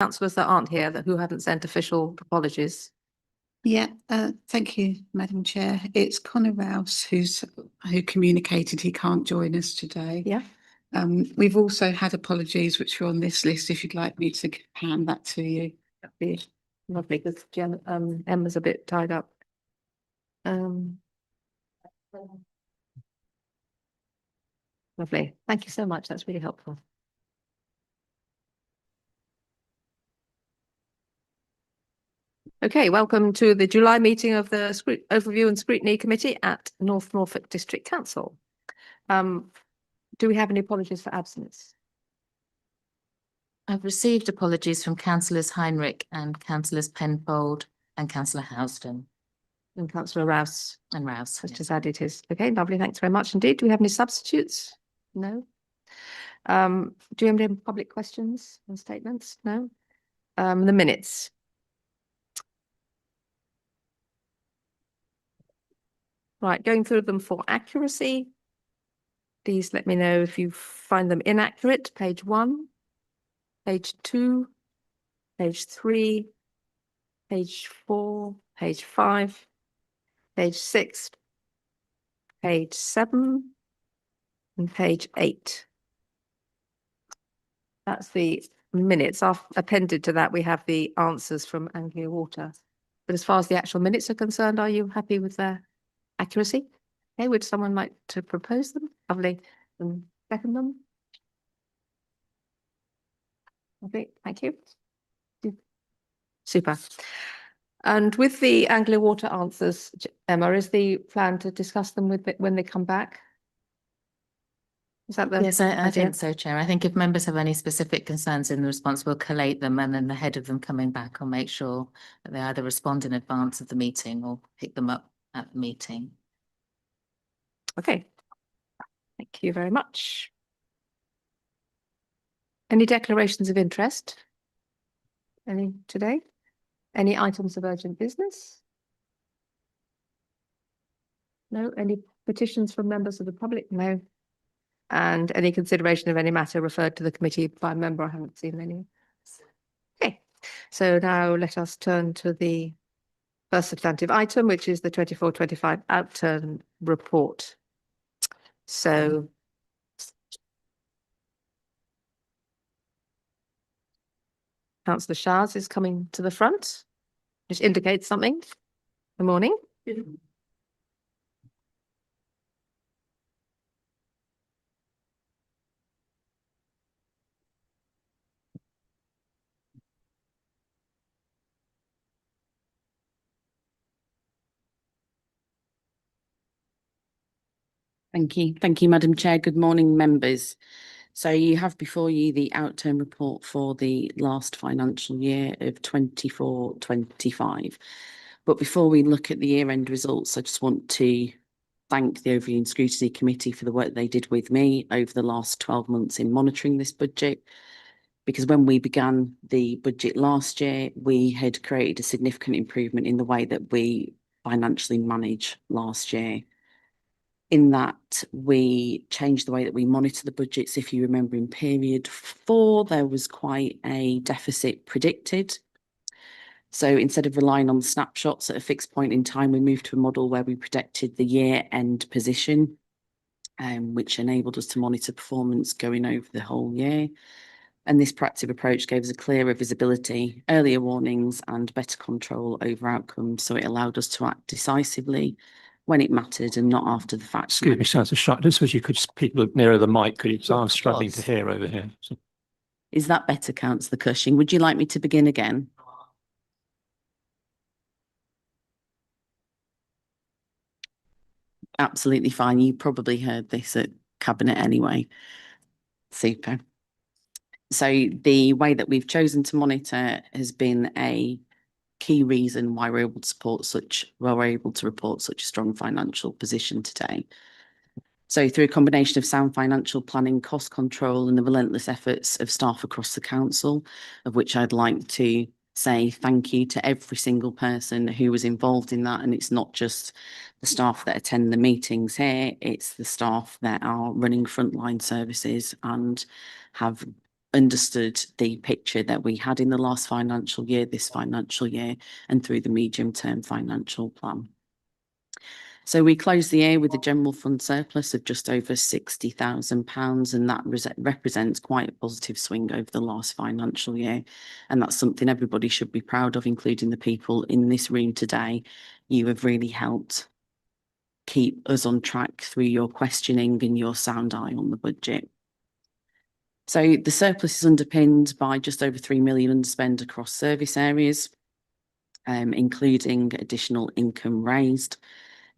councillors that aren't here who haven't sent official apologies? Yeah, thank you, Madam Chair. It's Conor Rouse who communicated he can't join us today. Yeah. We've also had apologies which are on this list if you'd like me to hand that to you. That'd be lovely because Emma's a bit tied up. Lovely. Thank you so much. That's really helpful. Okay, welcome to the July meeting of the Overview and Scrutiny Committee at North Norfolk District Council. Do we have any apologies for absence? I've received apologies from Councillors Heinrich and Councillors Penfold and Councillor Housden. And Councillor Rouse. And Rouse. Has just added his. Okay, lovely. Thanks very much indeed. Do we have any substitutes? No. Do you have any public questions and statements? No. The minutes. Right, going through them for accuracy. Please let me know if you find them inaccurate. Page 1, page 2, page 3, page 4, page 5, page 6, page 7, and page 8. That's the minutes. Appended to that, we have the answers from Anglia Water. But as far as the actual minutes are concerned, are you happy with their accuracy? Okay, would someone like to propose them? Lovely. And second them? Okay, thank you. Super. And with the Anglia Water answers, Emma, is the plan to discuss them when they come back? Is that the Yes, I think so, Chair. I think if members have any specific concerns in the response, we'll collate them, and then the head of them coming back, I'll make sure that they either respond in advance of the meeting or pick them up at the meeting. Okay. Thank you very much. Any declarations of interest? Any today? Any items of urgent business? No. Any petitions from members of the public? No. And any consideration of any matter referred to the committee by a member? I haven't seen any. Okay, so now let us turn to the first substantive item, which is the 24-25 outturn report. So Councillor Shahs is coming to the front, which indicates something. Good morning. Thank you, Madam Chair. Good morning, members. So you have before you the outturn report for the last financial year of 24-25. But before we look at the year-end results, I just want to thank the Overview and Scrutiny Committee for the work they did with me over the last 12 months in monitoring this budget. Because when we began the budget last year, we had created a significant improvement in the way that we financially manage last year. In that, we changed the way that we monitor the budgets. If you remember, in period 4, there was quite a deficit predicted. So instead of relying on snapshots at a fixed point in time, we moved to a model where we predicted the year-end position, which enabled us to monitor performance going over the whole year. And this proactive approach gave us a clearer visibility, earlier warnings, and better control over outcomes. So it allowed us to act decisively when it mattered and not after the fact. Excuse me, Senator Sharp, just as you could speak nearer the mic, could you? Because I'm struggling to hear over here. So. Is that better, Councillor Cushing? Would you like me to begin again? Absolutely fine. You probably heard this at Cabinet anyway. Super. So the way that we've chosen to monitor has been a key reason why we're able to report such a strong financial position today. So through a combination of sound financial planning, cost control, and the relentless efforts of staff across the council, of which I'd like to say thank you to every single person who was involved in that. And it's not just the staff that attend the meetings here, it's the staff that are running frontline services and have understood the picture that we had in the last financial year, this financial year, and through the medium-term financial plan. So we closed the year with a general fund surplus of just over £60,000, and that represents quite a positive swing over the last financial year. And that's something everybody should be proud of, including the people in this room today. You have really helped keep us on track through your questioning and your sound eye on the budget. So the surplus is underpinned by just over 3 million underspend across service areas, including additional income raised.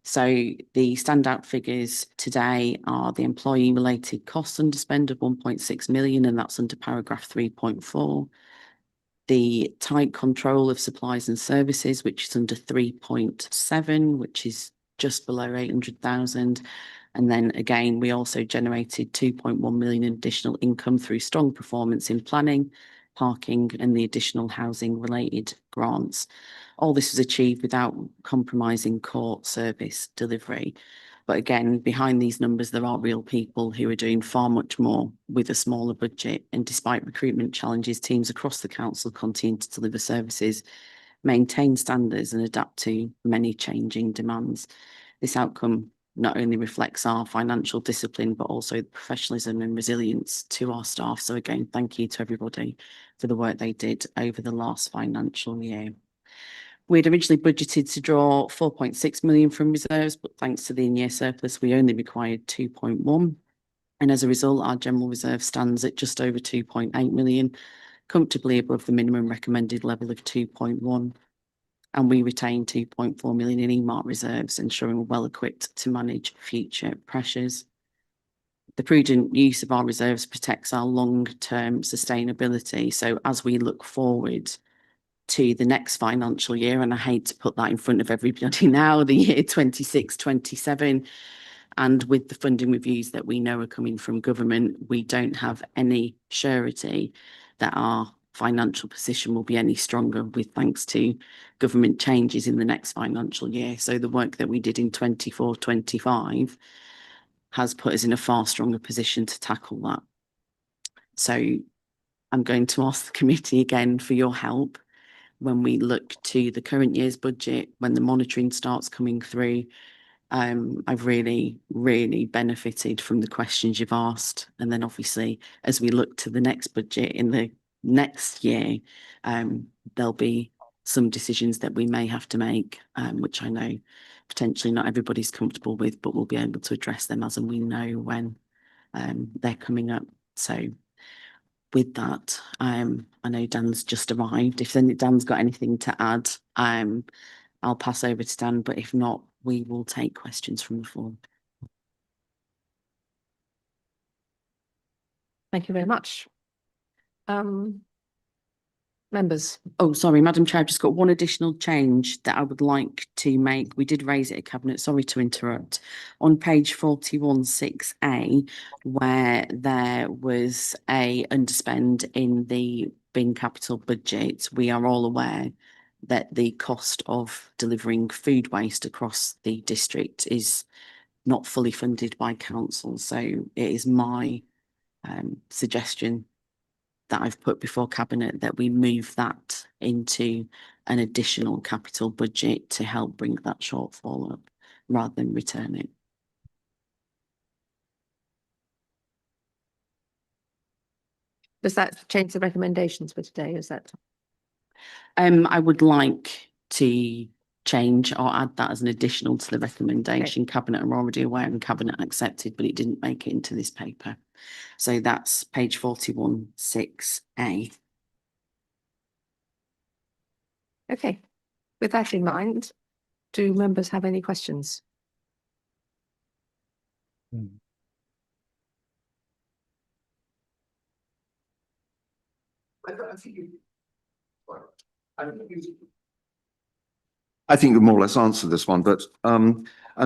So the standout figures today are the employee related costs underspend of 1.6 million, and that's under paragraph 3.4. The tight control of supplies and services, which is under 3.7, which is just below 800,000. And then again, we also generated 2.1 million in additional income through strong performance in planning, parking, and the additional housing related grants. All this was achieved without compromising core service delivery. But again, behind these numbers, there are real people who are doing far much more with a smaller budget. And despite recruitment challenges, teams across the council continue to deliver services, maintain standards, and adapt to many changing demands. This outcome not only reflects our financial discipline, but also the professionalism and resilience to our staff. So again, thank you to everybody for the work they did over the last financial year. We'd originally budgeted to draw 4.6 million from reserves, but thanks to the in-year surplus, we only required 2.1. And as a result, our general reserve stands at just over 2.8 million, comfortably above the minimum recommended level of 2.1. And we retain 2.4 million in earmarked reserves, ensuring we're well equipped to manage future pressures. The prudent use of our reserves protects our long-term sustainability. So as we look forward to the next financial year, and I hate to put that in front of everybody now, the year 26-27, and with the funding reviews that we know are coming from government, we don't have any surety that our financial position will be any stronger with thanks to government changes in the next financial year. So the work that we did in 24-25 has put us in a far stronger position to tackle that. So I'm going to ask the committee again for your help when we look to the current year's budget, when the monitoring starts coming through. I've really, really benefited from the questions you've asked. And then obviously, as we look to the next budget in the next year, there'll be some decisions that we may have to make, which I know potentially not everybody's comfortable with, but we'll be able to address them as and we know when they're coming up. So with that, I know Dan's just arrived. If Dan's got anything to add, I'll pass over to Dan, but if not, we will take questions from the floor. Thank you very much. Members. Oh, sorry, Madam Chair, I've just got one additional change that I would like to make. We did raise it at Cabinet, sorry to interrupt. On page 41.6a, where there was a underspend in the bin capital budget, we are all aware that the cost of delivering food waste across the district is not fully funded by council. So it is my suggestion that I've put before Cabinet that we move that into an additional capital budget to help bring that shortfall up rather than return it. Does that change the recommendations for today? Is that? I would like to change or add that as an additional to the recommendation. Okay. Cabinet are already aware and Cabinet accepted, but it didn't make it into this paper. So that's page 41.6a. Okay. With that in mind, do members have any questions? I think you more or less answered this one, but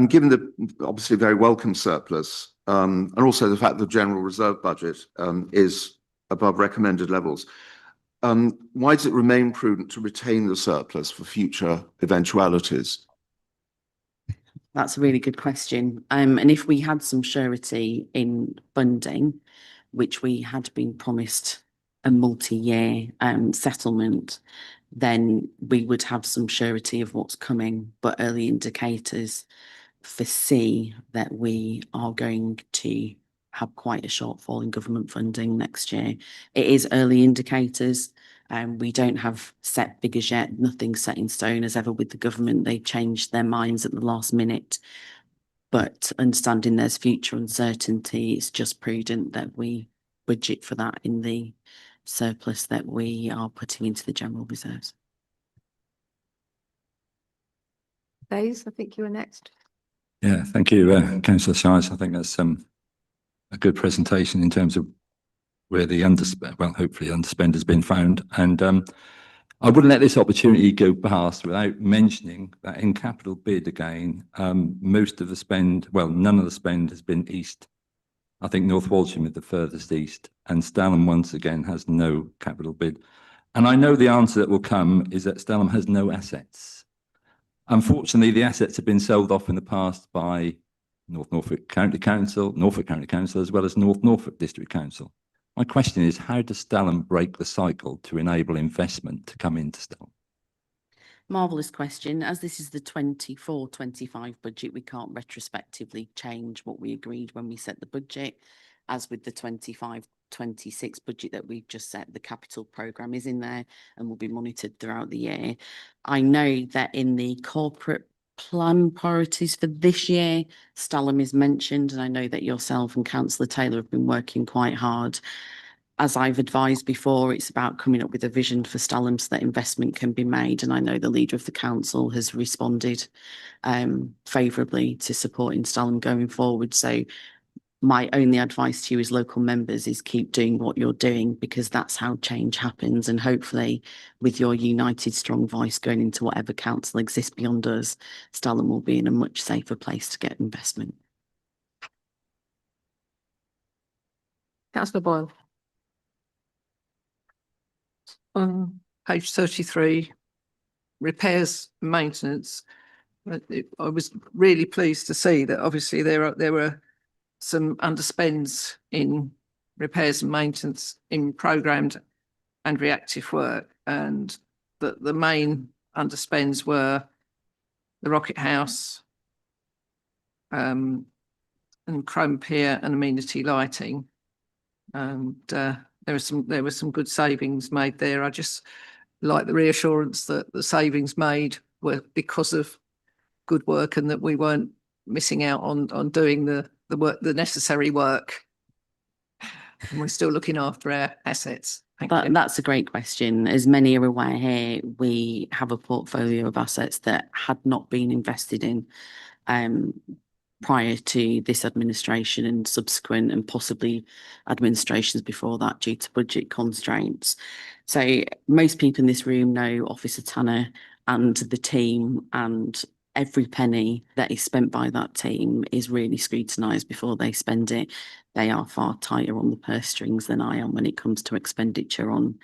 given the obviously very welcome surplus and also the fact the general reserve budget is above recommended levels, why does it remain prudent to retain the surplus for future eventualities? That's a really good question. And if we had some surety in funding, which we had been promised a multi-year settlement, then we would have some surety of what's coming, but early indicators foresee that we are going to have quite a shortfall in government funding next year. It is early indicators. We don't have set figures yet, nothing set in stone as ever with the government. They changed their minds at the last minute. But understanding there's future uncertainty, it's just prudent that we budget for that in the surplus that we are putting into the general reserves. Days, I think you were next. Yeah, thank you, Councillor Shires. I think that's a good presentation in terms of where the hopefully underspend has been found. And I wouldn't let this opportunity go past without mentioning that in capital bid again, most of the spend, well, none of the spend has been east. I think North Walsham is the furthest east, and Stalham once again has no capital bid. And I know the answer that will come is that Stalham has no assets. Unfortunately, the assets have been sold off in the past by Norfolk County Council, as well as North Norfolk District Council. My question is, how does Stalham break the cycle to enable investment to come into Stalham? Marvellous question. As this is the 24-25 budget, we can't retrospectively change what we agreed when we set the budget. As with the 25-26 budget that we've just set, the capital programme is in there and will be monitored throughout the year. I know that in the corporate plan priorities for this year, Stalham is mentioned, and I know that yourself and Councillor Taylor have been working quite hard. As I've advised before, it's about coming up with a vision for Stalham so that investment can be made. And I know the leader of the council has responded favourably to supporting Stalham going forward. So my only advice to you as local members is keep doing what you're doing, because that's how change happens. And hopefully with your united, strong voice going into whatever council exists beyond us, Stalham will be in a much safer place to get investment. Councillor Boyle. On page 33, repairs and maintenance, I was really pleased to see that obviously there were some underspends in repairs and maintenance in programmed and reactive work, and that the main underspends were the Rocket House and Chrome Pier and amenity lighting. And there was some good savings made there. I just like the reassurance that the savings made were because of good work and that we weren't missing out on doing the work, the necessary work. And we're still looking after our assets. Thank you. That's a great question. As many are aware here, we have a portfolio of assets that had not been invested in prior to this administration and subsequent, and possibly administrations before that due to budget constraints. So most people in this room know Officer Tanner and the team, and every penny that is spent by that team is really scrutinised before they spend it. They are far tighter on the purse strings than I am when it comes to expenditure on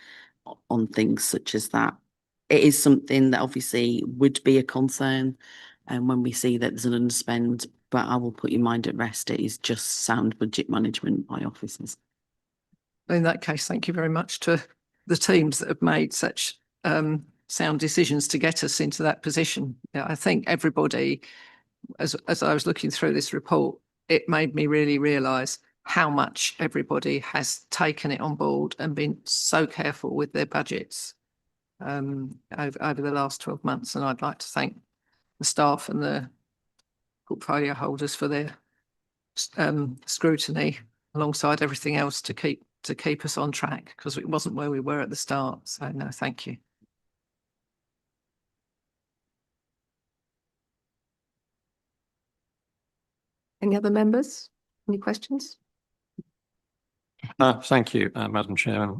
things such as that. It is something that obviously would be a concern, and when we see that there's an underspend, but I will put your mind at rest. It is just sound budget management by officers. In that case, thank you very much to the teams that have made such sound decisions to get us into that position. Yeah, I think everybody, as I was looking through this report, it made me really realise how much everybody has taken it on board and been so careful with their budgets over the last 12 months. And I'd like to thank the staff and the portfolio holders for their scrutiny alongside everything else to keep us on track, because it wasn't where we were at the start. So no, thank you. Any other members? Any questions? Thank you, Madam Chair.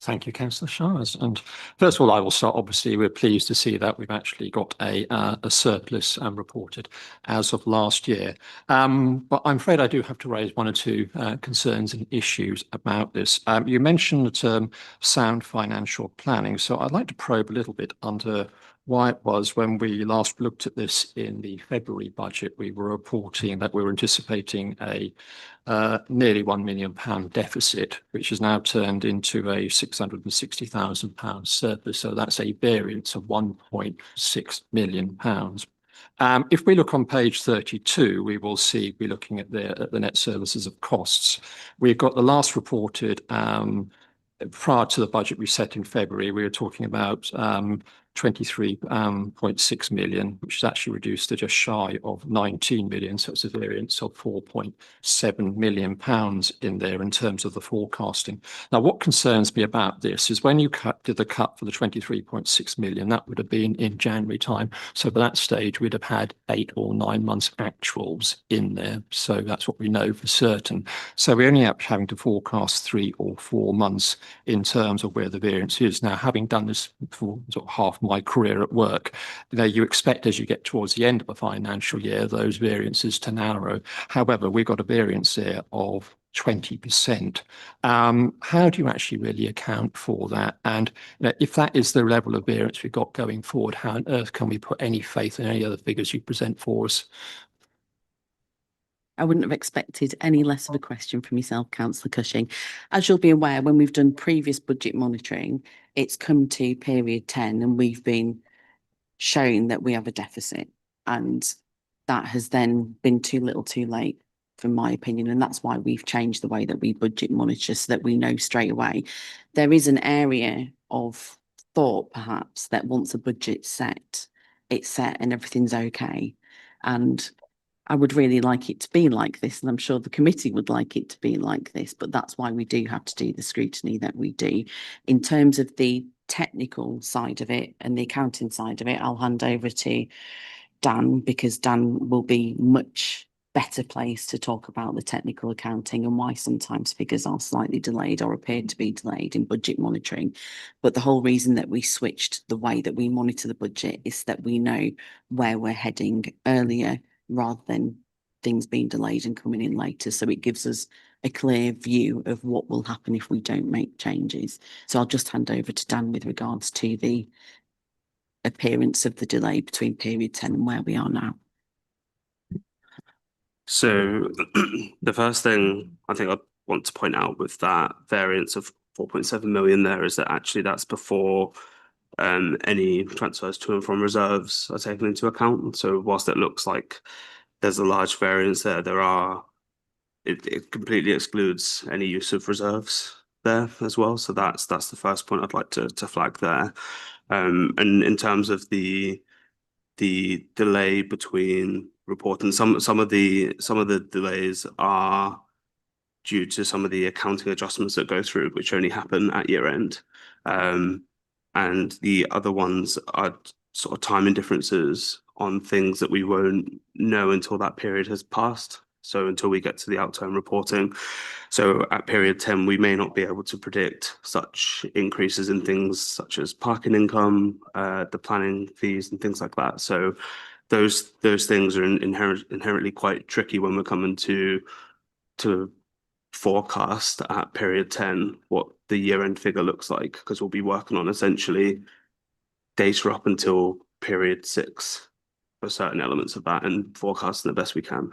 Thank you, Councillor Shires. And first of all, I will start. Obviously, we're pleased to see that we've actually got a surplus reported as of last year. But I'm afraid I do have to raise one or two concerns and issues about this. You mentioned the term sound financial planning, so I'd like to probe a little bit under why it was when we last looked at this in the February budget, we were reporting that we were anticipating a nearly £1 million deficit, which has now turned into a £660,000 surplus. So that's a variance of £1.6 million. If we look on page 32, we will see we're looking at the net services of costs. We've got the last reported prior to the budget we set in February, we were talking about 23.6 million, which is actually reduced to just shy of 19 million. So it's a variance of 4.7 million pounds in there in terms of the forecasting. Now, what concerns me about this is when you did the cut for the 23.6 million, that would have been in January time. So by that stage, we'd have had 8 or 9 months actuals in there. So that's what we know for certain. So we only have having to forecast 3 or 4 months in terms of where the variance is. Now, having done this for sort of half my career at work, you expect as you get towards the end of a financial year, those variances to narrow. However, we've got a variance there of 20%. How do you actually really account for that? And if that is the level of variance we've got going forward, how on earth can we put any faith in any other figures you present for us? I wouldn't have expected any less of a question from yourself, Councillor Cushing. As you'll be aware, when we've done previous budget monitoring, it's come to period 10 and we've been shown that we have a deficit. And that has then been too little too late, from my opinion. And that's why we've changed the way that we budget monitor so that we know straight away. There is an area of thought, perhaps, that once a budget's set, it's set and everything's okay. And I would really like it to be like this, and I'm sure the committee would like it to be like this, but that's why we do have to do the scrutiny that we do. In terms of the technical side of it and the accounting side of it, I'll hand over to Dan, because Dan will be much better placed to talk about the technical accounting and why sometimes figures are slightly delayed or appear to be delayed in budget monitoring. But the whole reason that we switched the way that we monitor the budget is that we know where we're heading earlier, rather than things being delayed and coming in later. So it gives us a clear view of what will happen if we don't make changes. So I'll just hand over to Dan with regards to the appearance of the delay between period 10 and where we are now. So the first thing I think I want to point out with that variance of 4.7 million there is that actually that's before any transfers to and from reserves are taken into account. So whilst it looks like there's a large variance there, it completely excludes any use of reserves there as well. So that's the first point I'd like to flag there. And in terms of the delay between reporting, some of the delays are due to some of the accounting adjustments that go through, which only happen at year end. And the other ones are sort of timing differences on things that we won't know until that period has passed. So until we get to the outturn reporting. So at period 10, we may not be able to predict such increases in things such as parking income, the planning fees and things like that. So those things are inherently quite tricky when we're coming to forecast at period 10 what the year-end figure looks like, because we'll be working on essentially data up until period 6 for certain elements of that and forecasting the best we can.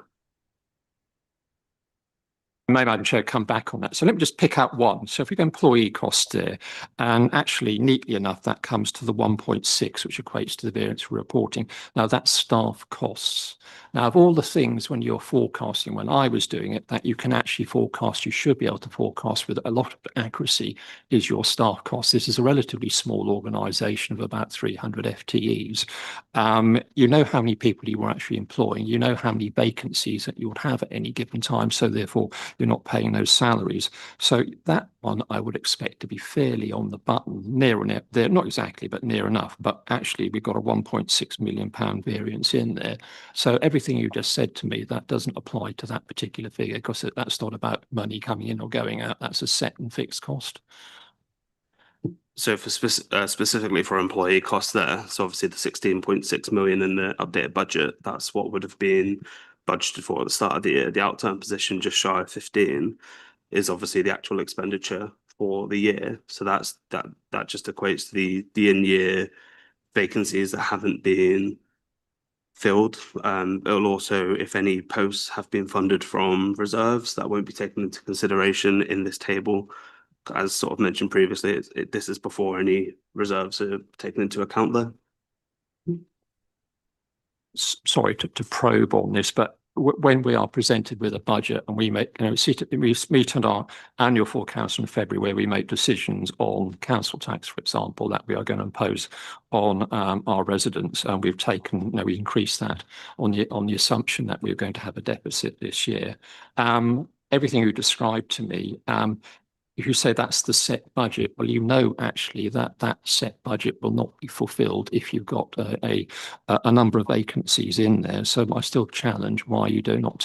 May, Madam Chair, come back on that. So let me just pick out one. So if we go employee costs there, and actually neatly enough, that comes to the 1.6, which equates to the variance we're reporting. Now that's staff costs. Now of all the things when you're forecasting, when I was doing it, that you can actually forecast, you should be able to forecast with a lot of accuracy, is your staff costs. This is a relatively small organisation of about 300 FTEs. You know how many people you were actually employing, you know how many vacancies that you would have at any given time. So therefore, you're not paying those salaries. So that one I would expect to be fairly on the button, near there, not exactly, but near enough. But actually, we've got a £1.6 million variance in there. So everything you just said to me, that doesn't apply to that particular figure, because that's not about money coming in or going out. That's a set and fixed cost. So for specifically for employee costs there, so obviously the 16.6 million in the updated budget, that's what would have been budgeted for at the start of the year. The outturn position just shy of 15 is obviously the actual expenditure for the year. So that just equates to the in-year vacancies that haven't been filled. It'll also, if any posts have been funded from reserves, that won't be taken into consideration in this table. As sort of mentioned previously, this is before any reserves are taken into account there. Sorry to probe on this, but when we are presented with a budget and we make, we meet at our annual full council in February where we make decisions on council tax, for example, that we are going to impose on our residents, and we've taken, we increased that on the assumption that we're going to have a deficit this year. Everything you described to me, if you say that's the set budget, well, actually that set budget will not be fulfilled if you've got a number of vacancies in there. So I still challenge why you don't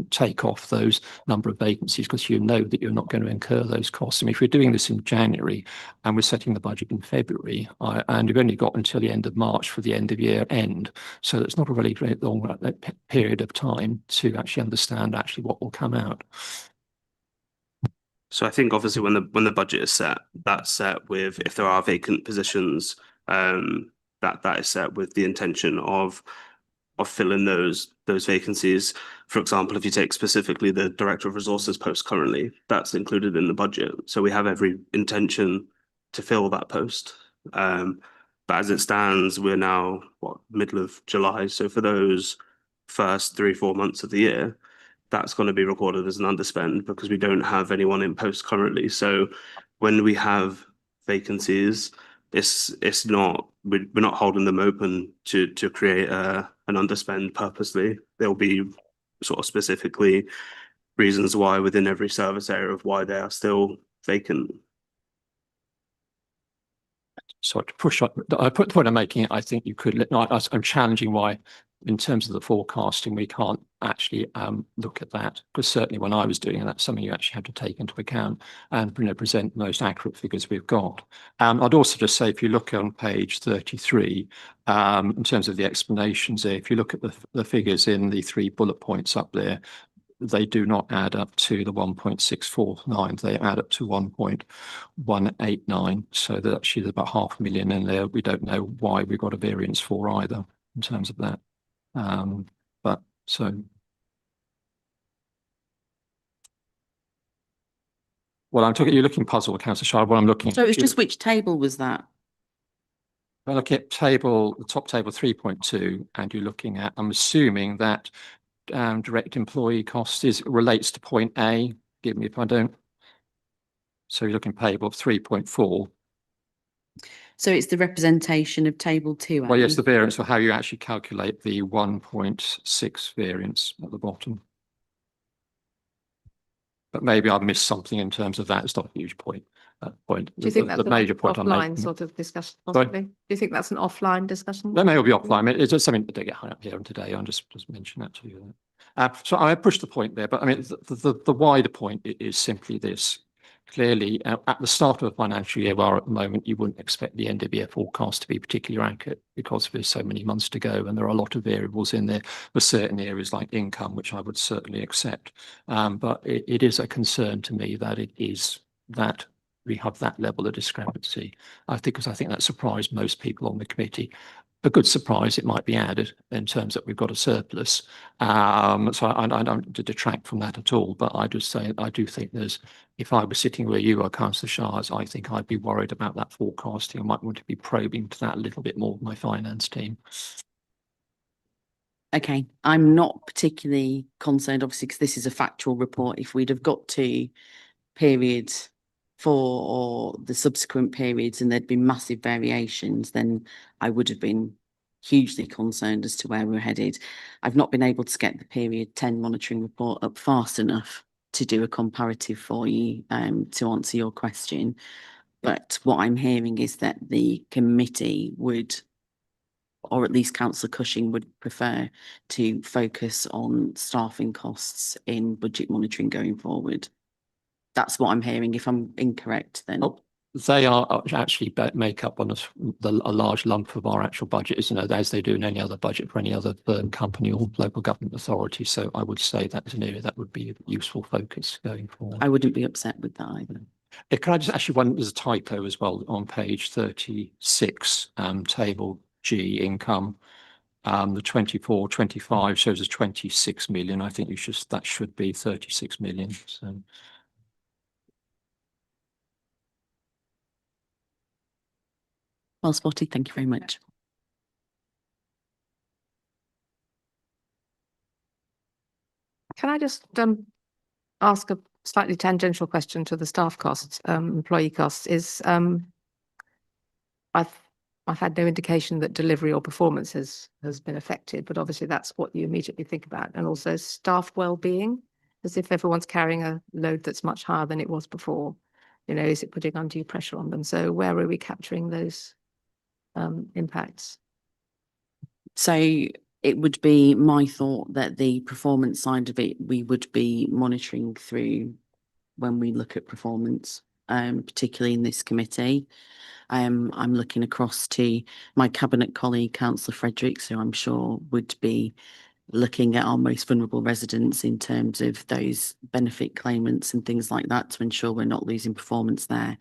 take off those number of vacancies, because you know that you're not going to incur those costs. I mean, if we're doing this in January and we're setting the budget in February, and you've only got until the end of March for the end of year end, so it's not a really very long period of time to actually understand what will come out. So I think obviously when the budget is set, that's set with, if there are vacant positions, that is set with the intention of filling those vacancies. For example, if you take specifically the Director of Resources post currently, that's included in the budget. So we have every intention to fill that post. But as it stands, we're now middle of July. So for those first 3-4 months of the year, that's going to be recorded as an underspend because we don't have anyone in post currently. So when we have vacancies, it's not, we're not holding them open to create an underspend purposely. There'll be sort of specifically reasons why within every service area of why they are still vacant. So to push on, I put the point I'm making, I think you could, I'm challenging why, in terms of the forecasting, we can't actually look at that, because certainly when I was doing it, that's something you actually have to take into account and present the most accurate figures we've got. I'd also just say, if you look on page 33, in terms of the explanations there, if you look at the figures in the 3 bullet points up there, they do not add up to the 1.649, they add up to 1.189. So that actually there's about 500,000 in there. We don't know why we got a variance for either in terms of that. But so. Well, I'm talking, you're looking puzzled, Councillor Shire. What I'm looking So it was just which table was that? Well, look at the top table 3.2, and you're looking at, I'm assuming that direct employee costs relates to point A. Give me if I don't. So you're looking payable of 3.4. So it's the representation of table 2A. Well, yes, the variance for how you actually calculate the 1.6 variance at the bottom. But maybe I've missed something in terms of that. It's not a huge point. Do you think that's the major point I'm offline making? sort of discussion? Sorry? Possibly? Do you think that's an offline discussion? That may well be offline. It's just something that they get hung up here and today. I'll just mention that to you. So I pushed the point there, but I mean, the wider point is simply this. Clearly, at the start of a financial year, where at the moment you wouldn't expect the end of year forecast to be particularly accurate because there's so many months to go, and there are a lot of variables in there for certain areas like income, which I would certainly accept. But it is a concern to me that that we have that level of discrepancy. Because I think that surprised most people on the committee. A good surprise, it might be added in terms that we've got a surplus. So I don't to detract from that at all, but I just say I do think if I was sitting where you are, Councillor Shires, I think I'd be worried about that forecasting. I might want to be probing to that a little bit more with my finance team. Okay, I'm not particularly concerned, obviously, because this is a factual report. If we'd have got to period 4 or the subsequent periods and there'd been massive variations, then I would have been hugely concerned as to where we're headed. I've not been able to get the period 10 monitoring report up fast enough to do a comparative for you to answer your question. But what I'm hearing is that the committee would, or at least Councillor Cushing would prefer to focus on staffing costs in budget monitoring going forward. That's what I'm hearing. If I'm incorrect, then. Oh, they are actually make up on a large lump of our actual budget, isn't it? As they do in any other budget for any other company or local government authority. So I would say that's an area that would be a useful focus going forward. I wouldn't be upset with that either. Can I just actually there's a typo as well on page 36, table G income. The 24-25 shows us 26 million. I think that should be 36 million. So. Well spotted. Thank you very much. Can I just ask a slightly tangential question to the staff costs, employee costs? I've had no indication that delivery or performance has been affected, but obviously that's what you immediately think about. And also staff well-being, as if everyone's carrying a load that's much higher than it was before. You know, is it putting undue pressure on them? So where are we capturing those impacts? So it would be my thought that the performance side of it, we would be monitoring through when we look at performance, particularly in this committee. I'm looking across to my cabinet colleague, Councillor Fredericks, who I'm sure would be looking at our most vulnerable residents in terms of those benefit claimants and things like that to ensure we're not losing performance there.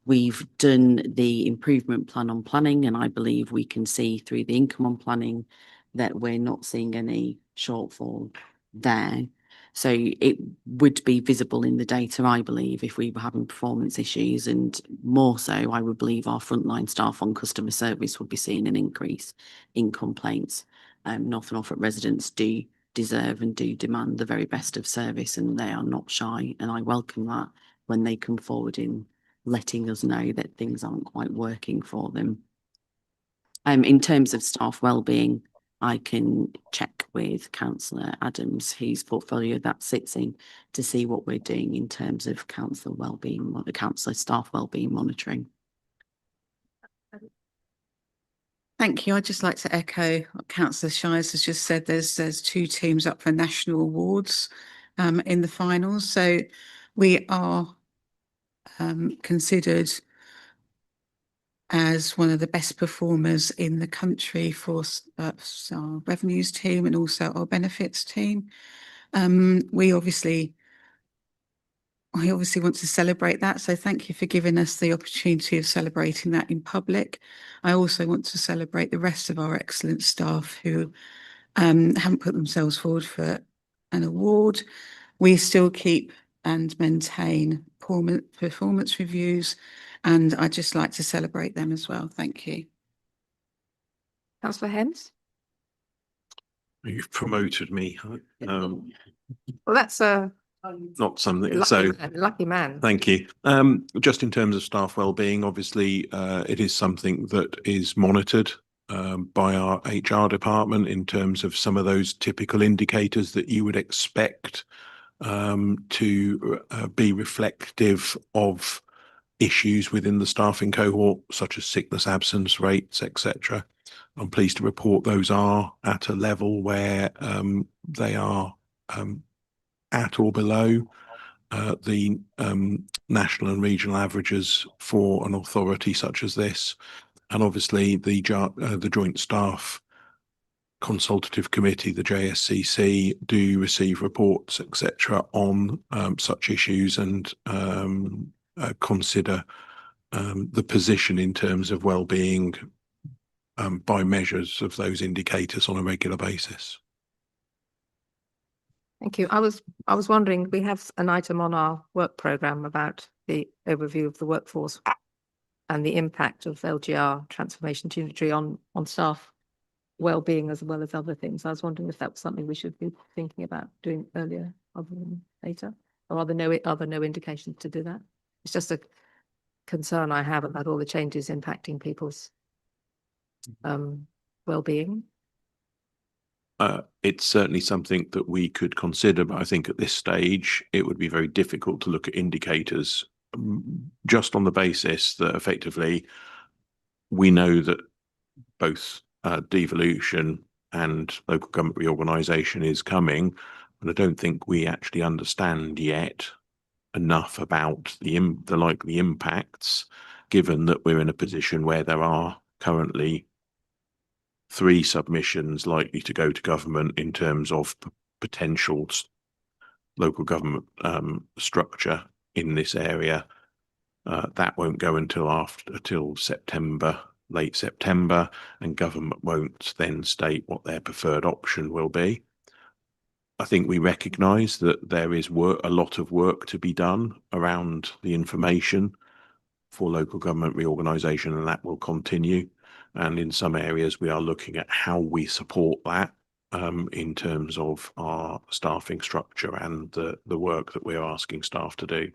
We've done the improvement plan on planning, and I believe we can see through the income on planning that we're not seeing any shortfall there. So it would be visible in the data, I believe, if we were having performance issues, and more so, I would believe our frontline staff on customer service would be seeing an increase in complaints. North Norfolk residents do deserve and do demand the very best of service, and they are not shy, and I welcome that when they come forward in letting us know that things aren't quite working for them. In terms of staff wellbeing, I can check with Councillor Adams, whose portfolio that sits in, to see what we're doing in terms of councillor wellbeing, the councillor staff wellbeing monitoring. Thank you. I'd just like to echo what Councillor Shires has just said. There's two teams up for national awards in the finals. So we are considered as one of the best performers in the country for our revenues team and also our benefits team. We obviously want to celebrate that. So thank you for giving us the opportunity of celebrating that in public. I also want to celebrate the rest of our excellent staff who haven't put themselves forward for an award. We still keep and maintain performance reviews, and I'd just like to celebrate them as well. Thank you. Councillor Hens? You've promoted me. Well, that's a Not something. lucky man. Thank you. Just in terms of staff wellbeing, obviously, it is something that is monitored by our HR department in terms of some of those typical indicators that you would expect to be reflective of issues within the staffing cohort, such as sickness absence rates, etc. I'm pleased to report those are at a level where they are at or below the national and regional averages for an authority such as this. And obviously the Joint Staff Consultative Committee, the JSCC, do receive reports, etc., on such issues and consider the position in terms of well-being by measures of those indicators on a regular basis. Thank you. I was wondering, we have an item on our work programme about the overview of the workforce and the impact of LGR transformation to unitary on staff well-being as well as other things. I was wondering if that was something we should be thinking about doing earlier rather than later, or are there no indications to do that? It's just a concern I have about all the changes impacting people's well-being. It's certainly something that we could consider, but I think at this stage it would be very difficult to look at indicators just on the basis that effectively we know that both devolution and local government reorganisation is coming, and I don't think we actually understand yet enough about the likely impacts, given that we're in a position where there are currently 3 submissions likely to go to government in terms of potential local government structure in this area. That won't go until September late September, and government won't then state what their preferred option will be. I think we recognise that there is a lot of work to be done around the information for local government reorganisation, and that will continue. And in some areas, we are looking at how we support that in terms of our staffing structure and the work that we're asking staff to do.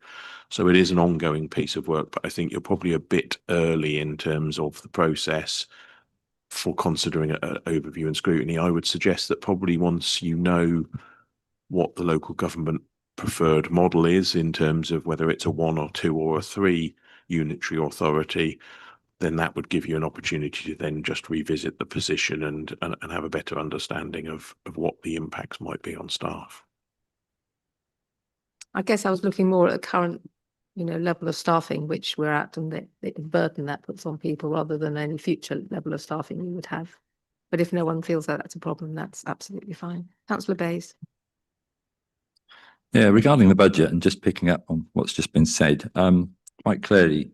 So it is an ongoing piece of work, but I think you're probably a bit early in terms of the process for considering an overview and scrutiny. I would suggest that probably once you know what the local government preferred model is in terms of whether it's a 1 or 2 or a 3 unitary authority, then that would give you an opportunity to then just revisit the position and have a better understanding of what the impacts might be on staff. I guess I was looking more at the current, level of staffing which we're at, and the burden that puts on people rather than any future level of staffing we would have. But if no one feels that that's a problem, that's absolutely fine. Councillor Bayes. Yeah, regarding the budget and just picking up on what's just been said, quite clearly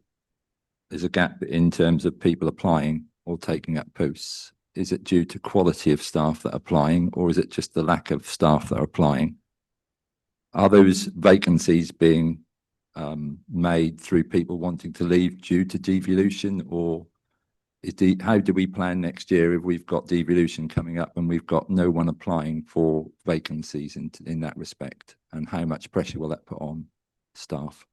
there's a gap in terms of people applying or taking up posts. Is it due to quality of staff that are applying, or is it just the lack of staff that are applying? Are those vacancies being made through people wanting to leave due to devolution, or how do we plan next year if we've got devolution coming up and we've got no one applying for vacancies in that respect? And how much pressure will that put on staff?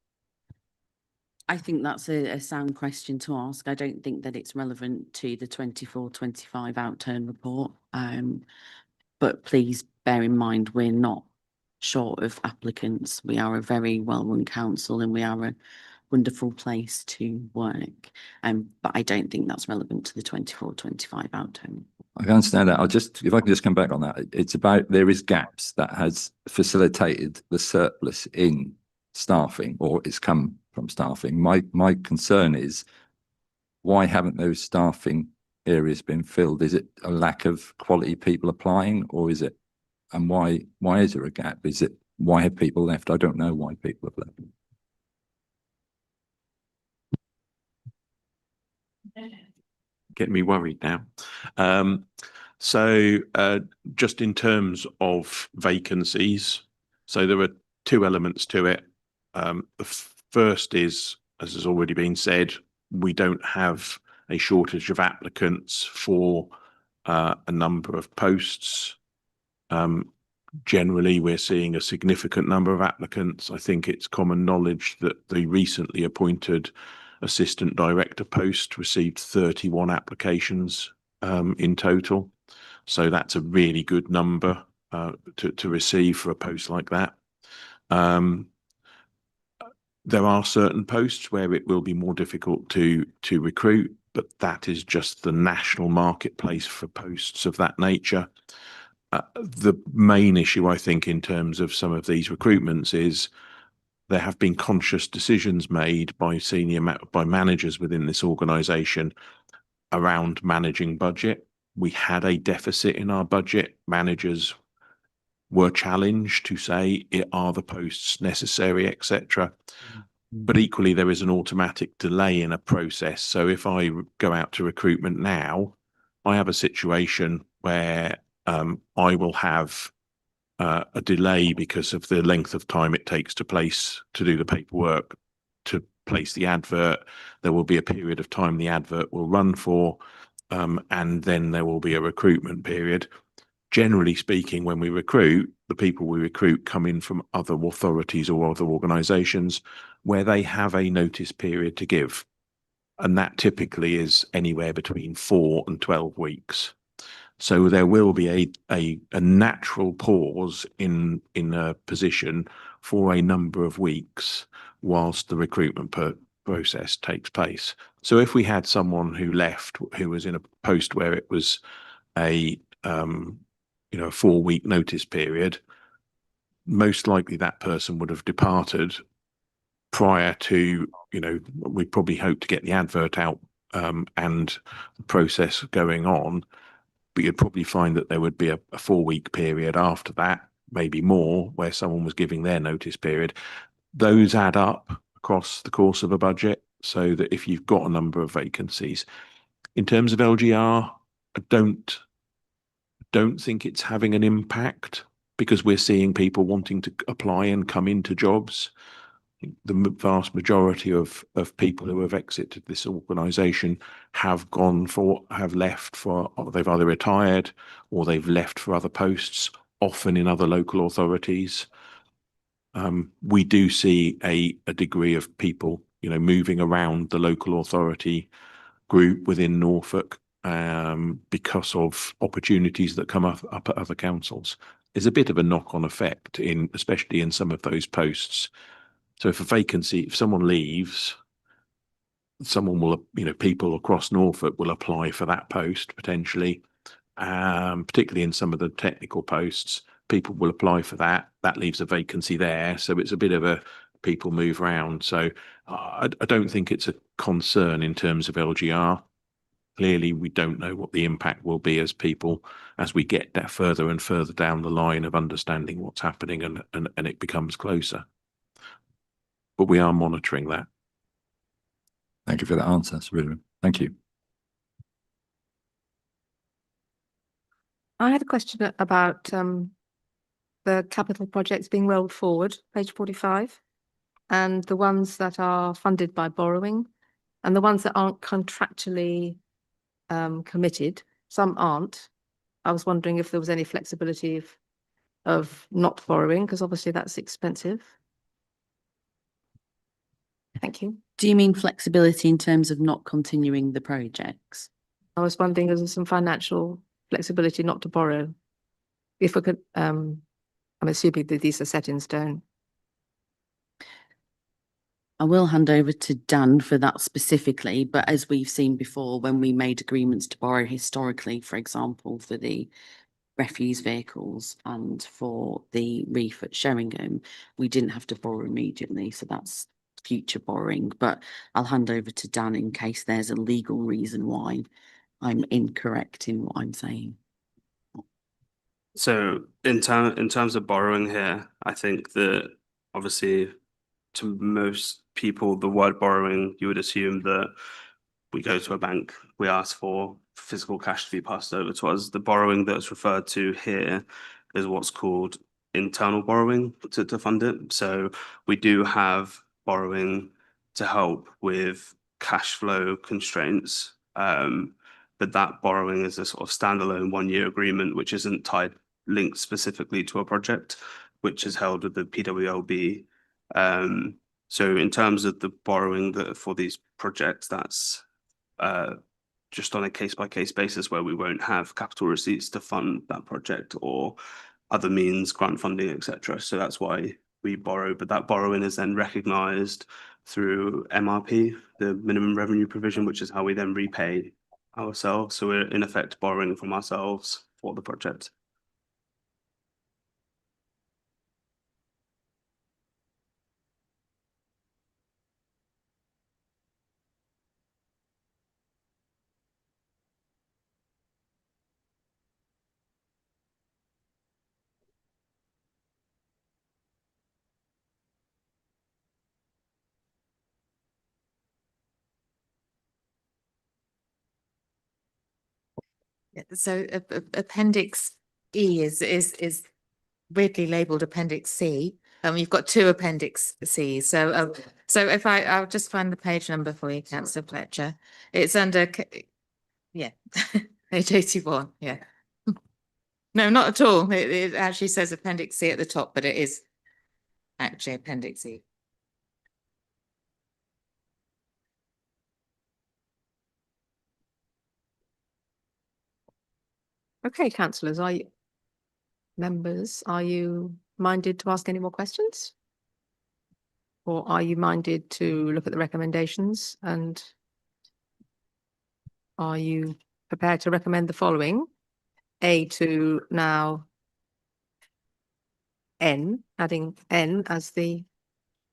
I think that's a sound question to ask. I don't think that it's relevant to the 24-25 outturn report. But please bear in mind, we're not short of applicants. We are a very well-run council and we are a wonderful place to work. But I don't think that's relevant to the 24-25 outturn. I can understand that. If I can just come back on that, it's about there is gaps that has facilitated the surplus in staffing, or it's come from staffing. My concern is, why haven't those staffing areas been filled? Is it a lack of quality people applying, or is it, and why is there a gap? Is it, why have people left? I don't know why people have left. Getting me worried now. So just in terms of vacancies, so there are 2 elements to it. The first is, as has already been said, we don't have a shortage of applicants for a number of posts. Generally, we're seeing a significant number of applicants. I think it's common knowledge that the recently appointed assistant director post received 31 applications in total. So that's a really good number to receive for a post like that. There are certain posts where it will be more difficult to recruit, but that is just the national marketplace for posts of that nature. The main issue, I think, in terms of some of these recruitments is there have been conscious decisions made by by managers within this organisation around managing budget. We had a deficit in our budget. Managers were challenged to say, are the posts necessary, etc. But equally, there is an automatic delay in a process. So if I go out to recruitment now, I have a situation where I will have a delay because of the length of time it takes to do the paperwork, to place the advert. There will be a period of time the advert will run for, and then there will be a recruitment period. Generally speaking, when we recruit, the people we recruit come in from other authorities or other organisations where they have a notice period to give. And that typically is anywhere between 4 and 12 weeks. So there will be a natural pause in a position for a number of weeks whilst the recruitment process takes place. So if we had someone who left, who was in a post where it was a 4-week notice period, most likely that person would have departed prior to, we probably hope to get the advert out and the process going on. But you'd probably find that there would be a 4-week period after that, maybe more, where someone was giving their notice period. Those add up across the course of a budget, so that if you've got a number of vacancies, In terms of LGR, I don't think it's having an impact because we're seeing people wanting to apply and come into jobs. The vast majority of people who have exited this organisation have left for, they've either retired or they've left for other posts, often in other local authorities. We do see a degree of people, moving around the local authority group within Norfolk because of opportunities that come up at other councils. There's a bit of a knock-on effect especially in some of those posts. So if someone leaves, someone will, people across Norfolk will apply for that post potentially, particularly in some of the technical posts. People will apply for that. That leaves a vacancy there. So it's a bit of a people move around. So I don't think it's a concern in terms of LGR. Clearly, we don't know what the impact will be as we get that further and further down the line of understanding what's happening and it becomes closer. But we are monitoring that. Thank you for that answer. That's really, thank you. I had a question about the capital projects being rolled forward, page 45, and the ones that are funded by borrowing and the ones that aren't contractually committed. Some aren't. I was wondering if there was any flexibility of not borrowing, because obviously that's expensive. Thank you. Do you mean flexibility in terms of not continuing the projects? I was wondering, is there some financial flexibility not to borrow? If we could, I'm assuming that these are set in stone. I will hand over to Dan for that specifically, but as we've seen before, when we made agreements to borrow historically, for example, for the refuse vehicles and for the reef at Sheringham, we didn't have to borrow immediately. So that's future borrowing, but I'll hand over to Dan in case there's a legal reason why I'm incorrect in what I'm saying. So in terms of borrowing here, I think that obviously to most people, the word borrowing, you would assume that we go to a bank, we ask for physical cash to be passed over to us. The borrowing that's referred to here is what's called internal borrowing to fund it. So we do have borrowing to help with cash flow constraints. But that borrowing is a sort of standalone 1-year agreement, which isn't linked specifically to a project, which is held with the PWLB. So in terms of the borrowing for these projects, that's just on a case-by-case basis where we won't have capital receipts to fund that project or other means, grant funding, etc. So that's why we borrow, but that borrowing is then recognised through MRP, the minimum revenue provision, which is how we then repay ourselves. So we're in effect borrowing from ourselves for the project. So Appendix E is weirdly labelled Appendix C. You've got 2 Appendix C. So if I'll just find the page number for you, Councillor Fletcher. It's under page 81. Yeah. No, not at all. It actually says Appendix C at the top, but it is actually Appendix E. Okay, councillors, members, are you minded to ask any more questions? Or are you minded to look at the recommendations, and are you prepared to recommend the following? A to now N, adding N as the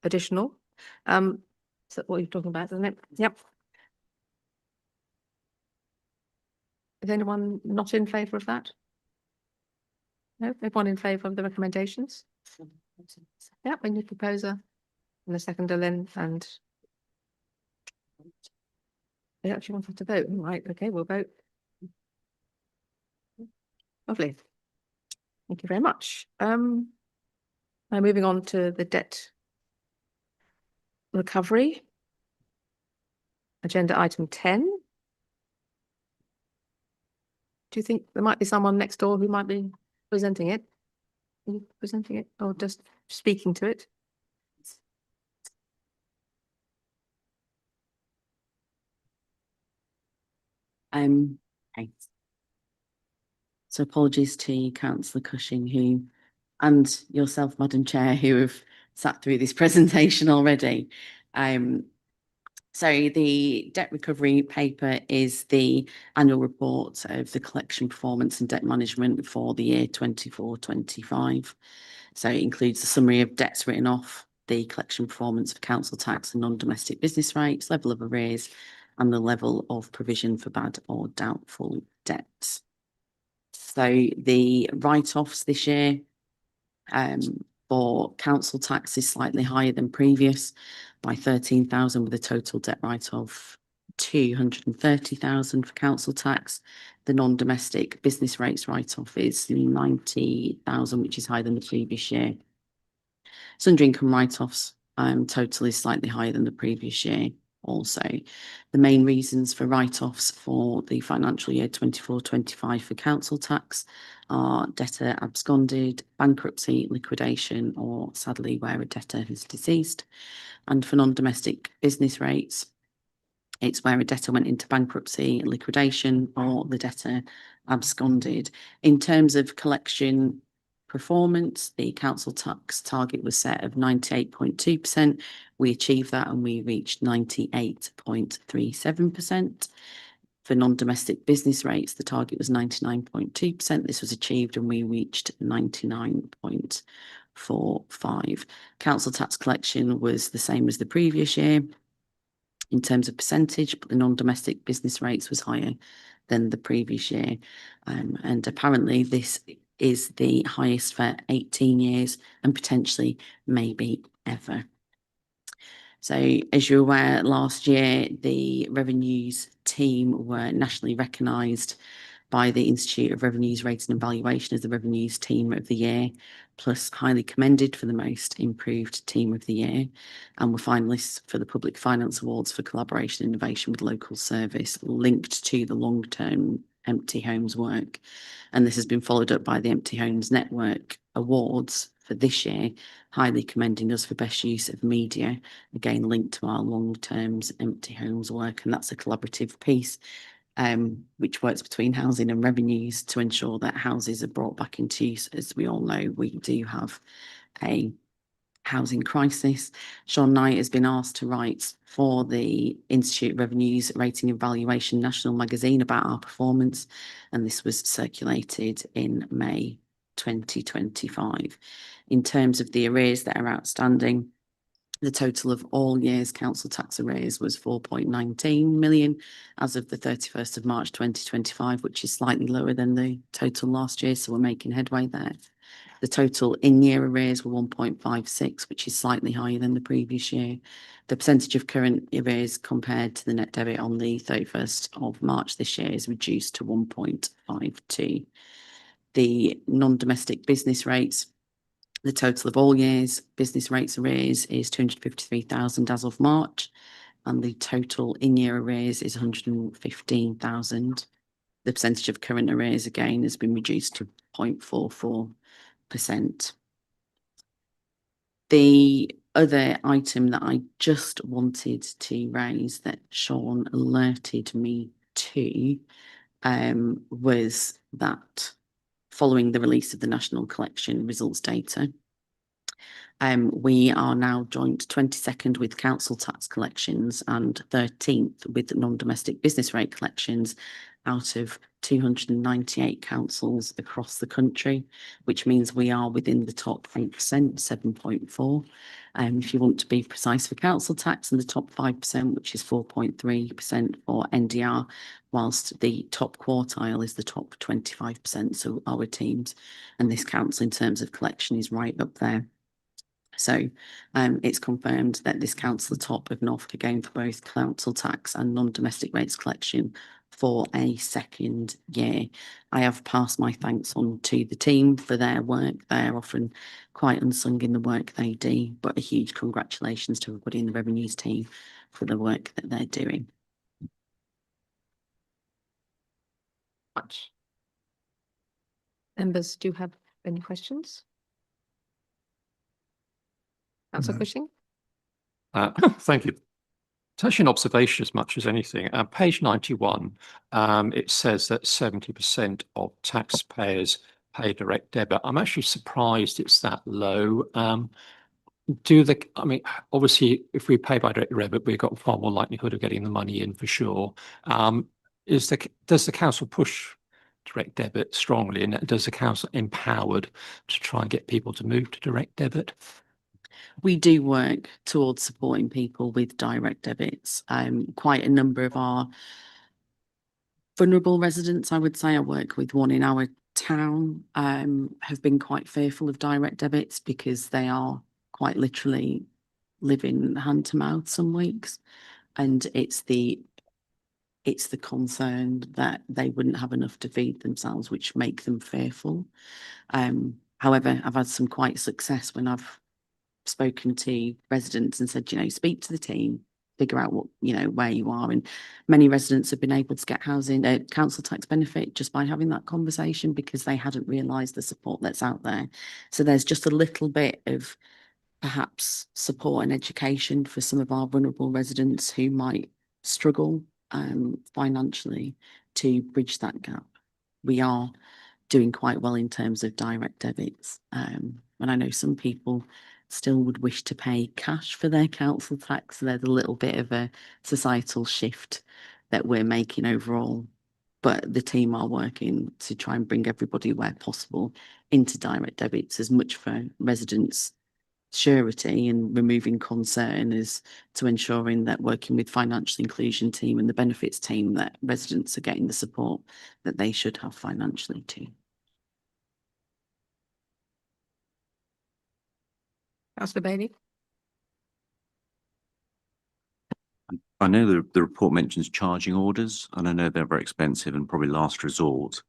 additional. So what you're talking about, isn't it? Yep. Is anyone not in favour of that? No, everyone in favour of the recommendations? Yeah, we need a proposer and a seconder then, and They actually wanted to vote. Right, okay, we'll vote. Lovely. Thank you very much. Now moving on to the debt recovery. Agenda item 10. Do you think there might be someone next door who might be presenting it? Are you presenting it or just speaking to it? Okay. So apologies to Councillor Cushing who, and yourself, Madam Chair, who have sat through this presentation already. So the debt recovery paper is the annual report of the collection performance and debt management for the year 24-25. So it includes a summary of debts written off, the collection performance for council tax and non-domestic business rates, level of arrears, and the level of provision for bad or doubtful debts. So the write-offs this year for council tax is slightly higher than previous by 13,000, with a total debt write-off 230,000 for council tax. The non-domestic business rates write-off is 90,000, which is higher than the previous year. Sundry income write-offs total is slightly higher than the previous year. Also, the main reasons for write-offs for the financial year 24-25 for council tax are debtor absconded, bankruptcy, liquidation, or sadly where a debtor has deceased. And for non-domestic business rates, it's where a debtor went into bankruptcy, liquidation, or the debtor absconded. In terms of collection performance, the council tax target was set of 98.2%. We achieved that and we reached 98.37%. For non-domestic business rates, the target was 99.2%. This was achieved and we reached 99.45%. Council tax collection was the same as the previous year in terms of percentage, but the non-domestic business rates was higher than the previous year. And apparently this is the highest for 18 years and potentially maybe ever. So as you're aware, last year, the revenues team were nationally recognised by the Institute of Revenues Rating and Valuation as the Revenues Team of the Year, plus highly commended for the most improved Team of the Year, and were finalists for the Public Finance Awards for collaboration and innovation with local service linked to the long-term empty homes work. And this has been followed up by the Empty Homes Network Awards for this year, highly commending us for best use of media, again linked to our long-term empty homes work. And that's a collaborative piece which works between housing and revenues to ensure that houses are brought back into use. As we all know, we do have a housing crisis. Sean Knight has been asked to write for the Institute of Revenues Rating and Valuation National Magazine about our performance, and this was circulated in May 2025. In terms of the arrears that are outstanding, the total of all years council tax arrears was 4.19 million as of the 31st of March 2025, which is slightly lower than the total last year, so we're making headway there. The total in-year arrears were 1.56, which is slightly higher than the previous year. The percentage of current arrears compared to the net debit on the 31st of March this year is reduced to 1.52. The non-domestic business rates, the total of all years business rates arrears is 253,000 as of March, and the total in-year arrears is 115,000. The percentage of current arrears again has been reduced to 0.44%. The other item that I just wanted to raise that Sean alerted me to was that following the release of the national collection results data, we are now joint 22nd with council tax collections and 13th with non-domestic business rate collections out of 298 councils across the country, which means we are within the top 8%, 7.4. If you want to be precise for council tax, and the top 5%, which is 4.3% for NDR, whilst the top quartile is the top 25%. So our teams and this council in terms of collection is right up there. So it's confirmed that this council top of Norfolk again for both council tax and non-domestic rates collection for a second year. I have passed my thanks on to the team for their work. They're often quite unsung in the work they do, but a huge congratulations to everybody in the revenues team for the work that they're doing. Much. Members, do you have any questions? Councillor Cushing? Thank you. It's actually an observation as much as anything. Page 91, it says that 70% of taxpayers pay direct debit. I'm actually surprised it's that low. I mean, obviously, if we pay by direct debit, we've got far more likelihood of getting the money in for sure. Does the council push direct debit strongly, and does the council empowered to try and get people to move to direct debit? We do work towards supporting people with direct debits. Quite a number of our vulnerable residents, I would say, I work with one in our town, have been quite fearful of direct debits because they are quite literally living hand to mouth some weeks. And it's the concern that they wouldn't have enough to feed themselves, which make them fearful. However, I've had some quite success when I've spoken to residents and said, speak to the team, figure out what, where you are. And many residents have been able to get housing, council tax benefit just by having that conversation because they hadn't realised the support that's out there. So there's just a little bit of perhaps support and education for some of our vulnerable residents who might struggle financially to bridge that gap. We are doing quite well in terms of direct debits. And I know some people still would wish to pay cash for their council tax. So there's a little bit of a societal shift that we're making overall. But the team are working to try and bring everybody where possible into direct debits, as much for residents' surety and removing concern as to ensuring that working with financial inclusion team and the benefits team that residents are getting the support that they should have financially too. Councillor Bailey? I know the report mentions charging orders, and I know they're very expensive and probably last resort.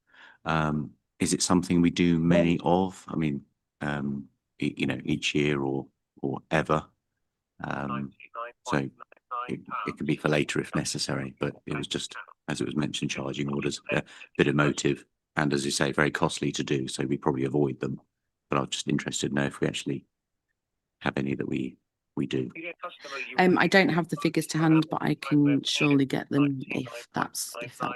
Is it something we do many of? I mean, each year or ever. So it can be for later if necessary, but it was just, as it was mentioned, charging orders, a bit emotive and, as you say, very costly to do. So we probably avoid them. But I was just interested to know if we actually have any that we do. I don't have the figures to hand, but I can surely get them if that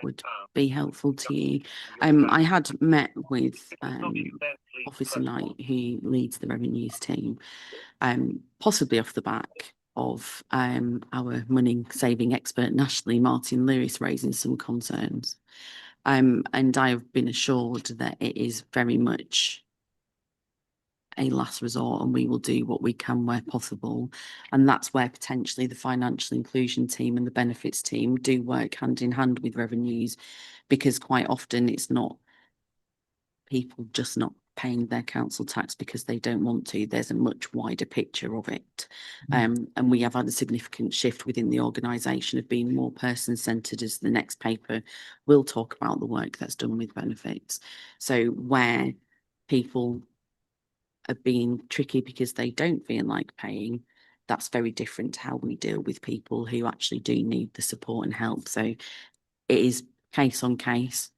would be helpful to you. I had met with Officer Knight, who leads the revenues team, possibly off the back of our money saving expert nationally, Martin Lewis, raising some concerns. And I have been assured that it is very much a last resort and we will do what we can where possible. And that's where potentially the financial inclusion team and the benefits team do work hand in hand with revenues, because quite often it's not people just not paying their council tax because they don't want to. There's a much wider picture of it. And we have had a significant shift within the organisation of being more person-centred, as the next paper will talk about the work that's done with benefits. So where people are being tricky because they don't feel like paying, that's very different to how we deal with people who actually do need the support and help. So it is case on case.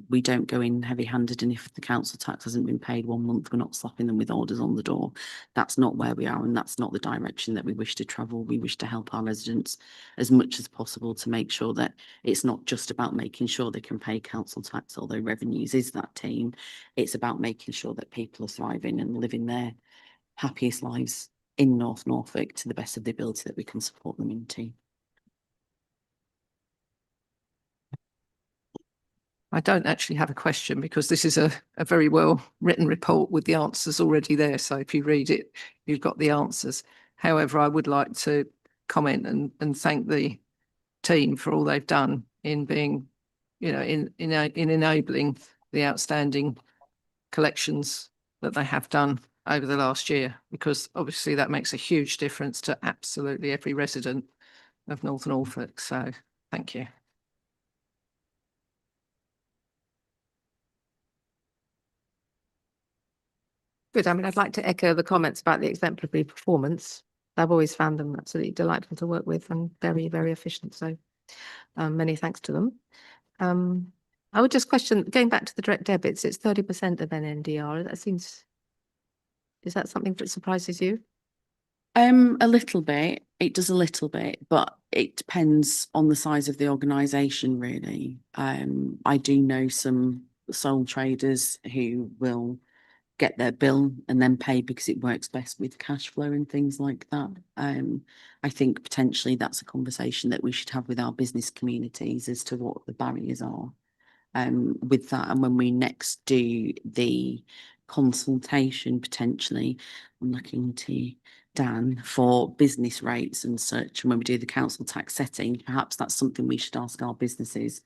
We don't go in heavy-handed, and if the council tax hasn't been paid 1 month, we're not slapping them with orders on the door. That's not where we are, and that's not the direction that we wish to travel. We wish to help our residents as much as possible to make sure that it's not just about making sure they can pay council tax, although revenues is that team. It's about making sure that people are thriving and living their happiest lives in North Norfolk to the best of the ability that we can support them into. I don't actually have a question because this is a very well written report with the answers already there. So if you read it, you've got the answers. However, I would like to comment and thank the team for all they've done in being, in enabling the outstanding collections that they have done over the last year, because obviously that makes a huge difference to absolutely every resident of North Norfolk. So thank you. Good. I mean, I'd like to echo the comments about the exemplary performance. I've always found them absolutely delightful to work with and very, very efficient. So many thanks to them. I would just question, going back to the direct debits, it's 30% of NNDR. That seems, is that something that surprises you? A little bit. It does a little bit, but it depends on the size of the organisation, really. I do know some sole traders who will get their bill and then pay because it works best with cash flow and things like that. I think potentially that's a conversation that we should have with our business communities as to what the barriers are with that. And when we next do the consultation, potentially, I'm looking to Dan for business rates and such. And when we do the council tax setting, perhaps that's something we should ask our businesses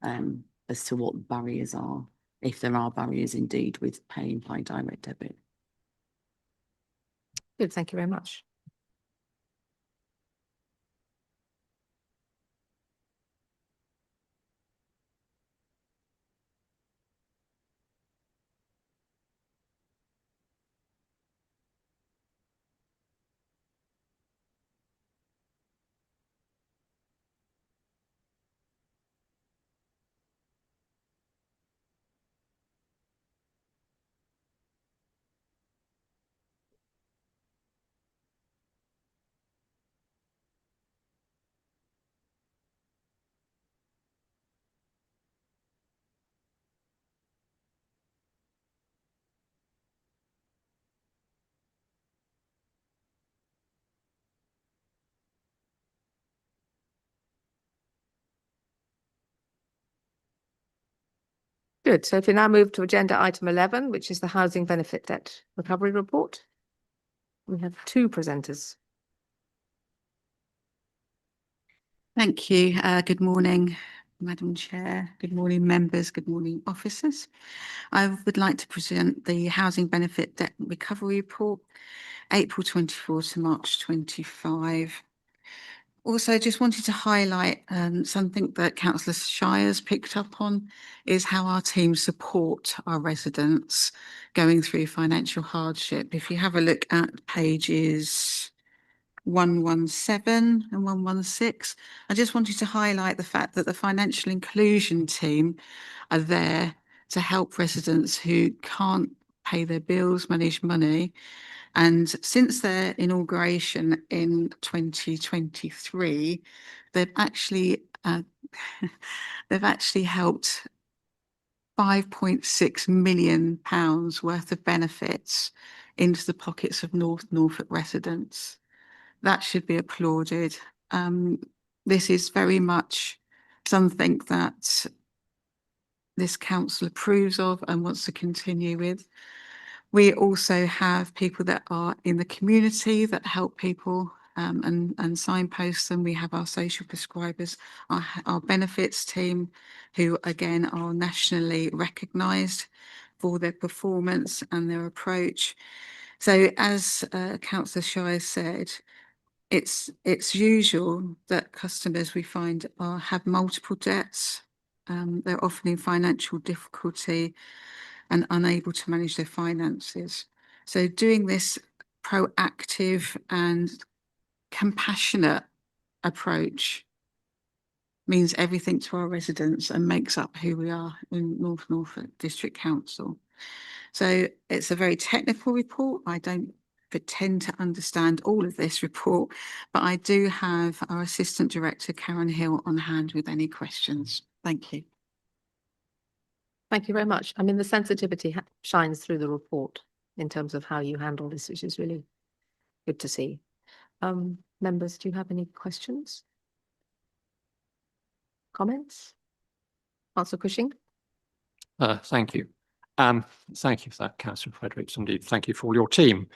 as to what the barriers are, if there are barriers indeed with paying by direct debit. Good, thank you very much. Good. So if you now move to agenda item 11, which is the housing benefit debt recovery report. We have two presenters. Thank you. Good morning, Madam Chair. Good morning, members. Good morning, officers. I would like to present the Housing Benefit Debt Recovery Report, April 24 to March 25. Also, just wanted to highlight something that Councillor Shires picked up on is how our team support our residents going through financial hardship. If you have a look at pages 117 and 116, I just wanted to highlight the fact that the financial inclusion team are there to help residents who can't pay their bills, manage money. And since their inauguration in 2023, they've actually helped £5.6 million worth of benefits into the pockets of North Norfolk residents. That should be applauded. This is very much something that this council approves of and wants to continue with. We also have people that are in the community that help people and signpost them. We have our social prescribers, our benefits team, who again are nationally recognised for their performance and their approach. So as Councillor Shires said, it's usual that customers we find have multiple debts. They're often in financial difficulty and unable to manage their finances. So doing this proactive and compassionate approach means everything to our residents and makes up who we are in North Norfolk District Council. So it's a very technical report. I don't pretend to understand all of this report, but I do have our Assistant Director, Karen Hill, on hand with any questions. Thank you. Thank you very much. I mean, the sensitivity shines through the report in terms of how you handle this, which is really good to see. Members, do you have any questions? Comments? Councillor Cushing? Thank you. Thank you for that, Councillor Fredericks. Indeed, thank you for all your team.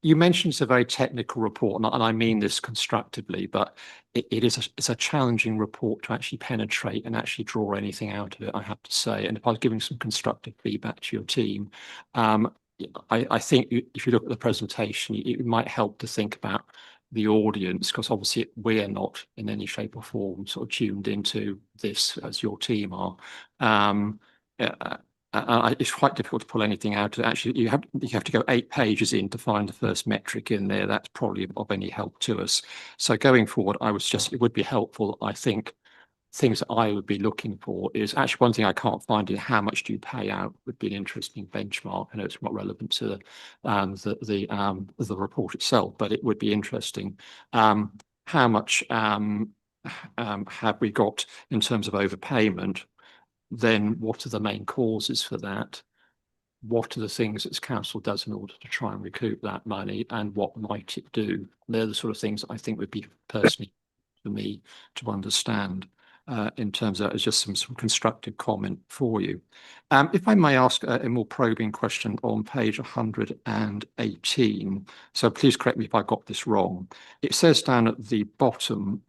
You mentioned it's a very technical report, and I mean this constructively, but it's a challenging report to actually penetrate and actually draw anything out of it, I have to say. And if I was giving some constructive feedback to your team, I think if you look at the presentation, it might help to think about the audience, because obviously we're not in any shape or form sort of tuned into this as your team are. It's quite difficult to pull anything out. Actually, you have to go 8 pages in to find the first metric in there. That's probably of any help to us. So going forward, it would be helpful, I think. Things that I would be looking for is actually one thing I can't find is how much do you pay out would be an interesting benchmark. I know it's not relevant to the report itself, but it would be interesting. How much have we got in terms of overpayment? Then what are the main causes for that? What are the things that council does in order to try and recoup that money, and what might it do? They're the sort of things I think would be personally for me to understand. In terms of just some constructive comment for you. If I may ask a more probing question on page 118. So please correct me if I got this wrong. It says down at the bottom,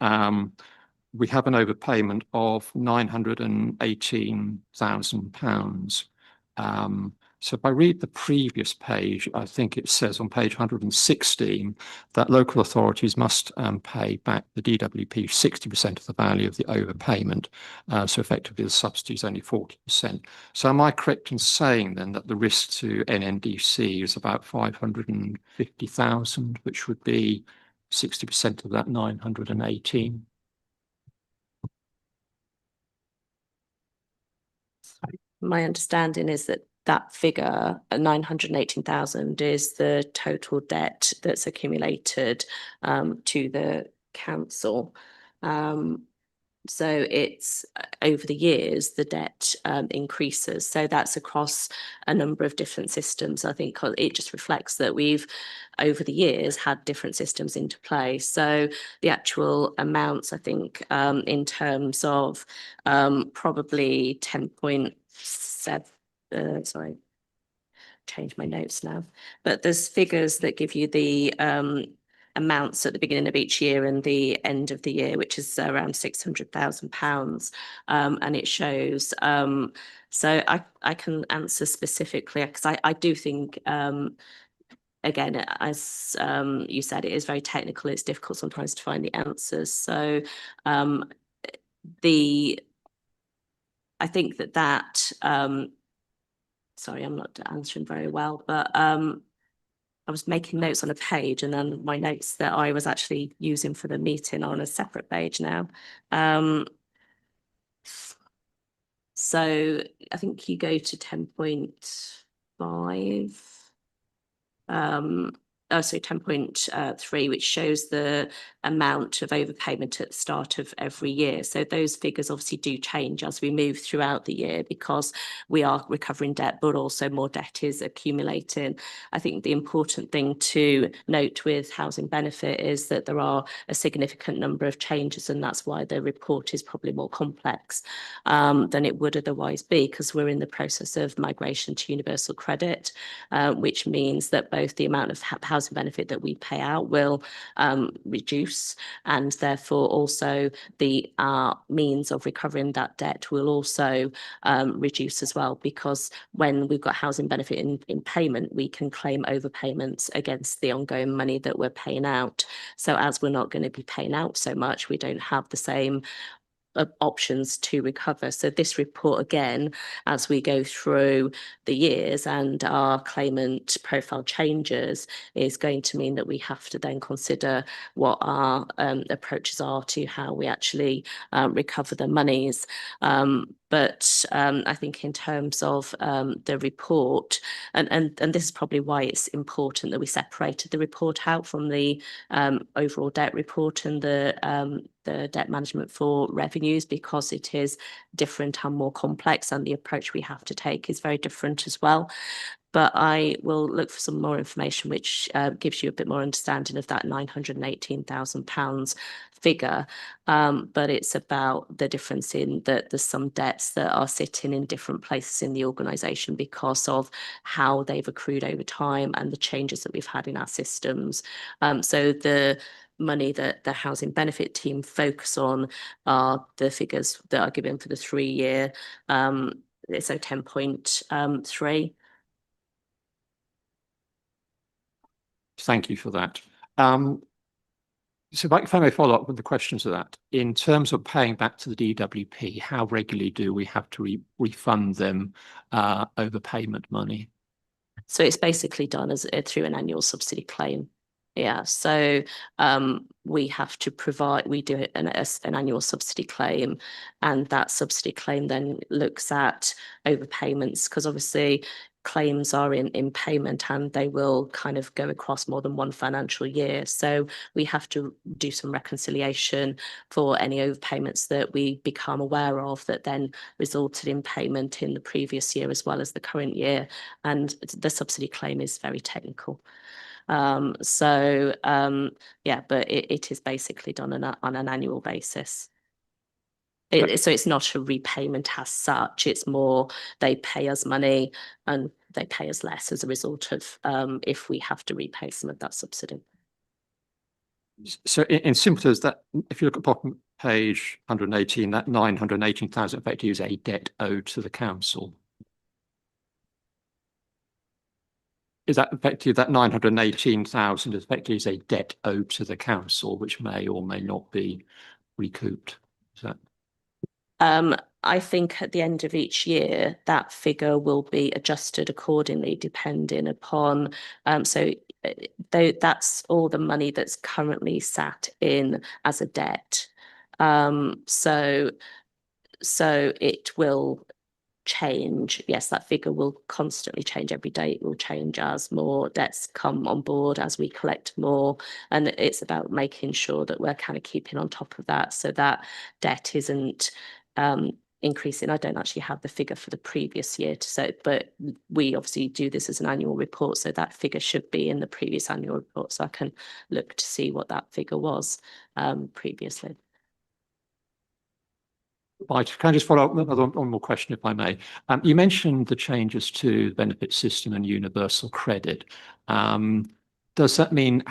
we have an overpayment of £918,000. So if I read the previous page, I think it says on page 116 that local authorities must pay back the DWP 60% of the value of the overpayment. So effectively the subsidy is only 40%. So am I correct in saying then that the risk to NNDC is about 550,000, which would be 60% of that 918? My understanding is that that figure, 918,000, is the total debt that's accumulated to the council. So it's over the years, the debt increases. So that's across a number of different systems. I think it just reflects that we've, over the years, had different systems into play. So the actual amounts, I think, in terms of probably 10.7, sorry, change my notes now, but there's figures that give you the amounts at the beginning of each year and the end of the year, which is around £600,000. And it shows, so I can answer specifically, because I do think, again, as you said, it is very technical. It's difficult sometimes to find the answers. So I think that sorry, I'm not answering very well, but I was making notes on a page, and then my notes that I was actually using for the meeting are on a separate page now. So I think you go to 10.5. So 10.3, which shows the amount of overpayment at the start of every year. So those figures obviously do change as we move throughout the year, because we are recovering debt, but also more debt is accumulating. I think the important thing to note with housing benefit is that there are a significant number of changes, and that's why the report is probably more complex than it would otherwise be, because we're in the process of migration to universal credit, which means that both the amount of housing benefit that we pay out will reduce, and therefore also the means of recovering that debt will also reduce as well, because when we've got housing benefit in payment, we can claim overpayments against the ongoing money that we're paying out. So as we're not going to be paying out so much, we don't have the same options to recover. So this report, again, as we go through the years and our claimant profile changes, is going to mean that we have to then consider what our approaches are to how we actually recover the monies. But I think in terms of the report, and this is probably why it's important that we separated the report out from the overall debt report and the debt management for revenues, because it is different and more complex, and the approach we have to take is very different as well. But I will look for some more information which gives you a bit more understanding of that £918,000 figure. But it's about the difference in that there's some debts that are sitting in different places in the organisation because of how they've accrued over time and the changes that we've had in our systems. So the money that the housing benefit team focus on are the figures that are given for the 3-year, so 10.3. Thank you for that. So if I may follow up with the questions of that, in terms of paying back to the DWP, how regularly do we have to refund them overpayment money? So it's basically done as through an annual subsidy claim. Yeah, so we have to provide, we do an annual subsidy claim, and that subsidy claim then looks at overpayments, because obviously claims are in payment and they will kind of go across more than one financial year. So we have to do some reconciliation for any overpayments that we become aware of that then resulted in payment in the previous year as well as the current year. And the subsidy claim is very technical. Yeah, but it is basically done on an annual basis. So it's not a repayment as such. It's more they pay us money and they pay us less as a result of if we have to repay some of that subsidy. So in simple terms, that if you look at bottom page 118, that 918,000 effectively is a debt owed to the council. Is that effectively that 918,000 effectively is a debt owed to the council, which may or may not be recouped? Is that? I think at the end of each year, that figure will be adjusted accordingly, depending upon, that's all the money that's currently sat in as a debt. So it will change. Yes, that figure will constantly change every day. It will change as more debts come on board, as we collect more. And it's about making sure that we're kind of keeping on top of that so that debt isn't increasing. I don't actually have the figure for the previous year, but we obviously do this as an annual report, so that figure should be in the previous annual report, so I can look to see what that figure was previously. Right, can I just follow up with one more question, if I may? You mentioned the changes to the benefit system and universal credit. Does that mean,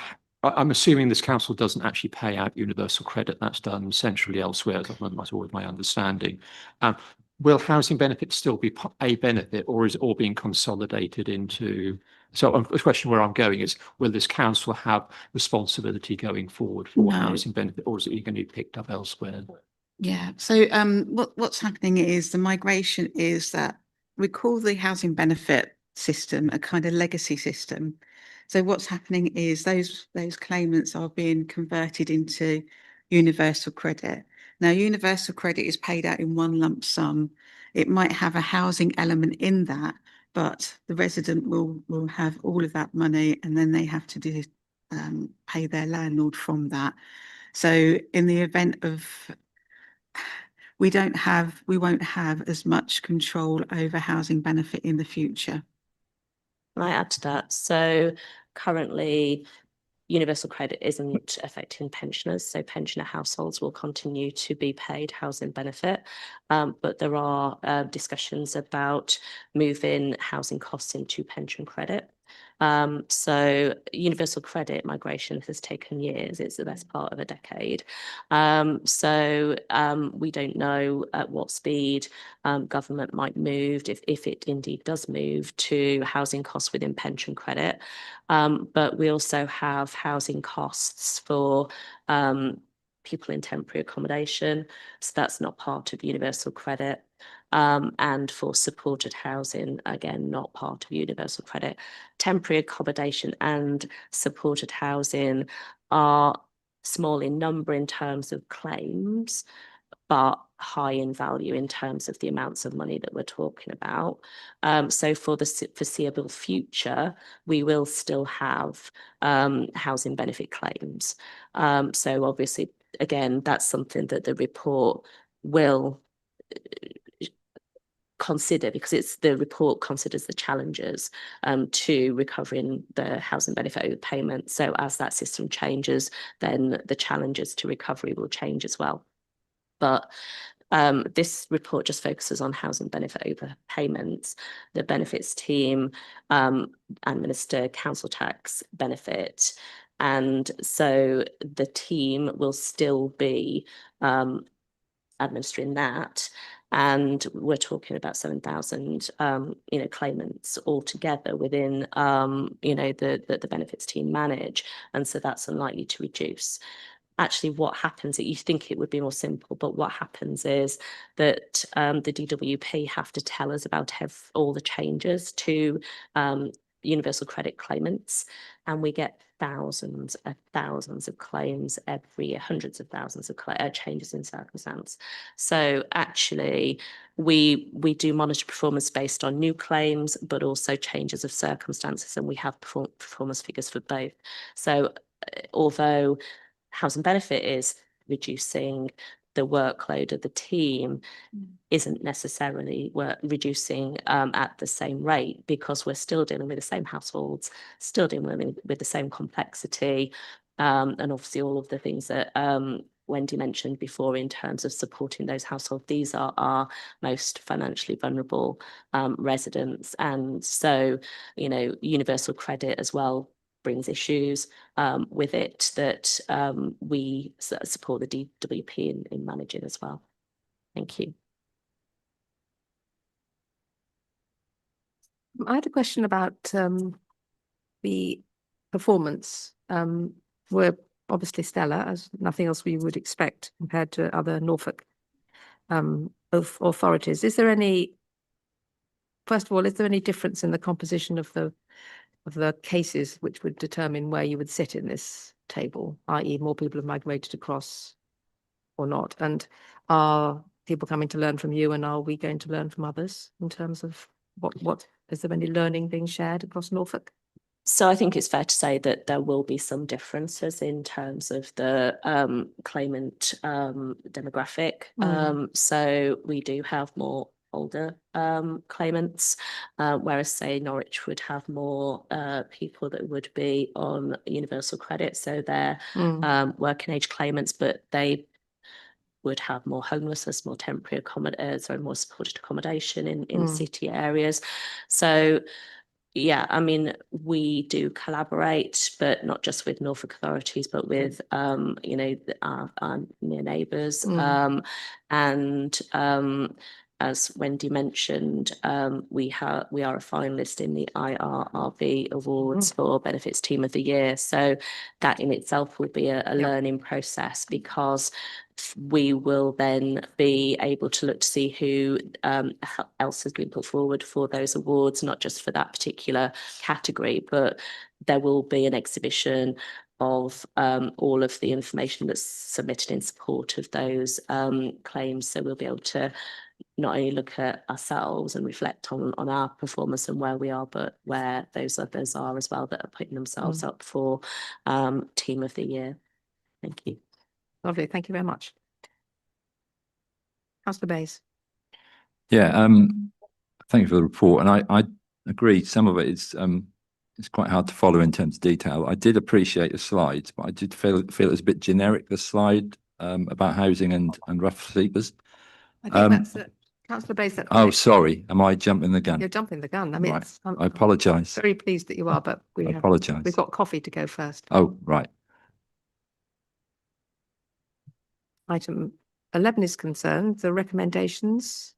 I'm assuming this council doesn't actually pay out universal credit, that's done centrally elsewhere, that's always my understanding. Will housing benefits still be a benefit, or is it all being consolidated into? So the question where I'm going is, will this council have responsibility going forward for housing benefit, or is it going to be picked up elsewhere? Yeah, so what's happening is the migration is that we call the housing benefit system a kind of legacy system. So what's happening is those claimants are being converted into universal credit. Now, universal credit is paid out in one lump sum. It might have a housing element in that, but the resident will have all of that money, and then they have to pay their landlord from that. So in the event of we won't have as much control over housing benefit in the future. Can I add to that? So currently, universal credit isn't affecting pensioners, so pensioner households will continue to be paid housing benefit, but there are discussions about moving housing costs into pension credit. So universal credit migration has taken years. It's the best part of a decade. We don't know at what speed government might move, if it indeed does move, to housing costs within pension credit. But we also have housing costs for people in temporary accommodation. So that's not part of universal credit. And for supported housing, again, not part of universal credit. Temporary accommodation and supported housing are small in number in terms of claims, but high in value in terms of the amounts of money that we're talking about. So for the foreseeable future, we will still have housing benefit claims. So obviously, again, that's something that the report will consider, because the report considers the challenges to recovering the housing benefit overpayment. So as that system changes, then the challenges to recovery will change as well. But this report just focuses on housing benefit overpayments. The benefits team administer council tax benefit. And so the team will still be administering that. And we're talking about 7,000, claimants altogether within, the benefits team manage. And so that's unlikely to reduce. Actually, what happens, you think it would be more simple, but what happens is that the DWP have to tell us about all the changes to universal credit claimants, and we get thousands of claims every year, hundreds of thousands of changes in circumstance. So actually, we do monitor performance based on new claims, but also changes of circumstances, and we have performance figures for both. So although housing benefit is reducing the workload of the team, isn't necessarily reducing at the same rate, because we're still dealing with the same households, still dealing with the same complexity, and obviously all of the things that Wendy mentioned before in terms of supporting those households. These are our most financially vulnerable residents, and so universal credit as well brings issues with it that we support the DWP in managing as well. Thank you. I had a question about the performance. We're obviously stellar, as nothing else we would expect compared to other Norfolk authorities. Is there any, first of all, is there any difference in the composition of the cases which would determine where you would sit in this table, i.e. more people have migrated across or not? And are people coming to learn from you, and are we going to learn from others in terms of what is there any learning being shared across Norfolk? So I think it's fair to say that there will be some differences in terms of the claimant demographic. So we do have more older claimants, whereas say Norwich would have more people that would be on universal credit. So they're working age claimants, but they would have more homelessness, more temporary accommodation, more supported accommodation in city areas. So yeah, I mean, we do collaborate, but not just with Norfolk authorities, but with, our near neighbours. And as Wendy mentioned, we are a finalist in the IRRB Awards for Benefits Team of the Year. So that in itself will be a learning process, because we will then be able to look to see who else has been put forward for those awards, not just for that particular category, but there will be an exhibition of all of the information that's submitted in support of those claims. So we'll be able to not only look at ourselves and reflect on our performance and where we are, but where those others are as well that are putting themselves up for Team of the Year. Thank you. Lovely, thank you very much. Councillor Bayes. Yeah, thank you for the report, and I agree. Some of it is it's quite hard to follow in terms of detail. I did appreciate the slides, but I did feel it was a bit generic, the slide about housing and rough sleepers. I think that's it. Councillor Bayes. Oh, sorry, am I jumping the gun? You're jumping the gun. I mean, right. I apologise. Very pleased that you are, but I apologise. We've got coffee to go first. Oh, right. Item 11 is concerned, the recommendations.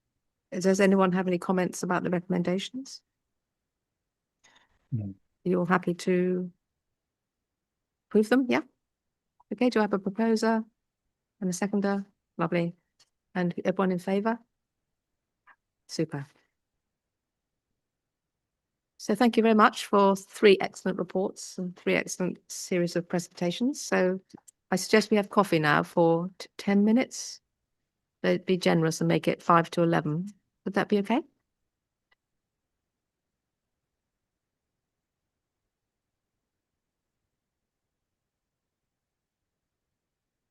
Does anyone have any comments about the recommendations? No. Are you all happy to approve them? Yeah. Okay, do I have a proposer and a seconder? Lovely. And everyone in favour? Super. So thank you very much for 3 excellent reports and 3 excellent series of presentations. So I suggest we have coffee now for 10 minutes. But be generous and make it 5 to 11. Would that be okay?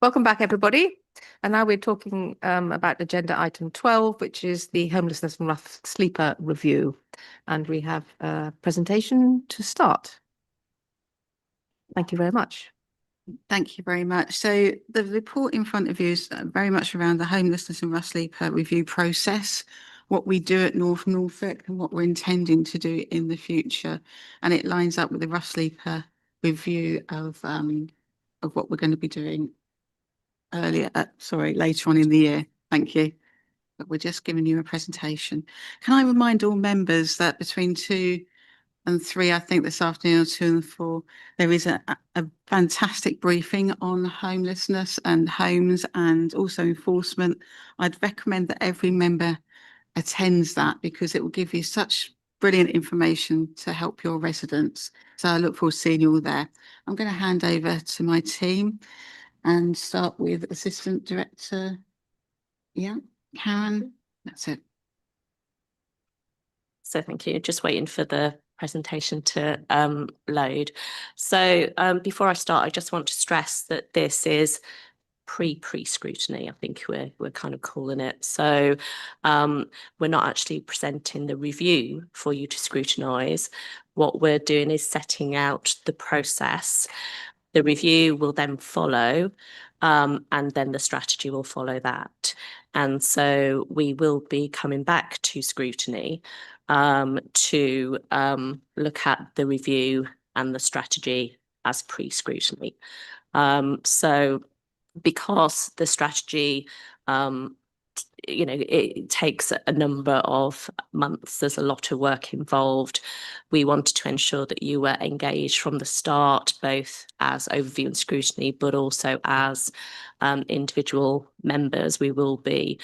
Welcome back, everybody. And now we're talking about agenda item 12, which is the homelessness and rough sleeper review. And we have a presentation to start. Thank you very much. Thank you very much. So the report in front of you is very much around the homelessness and rough sleeper review process, what we do at North Norfolk and what we're intending to do in the future. And it lines up with the rough sleeper review of what we're going to be doing later on in the year. Thank you. but we're just giving you a presentation. Can I remind all members that between 2 and 3, I think this afternoon, or 2 and 4, there is a fantastic briefing on homelessness and homes and also enforcement. I'd recommend that every member attends that because it will give you such brilliant information to help your residents. So I look forward to seeing you all there. I'm going to hand over to my team and start with Assistant Director. Yeah, Karen, that's it. So thank you. Just waiting for the presentation to load. So before I start, I just want to stress that this is pre-scrutiny. I think we're kind of calling it. So we're not actually presenting the review for you to scrutinise. What we're doing is setting out the process. The review will then follow, and then the strategy will follow that. And so we will be coming back to scrutiny to look at the review and the strategy as pre-scrutiny. So because the strategy, it takes a number of months, there's a lot of work involved. We wanted to ensure that you were engaged from the start, both as overview and scrutiny, but also as individual members. We will be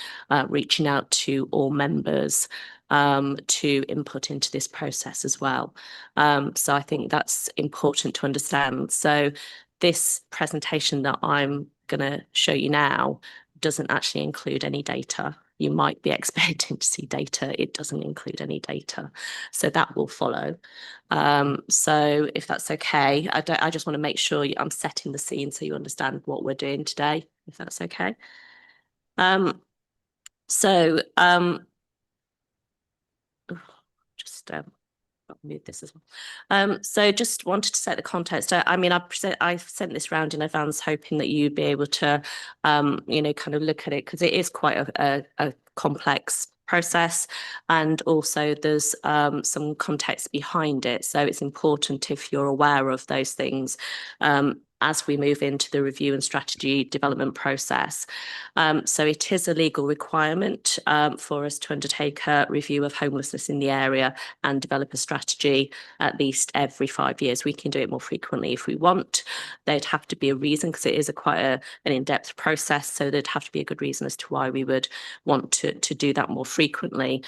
reaching out to all members to input into this process as well. So I think that's important to understand. So this presentation that I'm going to show you now doesn't actually include any data. You might be expecting to see data. It doesn't include any data. So that will follow. So if that's okay, I just want to make sure I'm setting the scene so you understand what we're doing today, if that's okay. I'll move this as well. So just wanted to set the context. I mean, I sent this round in advance, hoping that you'd be able to, kind of look at it because it is quite a complex process, and also there's some context behind it. So it's important if you're aware of those things as we move into the review and strategy development process. So it is a legal requirement for us to undertake a review of homelessness in the area and develop a strategy at least every 5 years. We can do it more frequently if we want. There'd have to be a reason because it is quite an in-depth process. So there'd have to be a good reason as to why we would want to do that more frequently.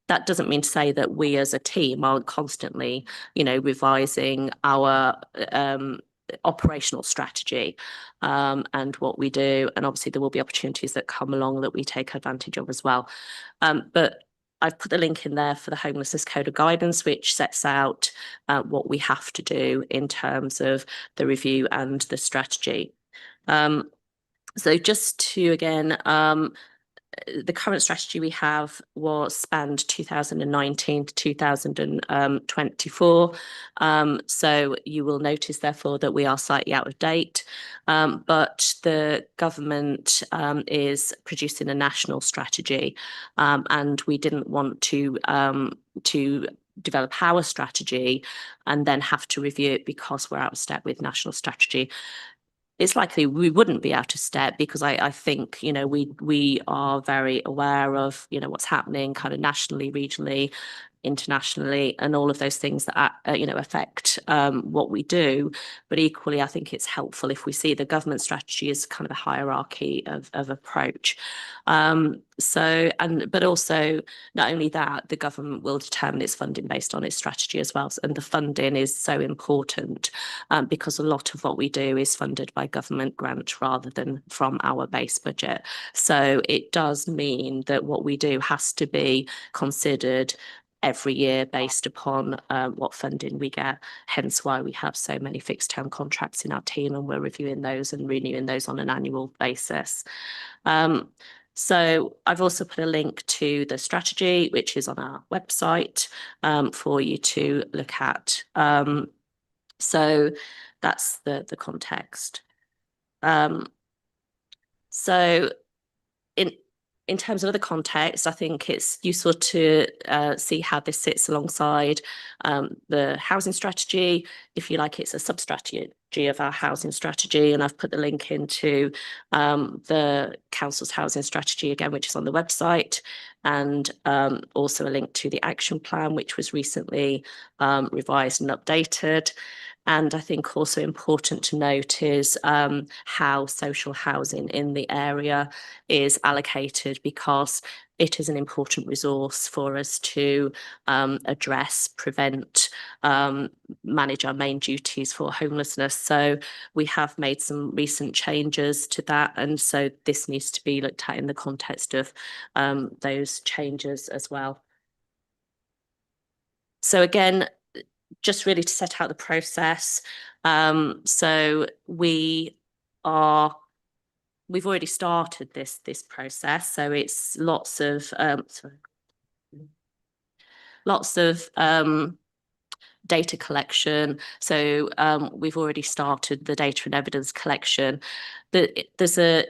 That doesn't mean to say that we as a team aren't constantly, revising our operational strategy and what we do. And obviously there will be opportunities that come along that we take advantage of as well. But I've put the link in there for the Homelessness Code of Guidance, which sets out what we have to do in terms of the review and the strategy. So just to, again, the current strategy we have was spanned 2019 to 2024. So you will notice, therefore, that we are slightly out of date. But the government is producing a national strategy, and we didn't want to develop our strategy and then have to review it because we're out of step with national strategy. It's likely we wouldn't be out of step because I think, we are very aware of, what's happening kind of nationally, regionally, internationally, and all of those things that, affect what we do. But equally, I think it's helpful if we see the government strategy as kind of a hierarchy of approach. But also, not only that, the government will determine its funding based on its strategy as well. And the funding is so important because a lot of what we do is funded by government grant rather than from our base budget. So it does mean that what we do has to be considered every year based upon what funding we get, hence why we have so many fixed term contracts in our team and we're reviewing those and renewing those on an annual basis. So I've also put a link to the strategy, which is on our website for you to look at. So that's the context. So in terms of other context, I think it's useful to see how this sits alongside the housing strategy. If you like, it's a sub-strategy of our housing strategy, and I've put the link into the council's housing strategy again, which is on the website, and also a link to the action plan, which was recently revised and updated. And I think also important to note is how social housing in the area is allocated, because it is an important resource for us to address, prevent, manage our main duties for homelessness. So we have made some recent changes to that, and so this needs to be looked at in the context of those changes as well. So again, just really to set out the process. So we've already started this process. So it's lots of data collection. So we've already started the data and evidence collection. There's a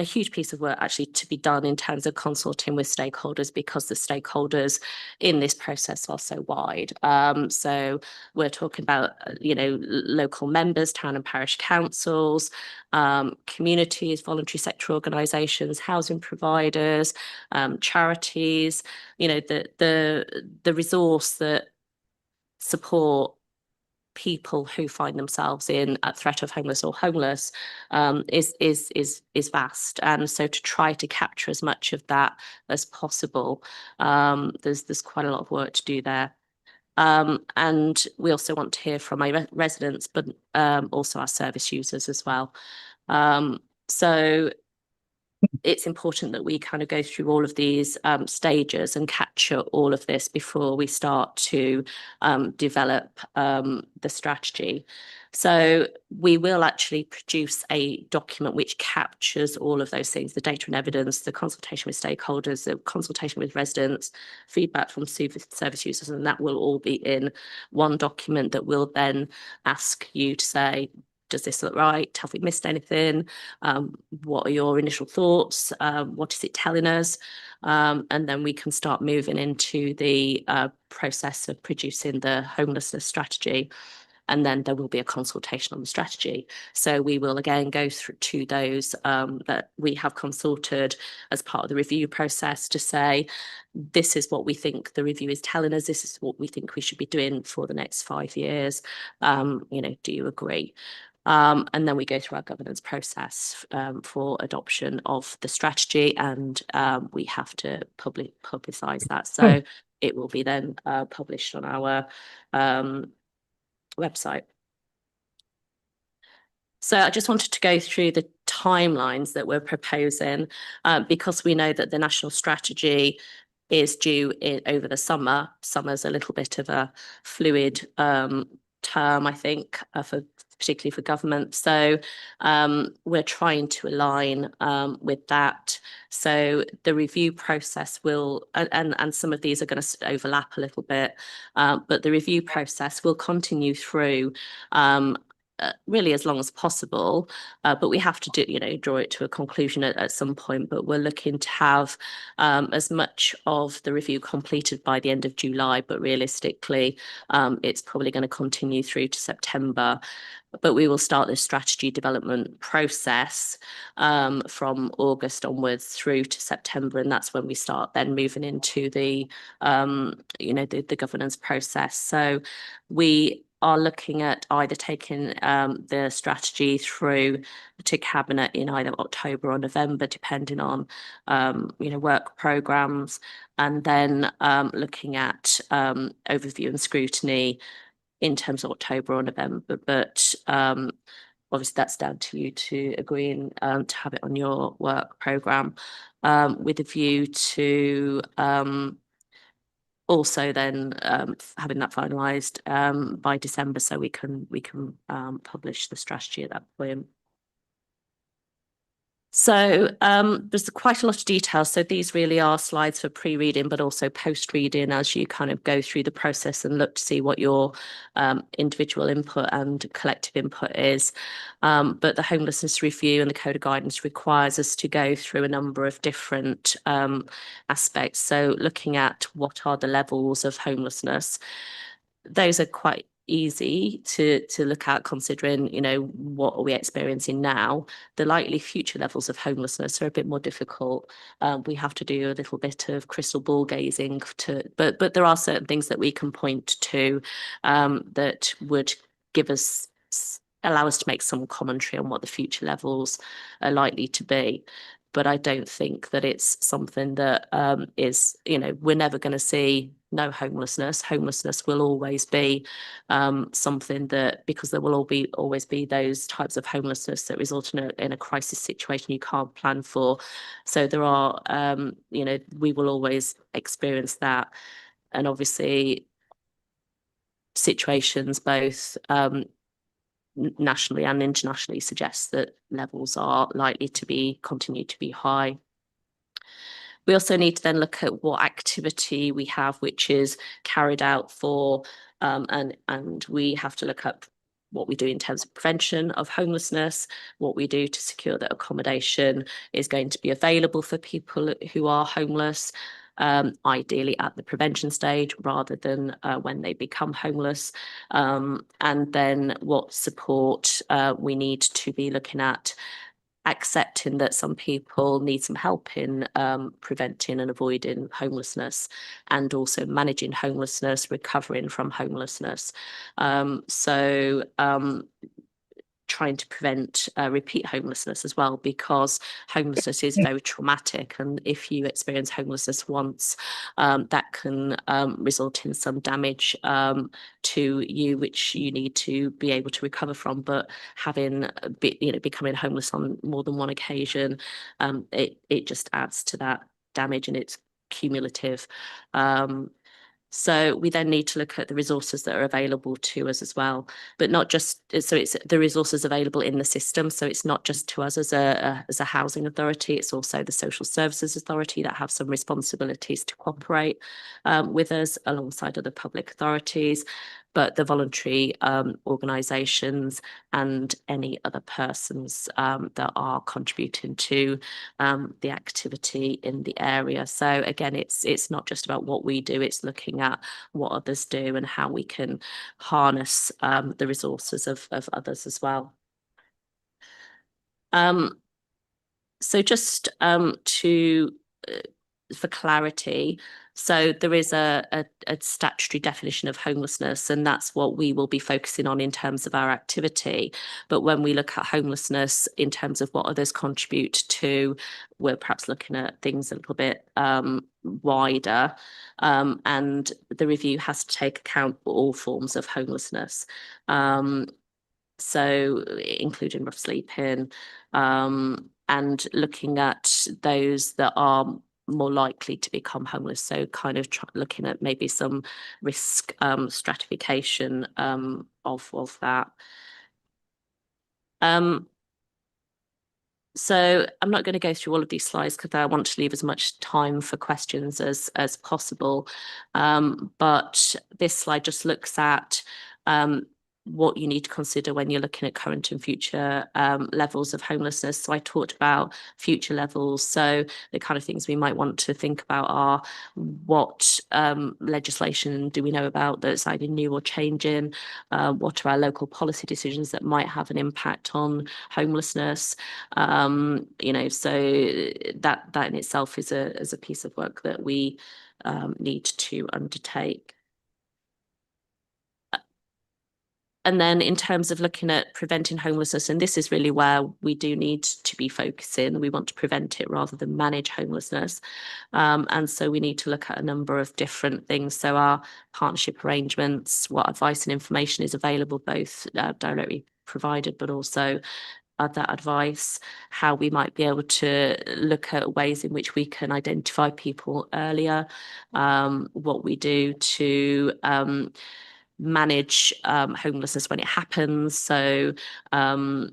huge piece of work actually to be done in terms of consulting with stakeholders, because the stakeholders in this process are so wide. So we're talking about, local members, town and parish councils, communities, voluntary sector organisations, housing providers, charities, the resource that support people who find themselves in a threat of homeless or homeless is vast, and so to try to capture as much of that as possible, there's quite a lot of work to do there. And we also want to hear from our residents, but also our service users as well. So it's important that we kind of go through all of these stages and capture all of this before we start to develop the strategy. So we will actually produce a document which captures all of those things: the data and evidence, the consultation with stakeholders, the consultation with residents, feedback from service users, and that will all be in one document that will then ask you to say, does this look right? Have we missed anything? What are your initial thoughts? What is it telling us? And then we can start moving into the process of producing the homelessness strategy. And then there will be a consultation on the strategy. So we will again go through to those that we have consulted as part of the review process to say, this is what we think the review is telling us. This is what we think we should be doing for the next 5 years. Do you agree? And then we go through our governance process for adoption of the strategy, and we have to publicise that. So it will be then published on our website. So I just wanted to go through the timelines that we're proposing, because we know that the national strategy is due over the summer. Summer's a little bit of a fluid term, I think, particularly for government. So we're trying to align with that. So the review process will, and some of these are going to overlap a little bit, but the review process will continue through really as long as possible, but we have to draw it to a conclusion at some point. But we're looking to have as much of the review completed by the end of July, but realistically it's probably going to continue through to September. But we will start this strategy development process from August onwards through to September, and that's when we start then moving into the the governance process. So we are looking at either taking the strategy through to cabinet in either October or November, depending on work programmes, and then looking at overview and scrutiny in terms of October or November. But obviously that's down to you to agree and to have it on your work programme, with a view to also then having that finalised by December, so we can publish the strategy at that point. So there's quite a lot of detail. So these really are slides for pre-reading, but also post-reading as you kind of go through the process and look to see what your individual input and collective input is. But the homelessness review and the code of guidance requires us to go through a number of different aspects. So looking at what are the levels of homelessness. Those are quite easy to look at, considering, you know, what are we experiencing now. The likely future levels of homelessness are a bit more difficult. We have to do a little bit of crystal ball gazing but there are certain things that we can point to that would give us allow us to make some commentary on what the future levels are likely to be. But I don't think that it's something that is, you know, we're never going to see no homelessness. Homelessness will always be something that, because there will always be those types of homelessness that result in a crisis situation you can't plan for. So there are, you know, we will always experience that. And obviously situations both nationally and internationally suggests that levels are likely to continue to be high. We also need to then look at what activity we have which is carried out for and we have to look at what we do in terms of prevention of homelessness, what we do to secure that accommodation is going to be available for people who are homeless, ideally at the prevention stage rather than when they become homeless, and then what support we need to be looking at, accepting that some people need some help in preventing and avoiding homelessness, and also managing homelessness, recovering from homelessness. Trying to prevent repeat homelessness as well, because homelessness is very traumatic, and if you experience homelessness once, that can result in some damage to you, which you need to be able to recover from. But having becoming homeless on more than one occasion, it just adds to that damage, and it's cumulative. So we then need to look at the resources that are available to us as well, but not just, so it's the resources available in the system. So it's not just to us as a housing authority, it's also the social services authority that have some responsibilities to cooperate with us alongside other public authorities, but the voluntary organisations and any other persons that are contributing to the activity in the area. So again, it's not just about what we do, it's looking at what others do and how we can harness the resources of others as well. So just for clarity, so there is a statutory definition of homelessness, and that's what we will be focusing on in terms of our activity. But when we look at homelessness in terms of what others contribute to, we're perhaps looking at things a little bit wider. And the review has to take account of all forms of homelessness. So including rough sleeping, and looking at those that are more likely to become homeless. So kind of looking at maybe some risk stratification of that. So I'm not going to go through all of these slides because I want to leave as much time for questions as possible. But this slide just looks at what you need to consider when you're looking at current and future levels of homelessness. So I talked about future levels. So the kind of things we might want to think about are what legislation do we know about that's either new or changing? What are our local policy decisions that might have an impact on homelessness? You know, so that in itself is a piece of work that we need to undertake. And then in terms of looking at preventing homelessness, and this is really where we do need to be focusing, we want to prevent it rather than manage homelessness. And so we need to look at a number of different things. So our partnership arrangements, what advice and information is available, both directly provided, but also other advice, how we might be able to look at ways in which we can identify people earlier, what we do to manage homelessness when it happens. So the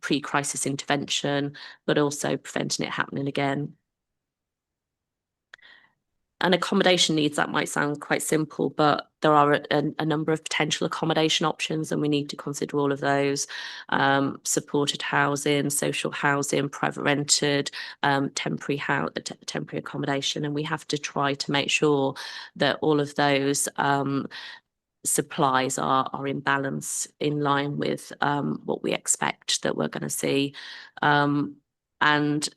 pre-crisis intervention, but also preventing it happening again. And accommodation needs, that might sound quite simple, but there are a number of potential accommodation options, and we need to consider all of those. Supported housing, social housing, private rented, temporary accommodation. And we have to try to make sure that all of those supplies are in balance, in line with what we expect that we're going to see. And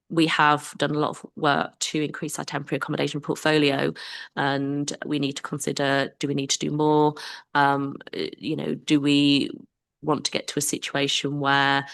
we have done a lot of work to increase our temporary accommodation portfolio, and we need to consider, do we need to do more? Do we want to get to a situation where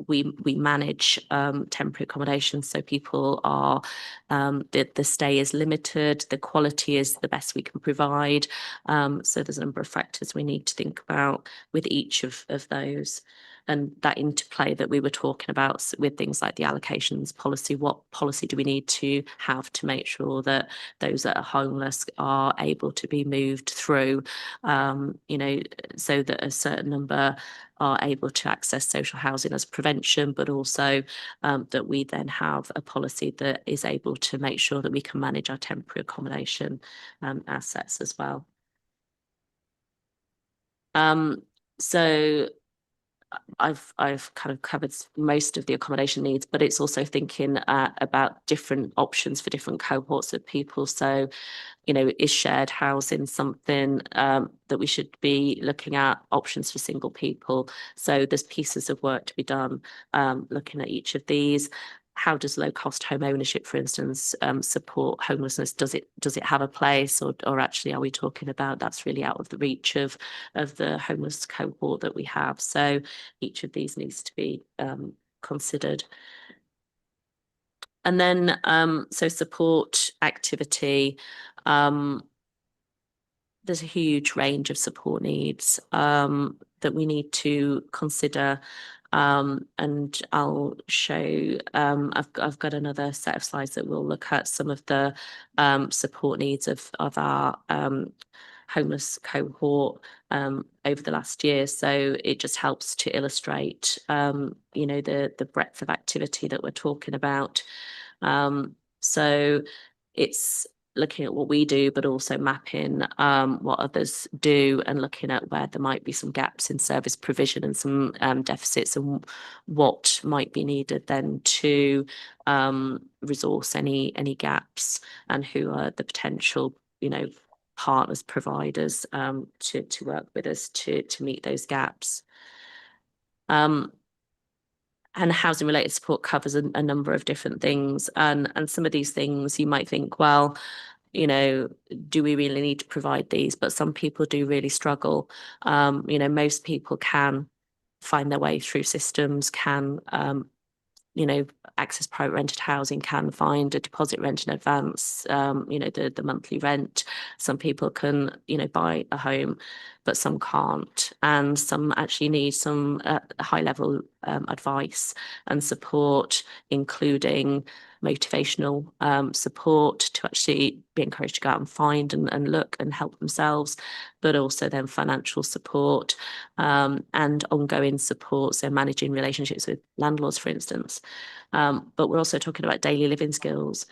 we manage temporary accommodation so people are the stay is limited, the quality is the best we can provide. So there's a number of factors we need to think about with each of those. And that interplay that we were talking about with things like the allocations policy, what policy do we need to have to make sure that those that are homeless are able to be moved through, so that a certain number are able to access social housing as prevention, but also that we then have a policy that is able to make sure that we can manage our temporary accommodation assets as well. So I've kind of covered most of the accommodation needs, but it's also thinking about different options for different cohorts of people. So, is shared housing something that we should be looking at? Options for single people. So there's pieces of work to be done looking at each of these. How does low cost home ownership, for instance, support homelessness? Does it have a place, or actually are we talking about that's really out of the reach of the homeless cohort that we have? So each of these needs to be considered. And then so support activity. There's a huge range of support needs that we need to consider. And I'll show, I've got another set of slides that will look at some of the support needs of our homeless cohort over the last year. So it just helps to illustrate, the breadth of activity that we're talking about. So it's looking at what we do, but also mapping what others do and looking at where there might be some gaps in service provision and some deficits, and what might be needed then to resource any gaps, and who are the potential, partners, providers to work with us to meet those gaps. And housing related support covers a number of different things. And some of these things you might think, well, do we really need to provide these? But some people do really struggle. Most people can find their way through systems, can access private rented housing, can find a deposit rent in advance, the monthly rent. Some people can, buy a home, but some can't. And some actually need some high level advice and support, including motivational support to actually be encouraged to go out and find and look and help themselves, but also then financial support and ongoing support, so managing relationships with landlords, for instance. But we're also talking about daily living skills,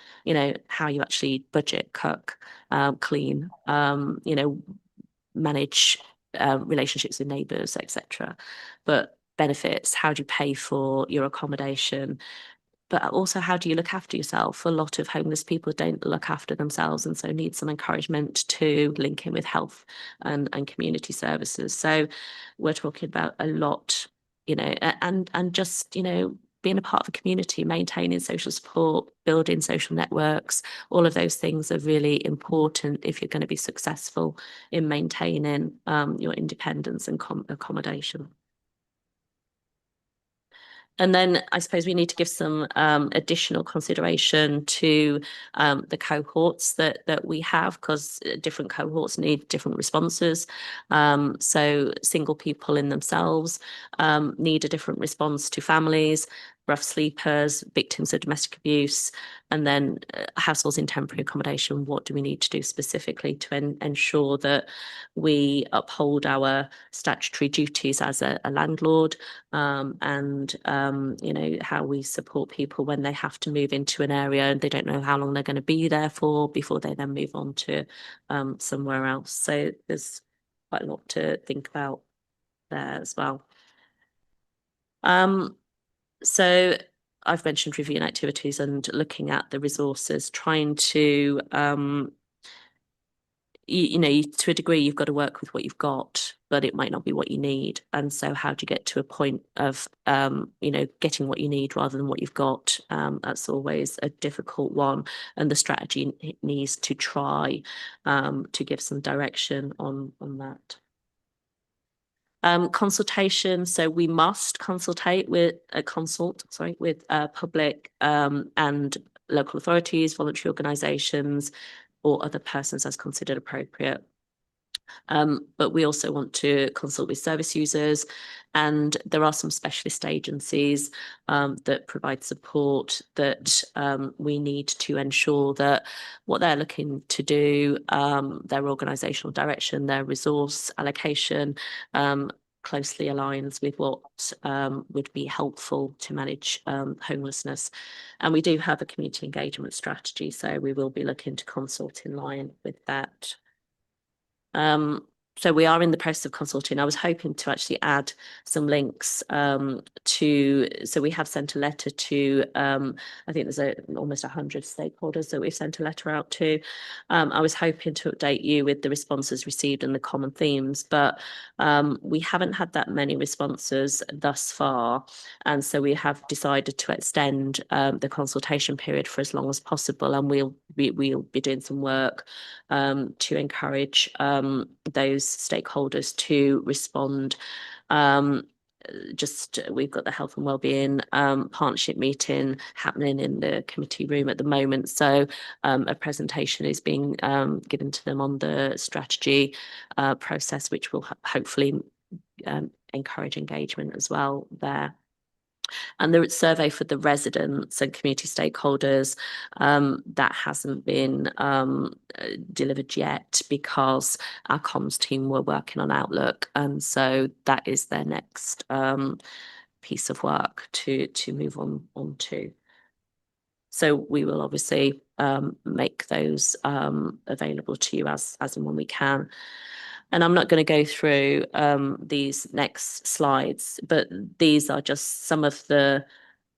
how you actually budget, cook, clean, manage relationships with neighbours, etc. But benefits, how do you pay for your accommodation? But also, how do you look after yourself? A lot of homeless people don't look after themselves, and so need some encouragement to link in with health and community services. So we're talking about a lot, and just, being a part of a community, maintaining social support, building social networks. All of those things are really important if you're going to be successful in maintaining your independence and accommodation. And then I suppose we need to give some additional consideration to the cohorts that we have, because different cohorts need different responses. So single people in themselves need a different response to families, rough sleepers, victims of domestic abuse, and then households in temporary accommodation. What do we need to do specifically to ensure that we uphold our statutory duties as a landlord, and how we support people when they have to move into an area and they don't know how long they're going to be there for before they then move on to somewhere else. So there's quite a lot to think about there as well. So I've mentioned reviewing activities and looking at the resources, trying to you know, to a degree, you've got to work with what you've got, but it might not be what you need. And so how do you get to a point of, you know, getting what you need rather than what you've got? That's always a difficult one. And the strategy needs to try to give some direction on that. Consultation. So we must consult with public and local authorities, voluntary organisations, or other persons as considered appropriate. But we also want to consult with service users, and there are some specialist agencies that provide support that we need to ensure that what they're looking to do, their organisational direction, their resource allocation, closely aligns with what would be helpful to manage homelessness. And we do have a community engagement strategy, so we will be looking to consult in line with that. So we are in the process of consulting. I was hoping to actually add some links so we have sent a letter to, I think there's almost 100 stakeholders that we've sent a letter out to. I was hoping to update you with the responses received and the common themes, but we haven't had that many responses thus far. And so we have decided to extend the consultation period for as long as possible. And we'll be doing some work to encourage those stakeholders to respond. We've got the health and wellbeing partnership meeting happening in the committee room at the moment. So a presentation is being given to them on the strategy process, which will hopefully encourage engagement as well there. And the survey for the residents and community stakeholders, that hasn't been delivered yet because our comms team were working on Outlook. And so that is their next piece of work to move on to. So we will obviously make those available to you as and when we can. And I'm not going to go through these next slides, but these are just some of the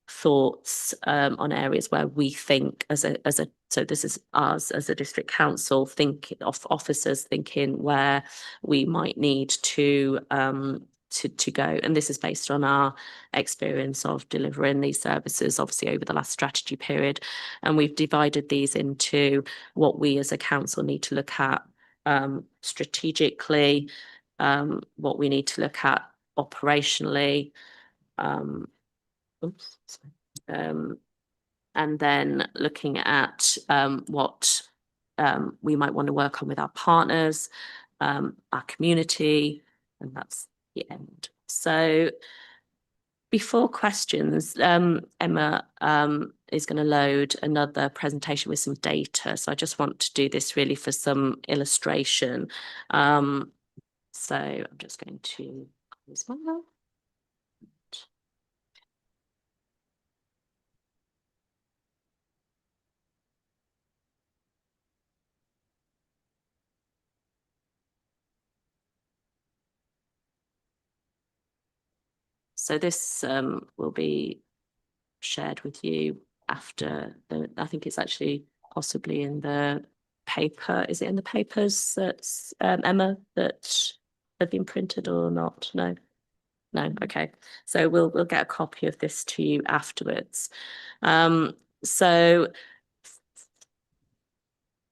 thoughts on areas where we think so this is us as a district council officers thinking where we might need to go. And this is based on our experience of delivering these services, obviously over the last strategy period. And we've divided these into what we as a council need to look at strategically, what we need to look at operationally, and then looking at what we might want to work on with our partners, our community, and that's the end. So before questions, Emma is going to load another presentation with some data. So I just want to do this really for some illustration. So I'm just going to close my mouth. So this will be shared with you after I think it's actually possibly in the paper. Is it in the papers that's Emma, that have been printed or not? No. Okay. So we'll get a copy of this to you afterwards. So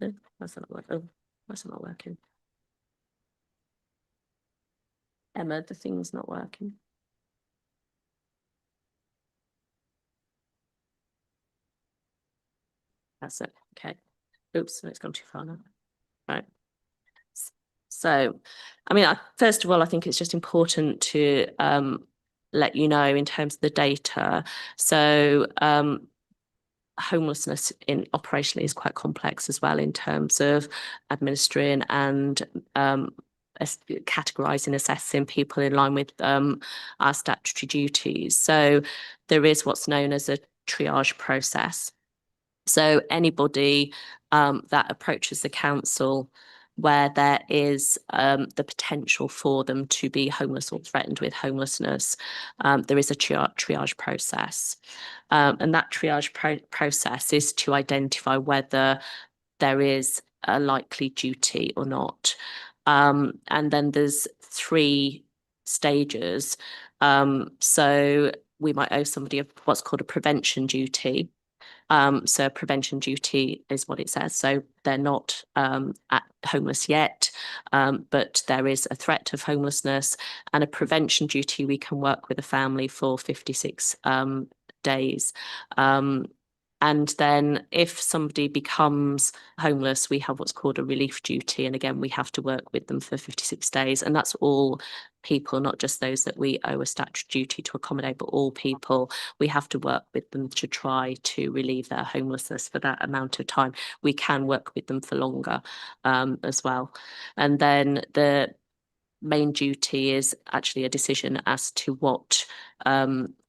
that's not working. Oh, that's not working. Emma, the thing's not working. That's it. Okay. Oops, it's gone too far now. Right. So, I mean, first of all, I think it's just important to let you know in terms of the data. So, homelessness operationally is quite complex as well in terms of administering and categorising, assessing people in line with our statutory duties. So there is what's known as a triage process. So anybody that approaches the council where there is the potential for them to be homeless or threatened with homelessness, there is a triage process. And that triage process is to identify whether there is a likely duty or not. And then there's 3 stages. So we might owe somebody what's called a prevention duty. So a prevention duty is what it says. So they're not homeless yet, but there is a threat of homelessness, and a prevention duty, we can work with a family for 56 days. And then if somebody becomes homeless, we have what's called a relief duty. And again, we have to work with them for 56 days. And that's all people, not just those that we owe a statutory duty to accommodate, but all people. We have to work with them to try to relieve their homelessness for that amount of time. We can work with them for longer as well. And then the main duty is actually a decision as to what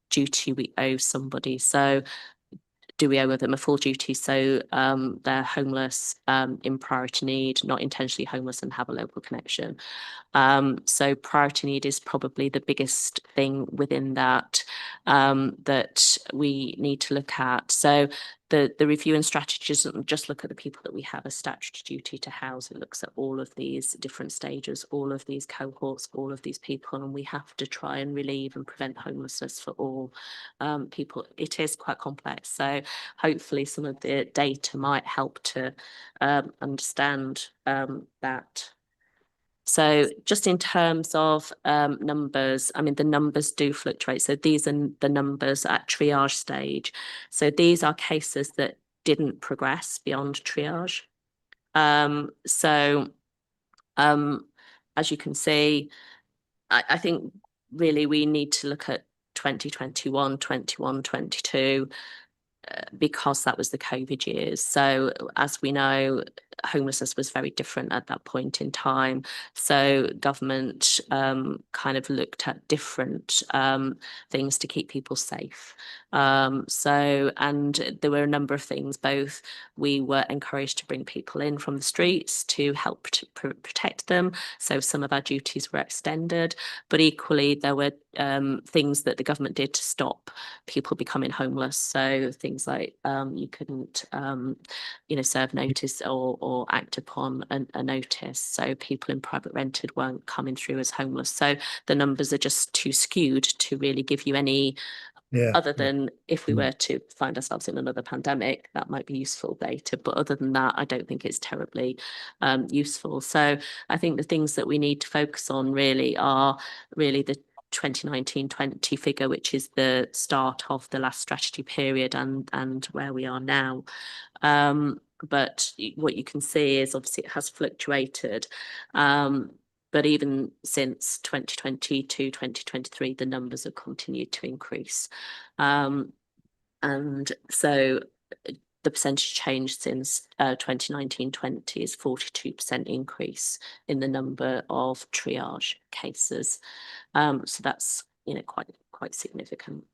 duty we owe somebody. So do we owe them a full duty? So they're homeless, in priority need, not intentionally homeless, and have a local connection. So priority need is probably the biggest thing within that that we need to look at. So the review and strategy doesn't just look at the people that we have a statutory duty to house. It looks at all of these different stages, all of these cohorts, all of these people, and we have to try and relieve and prevent homelessness for all people. It is quite complex. So hopefully some of the data might help to understand that. So just in terms of numbers, I mean, the numbers do fluctuate. So these are the numbers at triage stage. So these are cases that didn't progress beyond triage. As you can see, I think really we need to look at 2021, 21, 22, because that was the COVID years. So as we know, homelessness was very different at that point in time. So government kind of looked at different things to keep people safe. And there were a number of things. Both we were encouraged to bring people in from the streets to help to protect them. So some of our duties were extended, but equally there were things that the government did to stop people becoming homeless. So things like you couldn't, serve notice or act upon a notice. So people in private rented weren't coming through as homeless. So the numbers are just too skewed to really give you any, other than if we were to find ourselves in another pandemic, that might be useful data. But other than that, I don't think it's terribly useful. So I think the things that we need to focus on really are really the 2019-20 figure, which is the start of the last strategy period and where we are now. But what you can see is obviously it has fluctuated. But even since 2020 to 2023, the numbers have continued to increase. And so the percentage change since 2019-20 is 42% increase in the number of triage cases. So that's quite significant.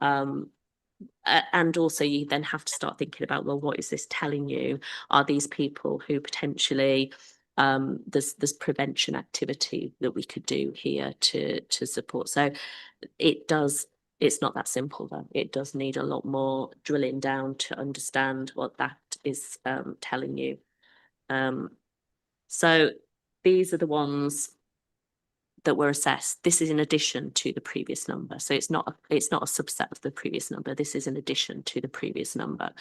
And also you then have to start thinking about, well, what is this telling you? Are these people who potentially there's prevention activity that we could do here to support? So it's not that simple though. It does need a lot more drilling down to understand what that is telling you. So these are the ones that were assessed. This is in addition to the previous number. So it's not a subset of the previous number. This is in addition to the previous number.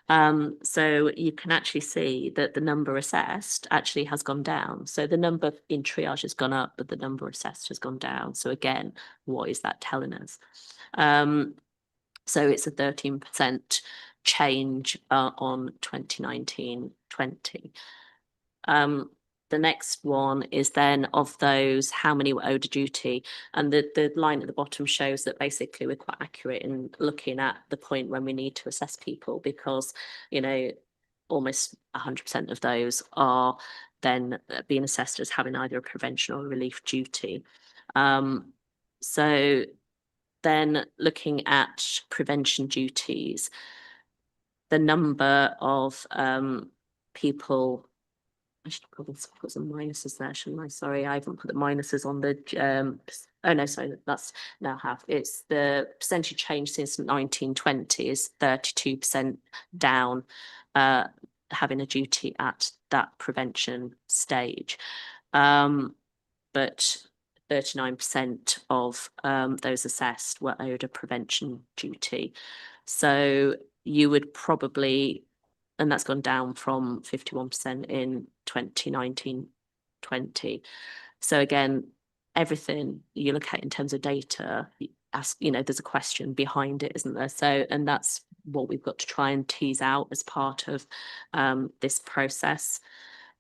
So you can actually see that the number assessed actually has gone down. So the number in triage has gone up, but the number assessed has gone down. So again, what is that telling us? So it's a 13% change on 2019-20. The next one is then of those, how many were owed a duty? And the line at the bottom shows that basically we're quite accurate in looking at the point when we need to assess people, because, almost 100% of those are then being assessed as having either a prevention or relief duty. So then looking at prevention duties, the number of people, I should probably put some minuses there, shouldn't I? Sorry, I haven't put the minuses on the, oh no, sorry, that's now half. It's the percentage change since 1920 is 32% down, having a duty at that prevention stage. But 39% of those assessed were owed a prevention duty. So you would probably, and that's gone down from 51% in 2019-20. So again, everything you look at in terms of data, ask, there's a question behind it, isn't there? So, and that's what we've got to try and tease out as part of this process.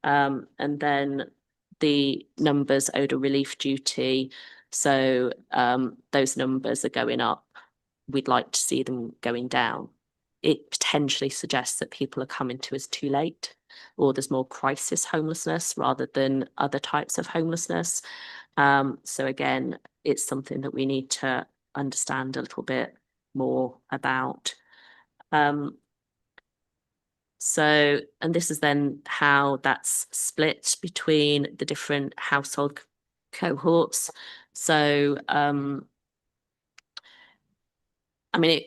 And then the numbers owed a relief duty. So those numbers are going up. We'd like to see them going down. It potentially suggests that people are coming to us too late, or there's more crisis homelessness rather than other types of homelessness. So again, it's something that we need to understand a little bit more about. So, and this is then how that's split between the different household cohorts. So, I mean,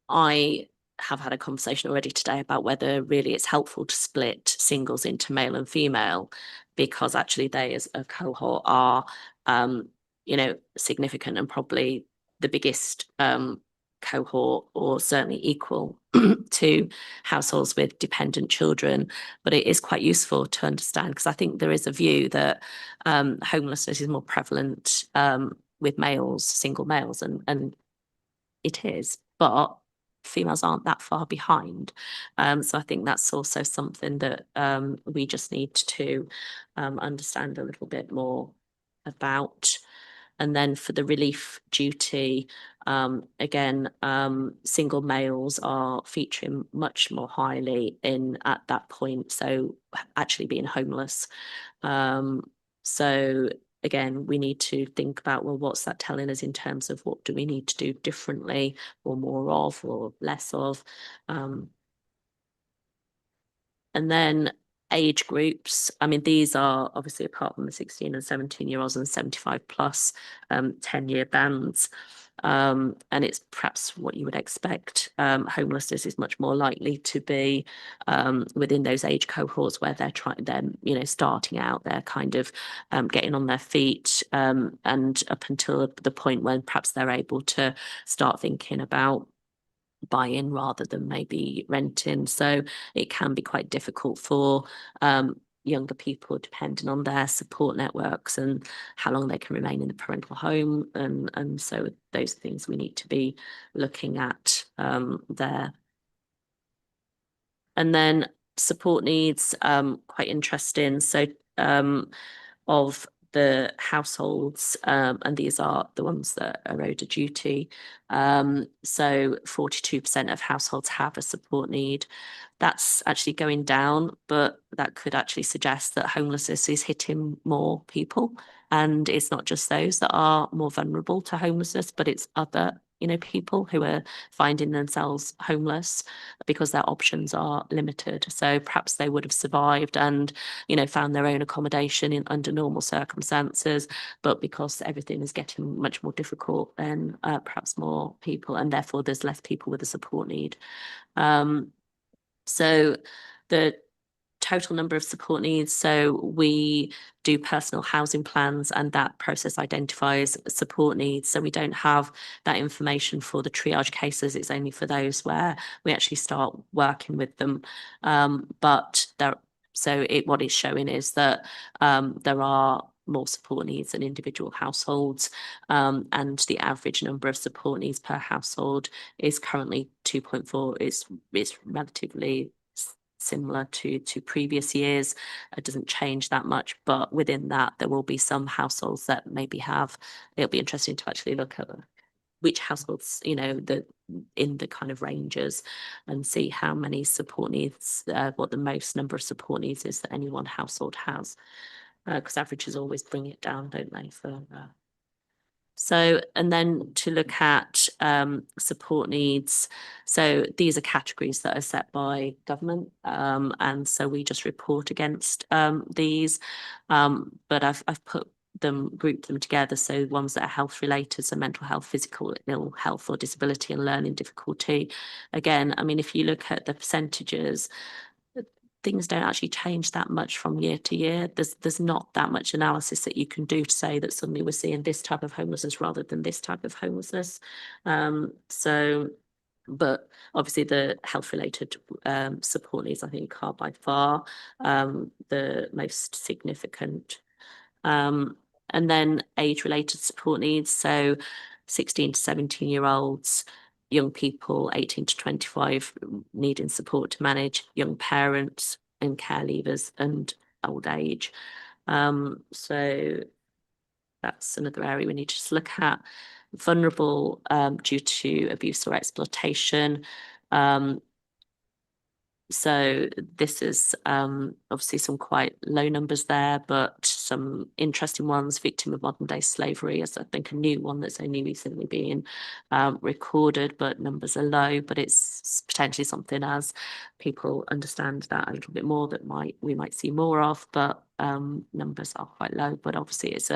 I have had a conversation already today about whether really it's helpful to split singles into male and female, because actually they as a cohort are, significant and probably the biggest cohort, or certainly equal to households with dependent children. But it is quite useful to understand, because I think there is a view that homelessness is more prevalent with males, single males, and it is, but females aren't that far behind. So I think that's also something that we just need to understand a little bit more about. And then for the relief duty, again, single males are featuring much more highly in at that point, so actually being homeless. So again, we need to think about, well, what's that telling us in terms of what do we need to do differently, or more of, or less of? And then age groups. I mean, these are obviously, apart from the 16 and 17-year-olds and 75 plus, 10-year bands. And it's perhaps what you would expect. Homelessness is much more likely to be within those age cohorts where they're starting out, they're kind of getting on their feet, and up until the point when perhaps they're able to start thinking about buy-in rather than maybe renting. So it can be quite difficult for younger people, depending on their support networks and how long they can remain in the parental home. And so those are things we need to be looking at there. And then support needs, quite interesting. So of the households, and these are the ones that are owed a duty. So 42% of households have a support need. That's actually going down, but that could actually suggest that homelessness is hitting more people. And it's not just those that are more vulnerable to homelessness, but it's other people who are finding themselves homeless because their options are limited. So perhaps they would have survived and, found their own accommodation under normal circumstances, but because everything is getting much more difficult, then perhaps more people, and therefore there's less people with a support need. So the total number of support needs. So we do personal housing plans, and that process identifies support needs. So we don't have that information for the triage cases. It's only for those where we actually start working with them. What it's showing is that there are more support needs in individual households, and the average number of support needs per household is currently 2.4. It's relatively similar to previous years. It doesn't change that much, but within that there will be some households that maybe it'll be interesting to actually look at which households, in the kind of ranges, and see how many support needs, what the most number of support needs is that any one household has, because averages always bring it down, don't they? So, and then to look at support needs. So these are categories that are set by government. And so we just report against these. But I've grouped them together. So ones that are health related, so mental health, physical ill health or disability, and learning difficulty. Again, I mean, if you look at the percentages, things don't actually change that much from year to year. There's not that much analysis that you can do to say that suddenly we're seeing this type of homelessness rather than this type of homelessness. But obviously the health related support needs, I think, are by far the most significant. And then age related support needs. So 16 to 17-year-olds, young people 18 to 25 needing support to manage, young parents and care leavers and old age. So that's another area we need to just look at. Vulnerable due to abuse or exploitation. So this is obviously some quite low numbers there, but some interesting ones. Victim of modern day slavery is, I think, a new one that's only recently been recorded, but numbers are low. But it's potentially something, as people understand that a little bit more, that we might see more of. But numbers are quite low. But obviously, it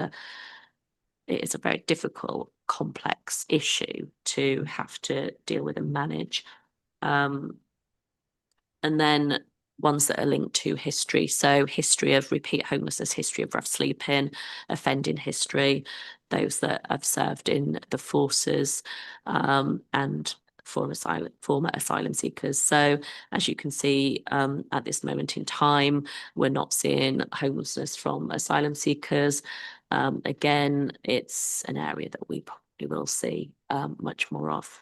is a very difficult, complex issue to have to deal with and manage. And then ones that are linked to history. So history of repeat homelessness, history of rough sleeping, offending history, those that have served in the forces, and former asylum seekers. So as you can see, at this moment in time, we're not seeing homelessness from asylum seekers. Again, it's an area that we probably will see much more of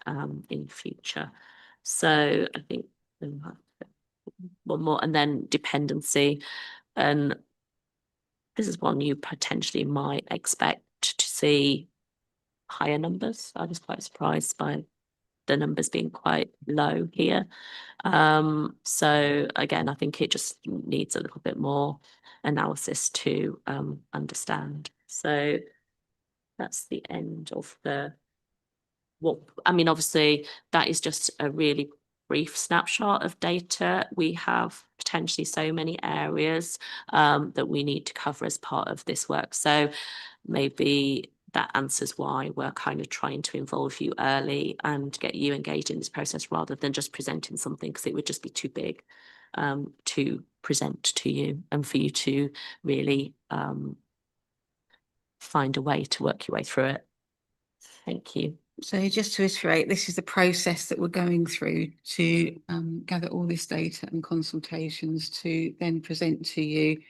in future. So I think one more, and then dependency. And this is one you potentially might expect to see higher numbers. I was quite surprised by the numbers being quite low here. So again, I think it just needs a little bit more analysis to understand. So that's the end of obviously that is just a really brief snapshot of data. We have potentially so many areas that we need to cover as part of this work. So maybe that answers why we're kind of trying to involve you early and get you engaged in this process rather than just presenting something, because it would just be too big to present to you and for you to really find a way to work your way through it. Thank you. So just to iterate, this is the process that we're going through to gather all this data and consultations to then present to you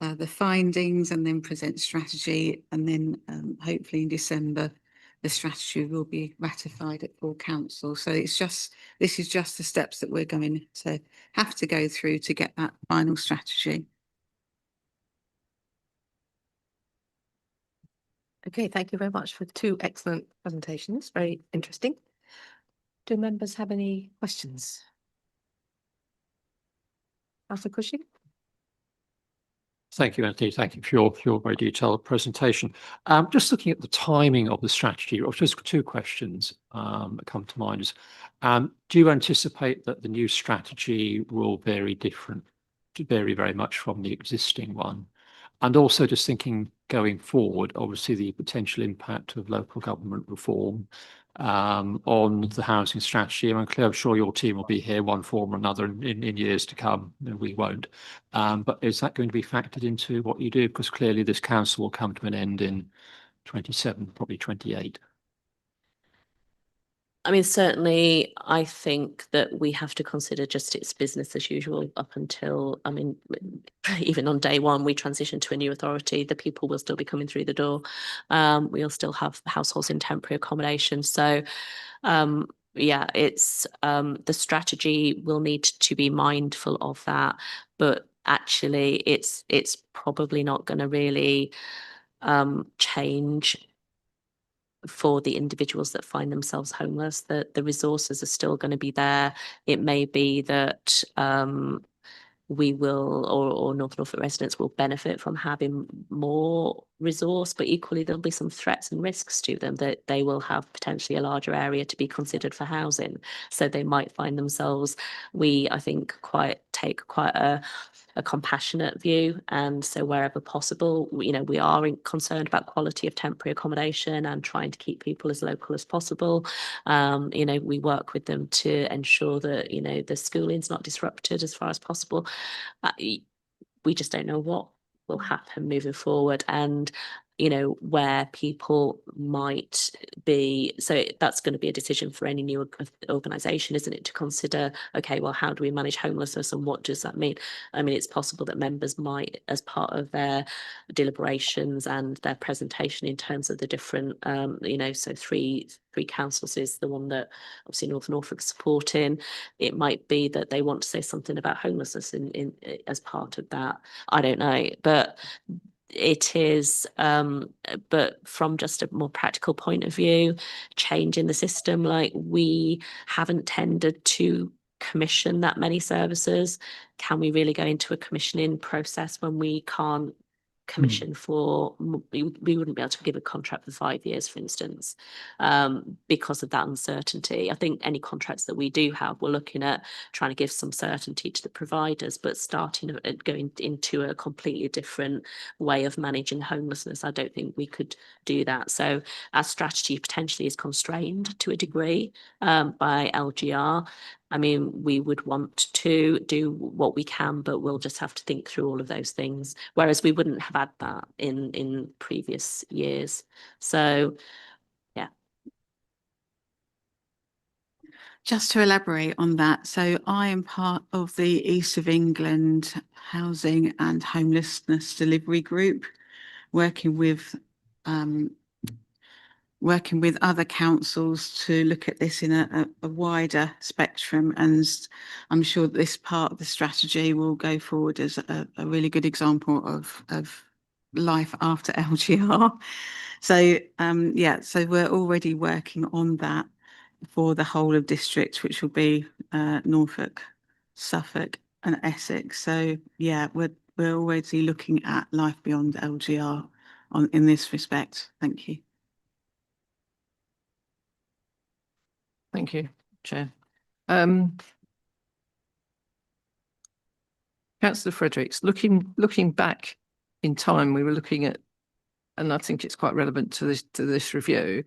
the findings and then present strategy, and then hopefully in December the strategy will be ratified at full council. So this is just the steps that we're going to have to go through to get that final strategy. Okay, thank you very much for two excellent presentations. Very interesting. Do members have any questions? Councillor Cushing? Thank you, Anthony. Thank you for your very detailed presentation. Just looking at the timing of the strategy, or just two questions that come to mind is, do you anticipate that the new strategy will vary very much from the existing one? And also just thinking going forward, obviously the potential impact of local government reform on the housing strategy. I'm sure your team will be here one form or another in years to come. No, we won't. But is that going to be factored into what you do? Because clearly this council will come to an end in 27, probably 28. I mean, certainly, I think that we have to consider just its business as usual up until, even on day one, we transition to a new authority, the people will still be coming through the door. We'll still have households in temporary accommodation. So, yeah, it's the strategy will need to be mindful of that. But actually, it's probably not going to really change for the individuals that find themselves homeless. That the resources are still going to be there. It may be that we will, or North Norfolk residents will benefit from having more resource, but equally there'll be some threats and risks to them that they will have potentially a larger area to be considered for housing. So they might find themselves, I think, take quite a compassionate view. And so wherever possible, we are concerned about quality of temporary accommodation and trying to keep people as local as possible. We work with them to ensure that, the schooling's not disrupted as far as possible. We just don't know what will happen moving forward, and where people might be. So that's going to be a decision for any new organisation, isn't it, to consider, okay, well, how do we manage homelessness and what does that mean? I mean, it's possible that members might, as part of their deliberations and their presentation in terms of the different, so three councils is the one that obviously North Norfolk's supporting. It might be that they want to say something about homelessness in as part of that. I don't know, but it is, but from just a more practical point of view, changing the system, like we haven't tended to commission that many services. Can we really go into a commissioning process when we can't commission for, we wouldn't be able to give a contract for 5 years, for instance, because of that uncertainty. I think any contracts that we do have, we're looking at trying to give some certainty to the providers, but starting at going into a completely different way of managing homelessness, I don't think we could do that. So our strategy potentially is constrained to a degree by LGR. I mean, we would want to do what we can, but we'll just have to think through all of those things. Whereas we wouldn't have had that in previous years. So, yeah. Just to elaborate on that, so I am part of the East of England Housing and Homelessness Delivery Group, working with other councils to look at this in a wider spectrum. And I'm sure that this part of the strategy will go forward as a really good example of life after LGR. So so we're already working on that for the whole of district, which will be Norfolk, Suffolk and Essex. So yeah, we're already looking at life beyond LGR in this respect. Thank you. Thank you, Chair. Councillor Fredericks, looking back in time, we were looking at, and I think it's quite relevant to this review.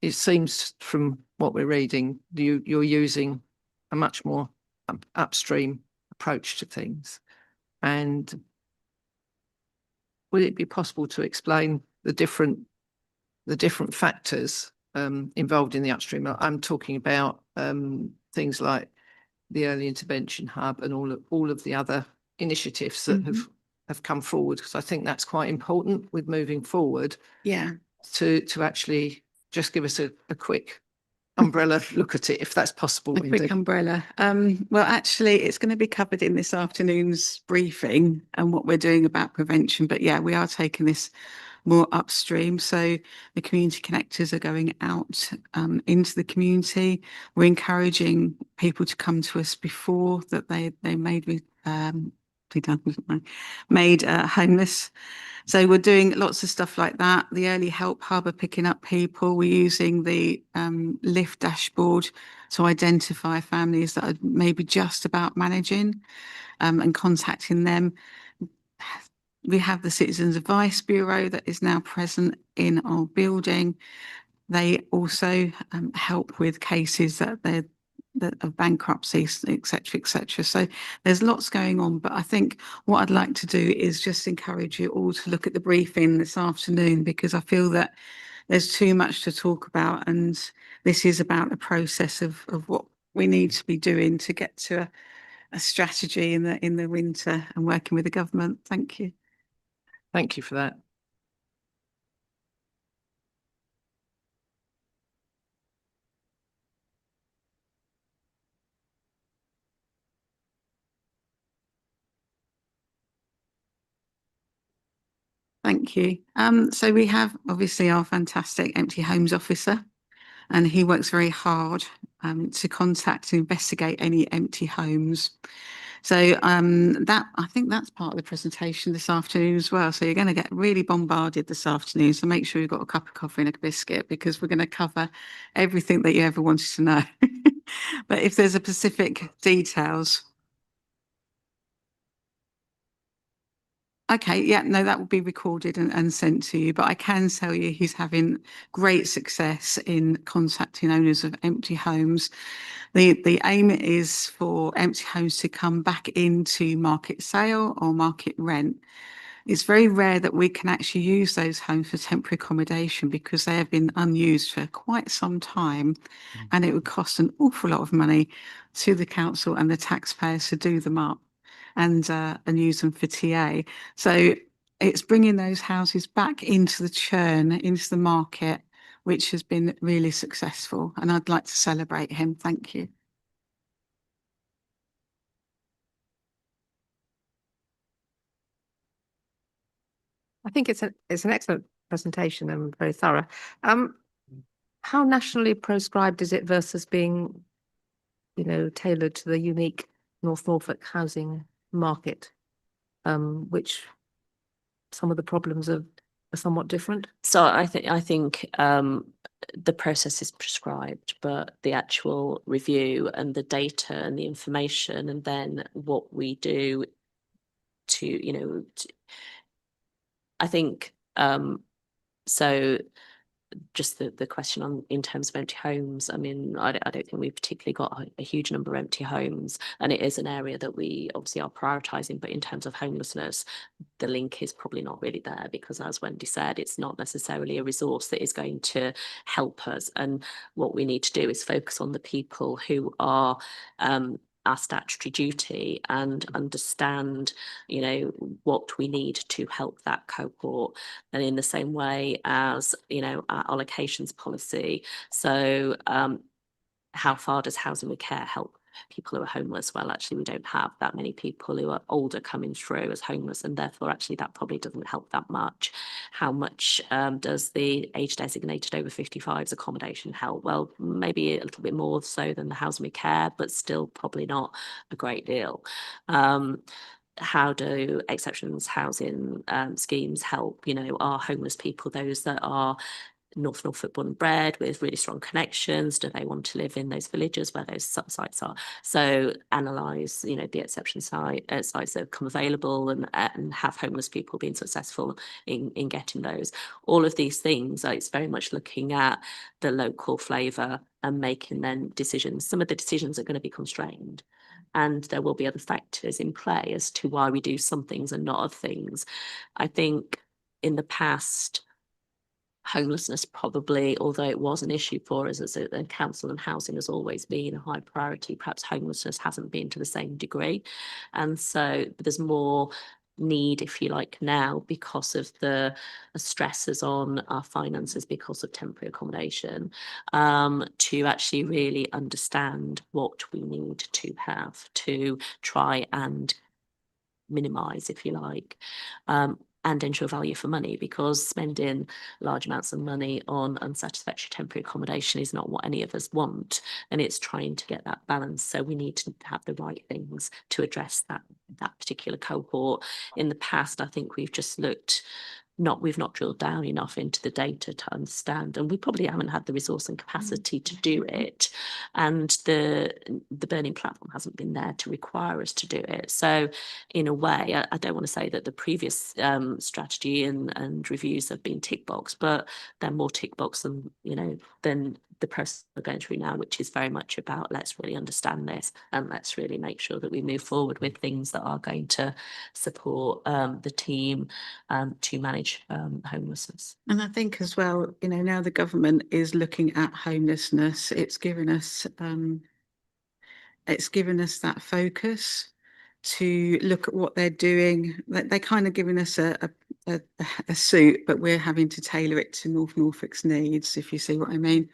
It seems from what we're reading, you're using a much more upstream approach to things. And would it be possible to explain the different factors involved in the upstream? I'm talking about things like the early intervention hub and all of the other initiatives that have come forward, because I think that's quite important with moving forward. Yeah. To actually just give us a quick umbrella look at it, if that's possible. A quick umbrella. Well, actually, it's going to be covered in this afternoon's briefing and what we're doing about prevention. But yeah, we are taking this more upstream. So the community connectors are going out into the community. We're encouraging people to come to us before that they made homeless. So we're doing lots of stuff like that. The early help hub are picking up people. We're using the LIFT dashboard to identify families that are maybe just about managing and contacting them. We have the Citizens Advice Bureau that is now present in our building. They also help with cases that of bankruptcies, etc., etc. So there's lots going on, but I think what I'd like to do is just encourage you all to look at the briefing this afternoon, because I feel that there's too much to talk about, and this is about the process of what we need to be doing to get to a strategy in the winter and working with the government. Thank you. Thank you for that. Thank you. So we have obviously our fantastic empty homes officer, and he works very hard to contact and investigate any empty homes. So that I think that's part of the presentation this afternoon as well. So you're going to get really bombarded this afternoon. So make sure you've got a cup of coffee and a biscuit because we're going to cover everything that you ever wanted to know. But if there's a specific details. Okay, yeah, no, that will be recorded and sent to you. But I can tell you he's having great success in contacting owners of empty homes. The aim is for empty homes to come back into market sale or market rent. It's very rare that we can actually use those homes for temporary accommodation because they have been unused for quite some time, and it would cost an awful lot of money to the council and the taxpayers to do them up and use them for TA. So it's bringing those houses back into the churn, into the market, which has been really successful. And I'd like to celebrate him. Thank you. I think it's an excellent presentation and very thorough. How nationally prescribed is it versus being, tailored to the unique North Norfolk housing market, which some of the problems are somewhat different? So I think the process is prescribed, but the actual review and the data and the information, and then what we do to, I think so. Just the question on in terms of empty homes. I mean, I don't think we've particularly got a huge number of empty homes, and it is an area that we obviously are prioritising. But in terms of homelessness, the link is probably not really there because, as Wendy said, it's not necessarily a resource that is going to help us. And what we need to do is focus on the people who are our statutory duty and understand, what we need to help that cohort. And in the same way as, our allocations policy. So how far does housing with care help people who are homeless? Well, actually, we don't have that many people who are older coming through as homeless, and therefore, actually, that probably doesn't help that much. How much does the age designated over 55s accommodation help? Well, maybe a little bit more so than the housing with care, but still probably not a great deal. How do exceptions housing schemes help? Are homeless people those that are North Norfolk born and bred with really strong connections? Do they want to live in those villages where those sites are? So analyse, the exception sites that have come available and have homeless people been successful in getting those. All of these things, it's very much looking at the local flavour and making then decisions. Some of the decisions are going to be constrained, and there will be other factors in play as to why we do some things and not other things. I think in the past, homelessness probably, although it was an issue for us as a council, and housing has always been a high priority, perhaps homelessness hasn't been to the same degree. And so there's more need, if you like, now because of the stresses on our finances because of temporary accommodation, to actually really understand what we need to have to try and minimise, if you like, and ensure value for money, because spending large amounts of money on unsatisfactory temporary accommodation is not what any of us want, and it's trying to get that balance. So we need to have the right things to address that particular cohort. In the past, I think we've just we've not drilled down enough into the data to understand, and we probably haven't had the resource and capacity to do it, and the burning platform hasn't been there to require us to do it. So in a way, I don't want to say that the previous strategy and reviews have been tick box, but they're more tick box than the process we're going through now, which is very much about let's really understand this and let's really make sure that we move forward with things that are going to support the team to manage homelessness. And I think as well, now the government is looking at homelessness, it's given us that focus to look at what they're doing. They're kind of giving us a suit, but we're having to tailor it to North Norfolk's needs, if you see what I mean.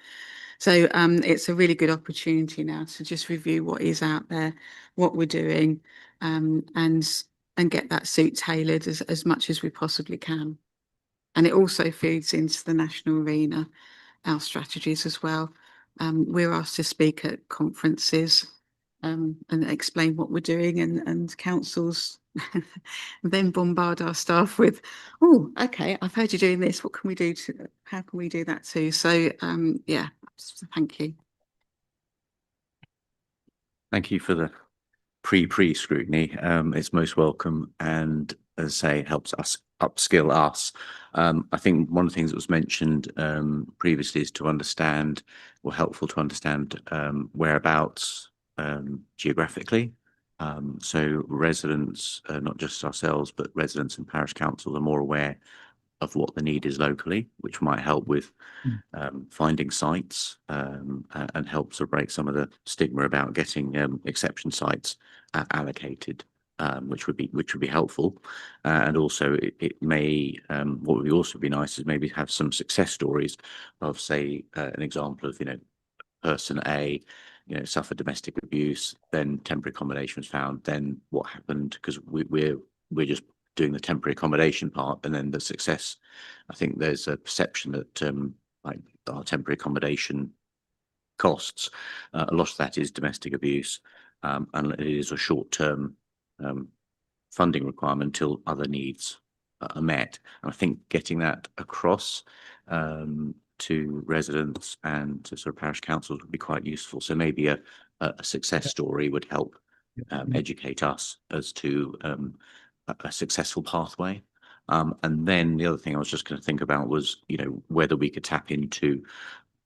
So it's a really good opportunity now to just review what is out there, what we're doing, and get that suit tailored as much as we possibly can. And it also feeds into the national arena, our strategies as well. We're asked to speak at conferences and explain what we're doing, and councils then bombard our staff with, oh, okay, I've heard you're doing this. What can we do how can we do that too? So yeah, thank you. Thank you for the pre scrutiny. It's most welcome, and as I say, helps us upskill us. I think one of the things that was mentioned previously is to understand, or helpful to understand, whereabouts geographically. So residents, not just ourselves, but residents and parish councils are more aware of what the need is locally, which might help with finding sites and help to break some of the stigma about getting exception sites allocated, which would be helpful. And also it may what would also be nice is maybe have some success stories of, say, an example of, person A, suffered domestic abuse, then temporary accommodation was found, then what happened, because we're just doing the temporary accommodation part, and then the success. I think there's a perception that like our temporary accommodation costs, a lot of that is domestic abuse, and it is a short-term funding requirement until other needs are met. And I think getting that across to residents and to sort of parish councils would be quite useful. So maybe a success story would help educate us as to a successful pathway. And then the other thing I was just going to think about was, whether we could tap into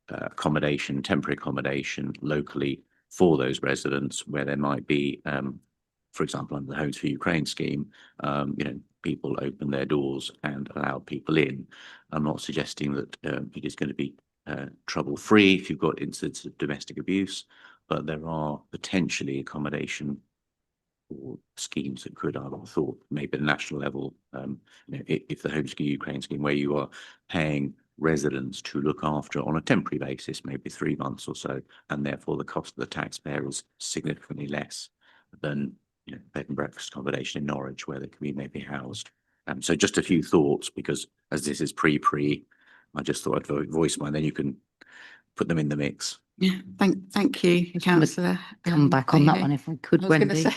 temporary accommodation locally for those residents, where there might be, for example, under the Homes for Ukraine scheme, people open their doors and allow people in. I'm not suggesting that it is going to be trouble-free if you've got incidents of domestic abuse, but there are potentially accommodation or schemes that could, I would have thought, maybe at a national level, if the Homes for Ukraine scheme, where you are paying residents to look after on a temporary basis, maybe 3 months or so, and therefore the cost of the taxpayer is significantly less than bed and breakfast accommodation in Norwich, where they can be maybe housed. So just a few thoughts, because as this is pre, I just thought I'd voice mine, then you can put them in the mix. Yeah, thank you, Councillor. Come back on that one if I could, I was gonna Wendy. say.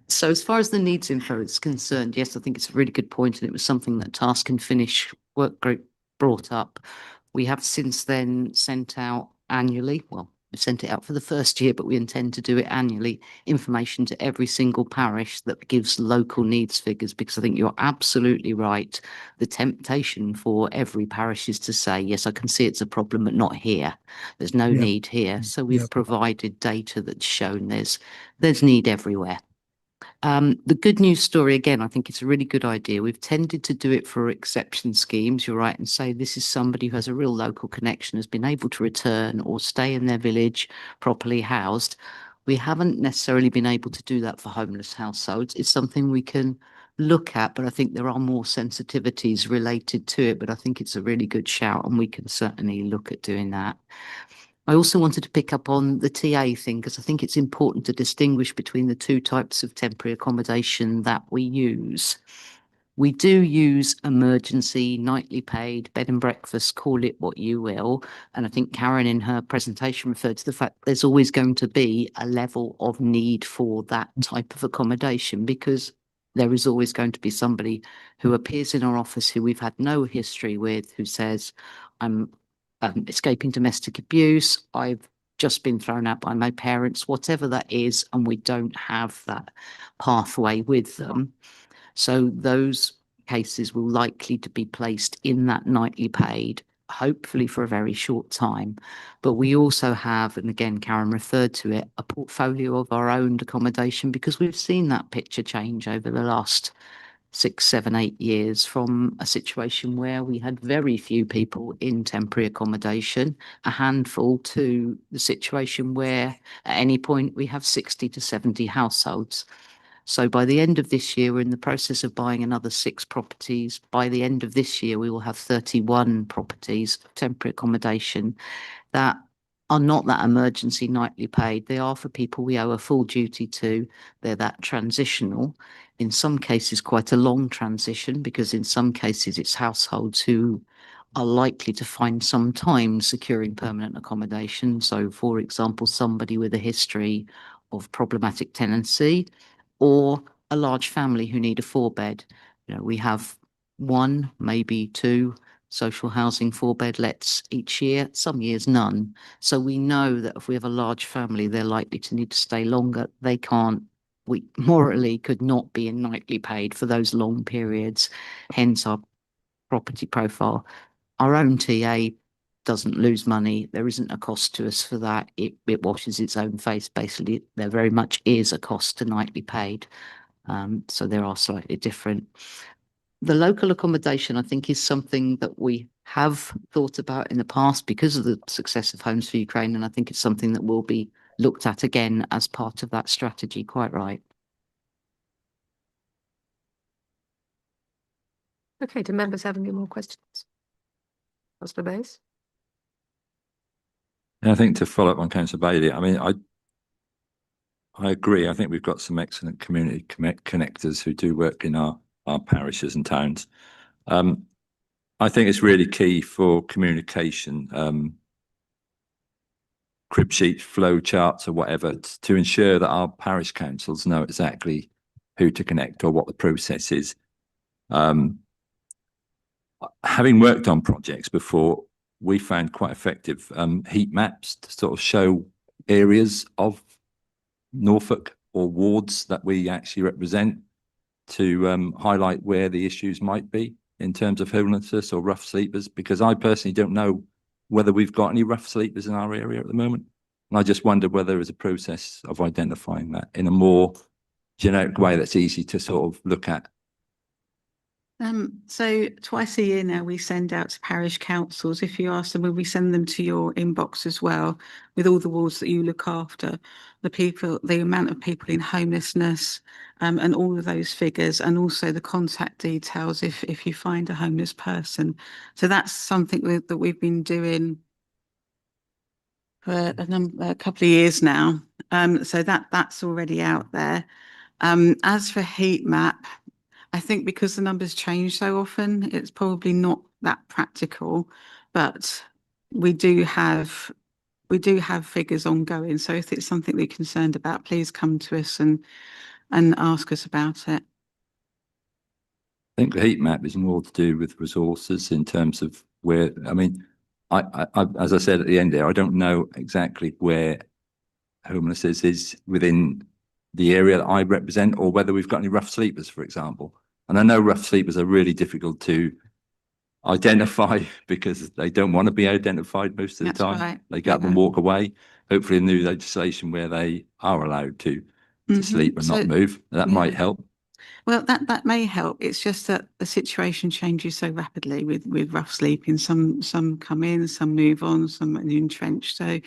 So as far as the needs info is concerned, yes, I think it's a really good point, and it was something that Task and Finish work group brought up. We have since then sent out annually, well, we sent it out for the first year, but we intend to do it annually, information to every single parish that gives local needs figures, because I think you're absolutely right. The temptation for every parish is to say, yes, I can see it's a problem, but not here. There's no need here. So we've provided data that's shown there's need everywhere. The good news story, again, I think it's a really good idea. We've tended to do it for exception schemes, you're right, and say this is somebody who has a real local connection, has been able to return or stay in their village properly housed. We haven't necessarily been able to do that for homeless households. It's something we can look at, but I think there are more sensitivities related to it, but I think it's a really good shout, and we can certainly look at doing that. I also wanted to pick up on the TA thing, because I think it's important to distinguish between the two types of temporary accommodation that we use. We do use emergency, nightly paid, bed and breakfast, call it what you will. And I think Karen in her presentation referred to the fact there's always going to be a level of need for that type of accommodation, because there is always going to be somebody who appears in our office who we've had no history with, who says, I'm escaping domestic abuse, I've just been thrown out by my parents, whatever that is, and we don't have that pathway with them. So those cases will likely to be placed in that nightly paid, hopefully for a very short time. But we also have, and again, Karen referred to it, a portfolio of our own accommodation, because we've seen that picture change over the last 6, 7, 8 years, from a situation where we had very few people in temporary accommodation, a handful, to the situation where at any point we have 60 to 70 households. So by the end of this year, we're in the process of buying another 6 properties. By the end of this year, we will have 31 properties of temporary accommodation that are not that emergency nightly paid. They are for people we owe a full duty to. They're that transitional. In some cases, quite a long transition, because in some cases it's households who are likely to find some time securing permanent accommodation. So, for example, somebody with a history of problematic tenancy, or a large family who need a 4-bed. You know, we have 1, maybe 2 social housing 4-bed lets each year, some years none. So we know that if we have a large family, they're likely to need to stay longer. We morally could not be in nightly paid for those long periods, hence our property profile. Our own TA doesn't lose money. There isn't a cost to us for that. It washes its own face. Basically, there very much is a cost to nightly paid. So there are slightly different. The local accommodation, I think, is something that we have thought about in the past because of the success of Homes for Ukraine. And I think it's something that will be looked at again as part of that strategy. Quite right. Okay, do members have any more questions? Councillor Bayes? And I think to follow up on Councillor Bailey, I mean, I agree. I think we've got some excellent community connectors who do work in our parishes and towns. I think it's really key for communication, crib sheets, flow charts or whatever, to ensure that our parish councils know exactly who to connect or what the process is. Having worked on projects before, we found quite effective heat maps to sort of show areas of Norfolk or wards that we actually represent, to highlight where the issues might be in terms of homelessness or rough sleepers, because I personally don't know whether we've got any rough sleepers in our area at the moment. And I just wonder whether there is a process of identifying that in a more generic way that's easy to sort of look at. So twice a year now we send out to parish councils. If you ask them, will we send them to your inbox as well, with all the wards that you look after, the amount of people in homelessness, and all of those figures, and also the contact details if you find a homeless person. So that's something that we've been doing for a couple of years now. So that's already out there. As for heat map, I think because the numbers change so often, it's probably not that practical, but we do have figures ongoing. So if it's something you're concerned about, please come to us and ask us about it. I think the heat map is more to do with resources in terms of where, I mean, I as I said at the end there, I don't know exactly where homelessness is within the area that I represent, or whether we've got any rough sleepers, for example. And I know rough sleepers are really difficult to identify because they don't want to be identified most of the That's time. right. They get up and walk away. Hopefully, new legislation where they are allowed to sleep and not move, that might help. Well, that may help. It's just that the situation changes so rapidly with rough sleeping. Some come in, some move on, some are entrenched. So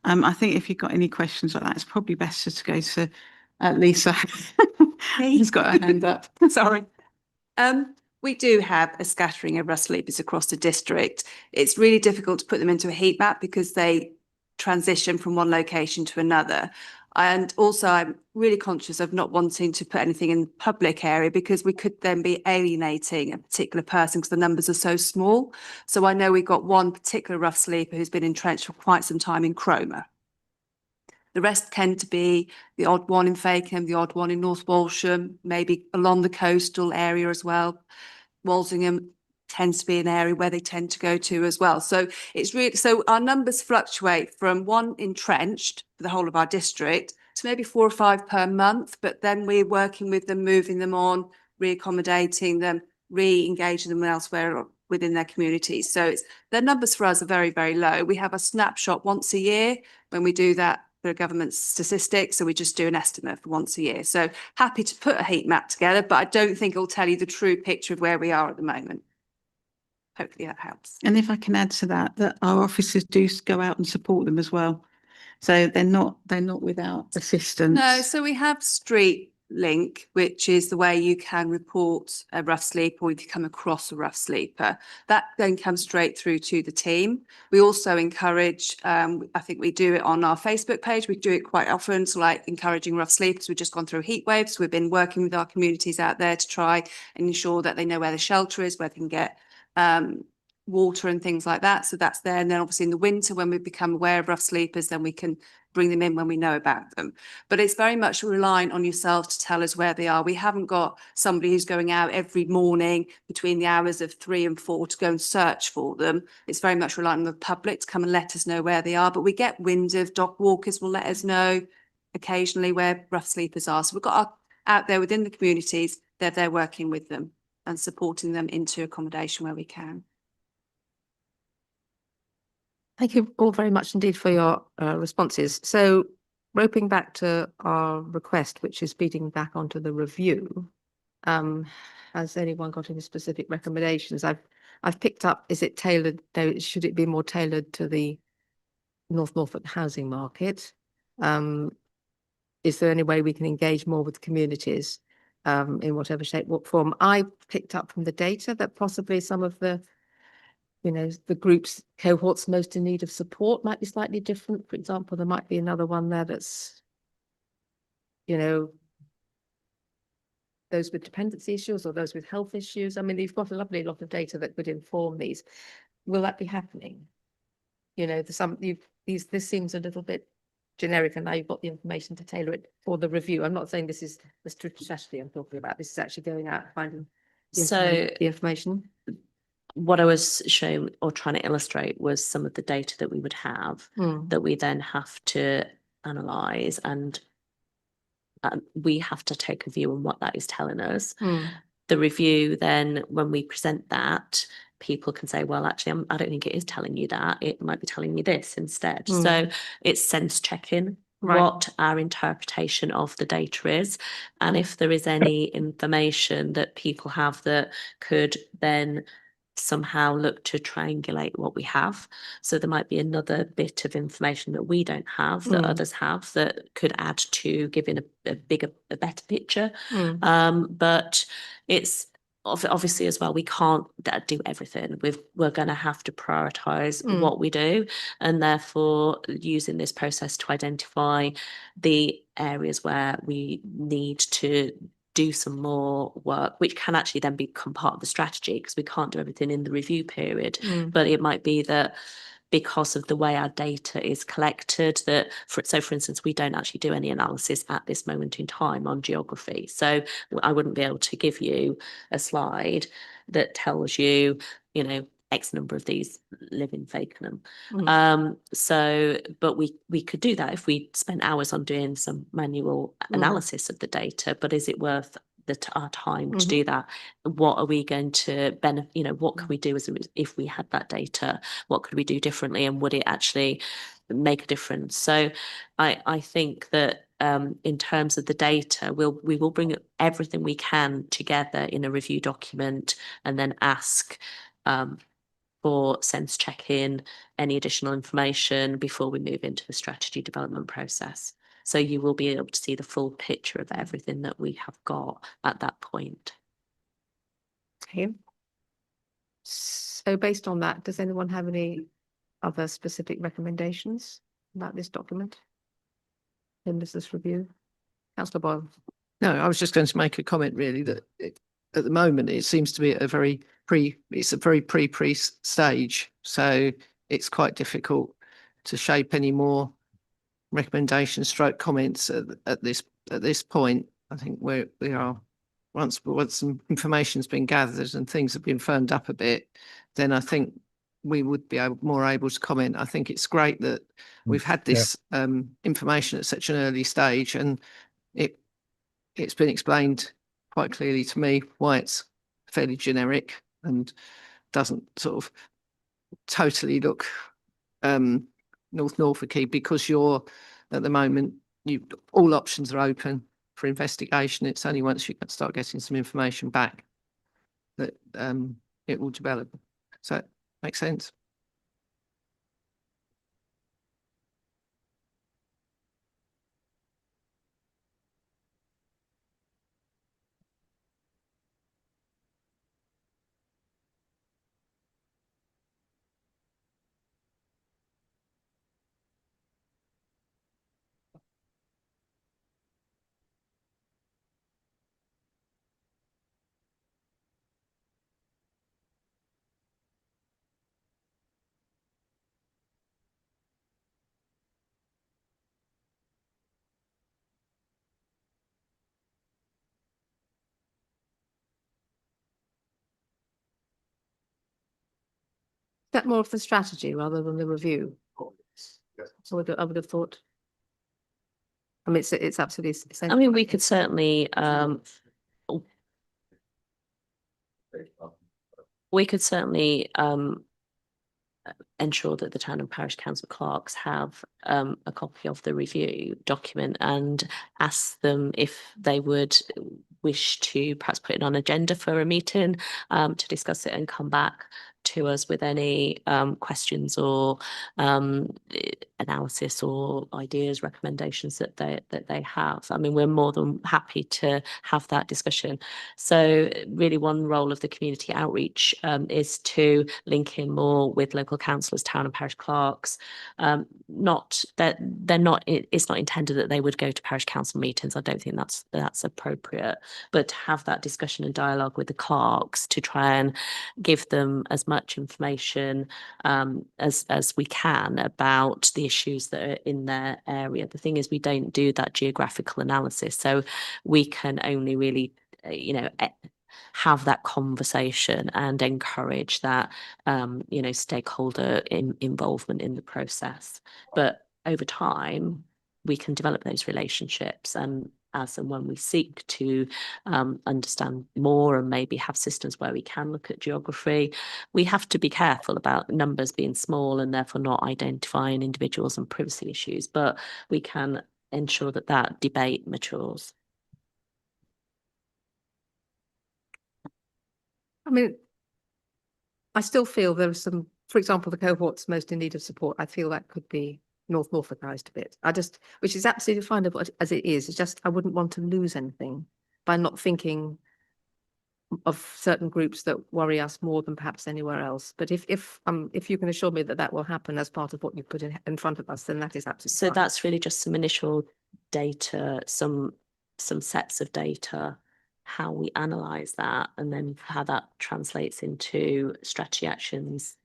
I think if you've got any questions like that, it's probably best just to go to Lisa. He's got her hand up. Sorry. We do have a scattering of rough sleepers across the district. It's really difficult to put them into a heat map because they transition from one location to another. And also, I'm really conscious of not wanting to put anything in the public area because we could then be alienating a particular person because the numbers are so small. So I know we've got one particular rough sleeper who's been entrenched for quite some time in Cromer. The rest tend to be the odd one in Fakenham, the odd one in North Walsham, maybe along the coastal area as well. Walsingham tends to be an area where they tend to go to as well. So it's really, so our numbers fluctuate from one entrenched for the whole of our district to maybe 4 or 5 per month, but then we're working with them, moving them on, re-accommodating them, re-engaging them elsewhere within their communities. So their numbers for us are very, very low. We have a snapshot once a year when we do that for government statistics. So we just do an estimate for once a year. So happy to put a heat map together, but I don't think it'll tell you the true picture of where we are at the moment. Hopefully that helps. And if I can add to that our officers do go out and support them as well. So they're not without assistance. No, so we have Street Link, which is the way you can report a rough sleeper or if you come across a rough sleeper. That then comes straight through to the team. We also encourage, I think we do it on our Facebook page. We do it quite often, so like encouraging rough sleepers. We've just gone through heat waves. We've been working with our communities out there to try and ensure that they know where the shelter is, where they can get water and things like that. So that's there. And then obviously in the winter, when we become aware of rough sleepers, then we can bring them in when we know about them. But it's very much relying on yourselves to tell us where they are. We haven't got somebody who's going out every morning between the hours of 3 and 4 to go and search for them. It's very much relying on the public to come and let us know where they are. But we get wind of dog walkers will let us know occasionally where rough sleepers are. So we've got out there within the communities, they're there working with them and supporting them into accommodation where we can. Thank you all very much indeed for your responses. So roping back to our request, which is feeding back onto the review, has anyone got any specific recommendations? I've picked up, is it tailored, no, should it be more tailored to the North Norfolk housing market? Is there any way we can engage more with communities in whatever shape, what form? I picked up from the data that possibly some of the, you know, the groups, cohorts most in need of support might be slightly different. For example, there might be another one there that's, you know, those with dependency issues or those with health issues. I mean, you've got a lovely lot of data that could inform these. Will that be happening? You know, this seems a little bit generic, and now you've got the information to tailor it for the review. I'm not saying this is the strategy I'm talking about. This is actually going out and finding the information. What I was showing or trying to illustrate was some of the data that we would have that we then have to analyse, and we have to take a view on what that is telling us. The review, then when we present that, people can say, well, actually, I don't think it is telling you that. It might be telling you this instead. So it's sense checking what our interpretation of the data is. And if there is any information that people have that could then somehow look to triangulate what we have. So there might be another bit of information that we don't have that others have that could add to giving a better picture. But it's obviously as well, we can't do everything. We're going to have to prioritize what we do, and therefore using this process to identify the areas where we need to do some more work, which can actually then become part of the strategy, because we can't do everything in the review period. But it might be that because of the way our data is collected, that for instance, we don't actually do any analysis at this moment in time on geography. So I wouldn't be able to give you a slide that tells you, you know, X number of these live in Fakenham. But we could do that if we spent hours on doing some manual analysis of the data. But is it worth our time to do that? What are we going to benefit? You know, what can we do if we had that data? What could we do differently, and would it actually make a difference? So I think that in terms of the data, we will bring everything we can together in a review document, and then ask for sense check-in, any additional information before we move into the strategy development process. So you will be able to see the full picture of everything that we have got at that point. Okay. So based on that, does anyone have any other specific recommendations about this document in this review? Councillor Boyle. No, I was just going to make a comment really that at the moment it seems to be at a very pre stage. So it's quite difficult to shape any more recommendations stroke comments at this point. I think we are once some information's been gathered and things have been firmed up a bit, then I think we would be more able to comment. I think it's great that we've had this information at such an early stage, and it's been explained quite clearly to me why it's fairly generic and doesn't sort of totally look North Norfolky, because you're at the moment, all options are open for investigation. It's only once you start getting some information back that it will develop. So it makes sense. that more of the strategy rather than the review? So I would have thought. I mean, it's absolutely I essential. mean, we could certainly, we could certainly, ensure that the town and parish council clerks have a copy of the review document and ask them if they would wish to perhaps put it on agenda for a meeting to discuss it and come back to us with any questions or analysis or ideas, recommendations that they have. I mean, we're more than happy to have that discussion. So really one role of the community outreach is to link in more with local councillors, town and parish clerks. Not that they're not, it's not intended that they would go to parish council meetings. I don't think that's appropriate, but to have that discussion and dialogue with the clerks to try and give them as much information as we can about the issues that are in their area. The thing is, we don't do that geographical analysis, so we can only really have that conversation and encourage that stakeholder involvement in the process. But over time, we can develop those relationships, and as and when we seek to understand more and maybe have systems where we can look at geography, we have to be careful about numbers being small and therefore not identifying individuals and privacy issues, but we can ensure that that debate matures. I mean, I still feel there are some, for example, the cohorts most in need of support. I feel that could be North Norfolkized a bit. Which is absolutely fine as it is. It's just I wouldn't want to lose anything by not thinking of certain groups that worry us more than perhaps anywhere else. But if you can assure me that that will happen as part of what you put in front of us, then that is absolutely so fine. That's really just some initial data, some sets of data, how we analyze that, and then how that translates into strategy actions.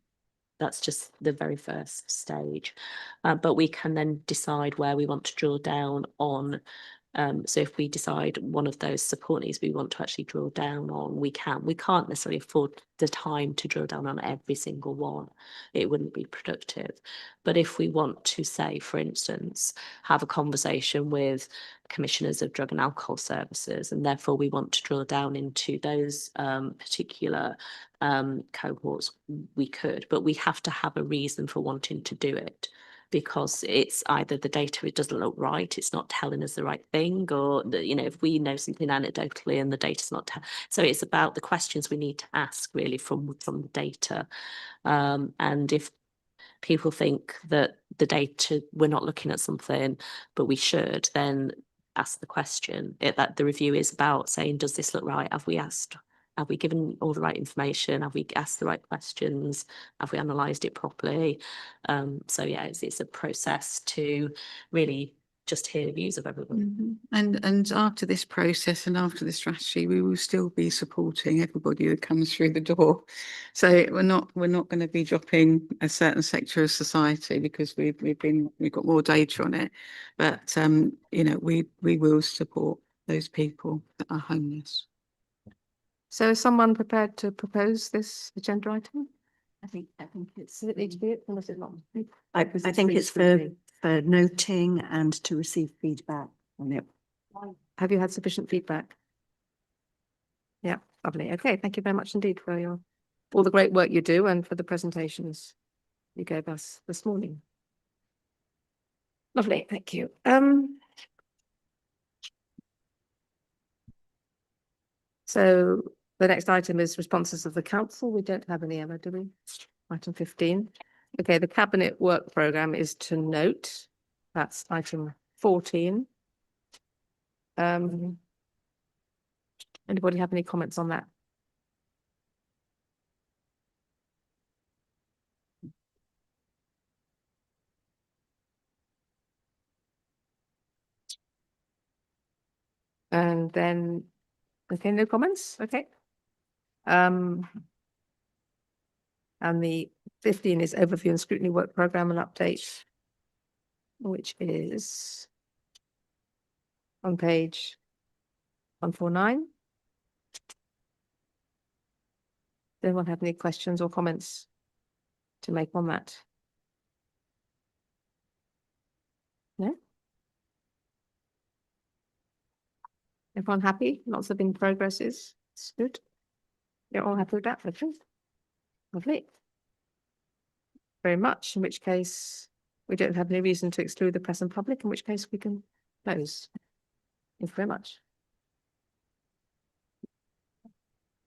That's just the very first stage. But we can then decide where we want to draw down on. So if we decide one of those support needs we want to actually draw down on, we can. We can't necessarily afford the time to drill down on every single one. It wouldn't be productive. But if we want to say, for instance, have a conversation with commissioners of drug and alcohol services, and therefore we want to drill down into those particular cohorts, we could, but we have to have a reason for wanting to do it, because it's either the data, it doesn't look right, it's not telling us the right thing, or if we know something anecdotally and the data's not so it's about the questions we need to ask really from the data. And if people think that the data, we're not looking at something but we should, then ask the question. That the review is about saying, does this look right? Have we given all the right information? Have we asked the right questions? Have we analysed it properly? So yeah, it's a process to really just hear the views of everyone. And after this process and after the strategy, we will still be supporting everybody that comes through the door. So we're not going to be dropping a certain sector of society because we've got more data on it. But we will support those people that are homeless. So is someone prepared to propose this agenda item? I think it's. Does it need to be it, or is it not? I think it's for noting and to receive feedback on it. Have you had sufficient feedback? Yeah, lovely. Okay, thank you very much indeed for all the great work you do and for the presentations you gave us this morning. Lovely, thank you. So the next item is responses of the council. We don't have any, Emma, do we? Item 15. Okay, the cabinet work programme is to note. That's item 14. Anybody have any comments on that? And then, okay, no comments, okay. And the 15 is overview and scrutiny work programme and update, which is on page 149. Does anyone have any questions or comments to make on that? No? Everyone happy? Lots of in progresses. It's good. You're all happy with that, lovely. Lovely. Very much, in which case we don't have any reason to exclude the press and public, in which case we can close. Thank you very much.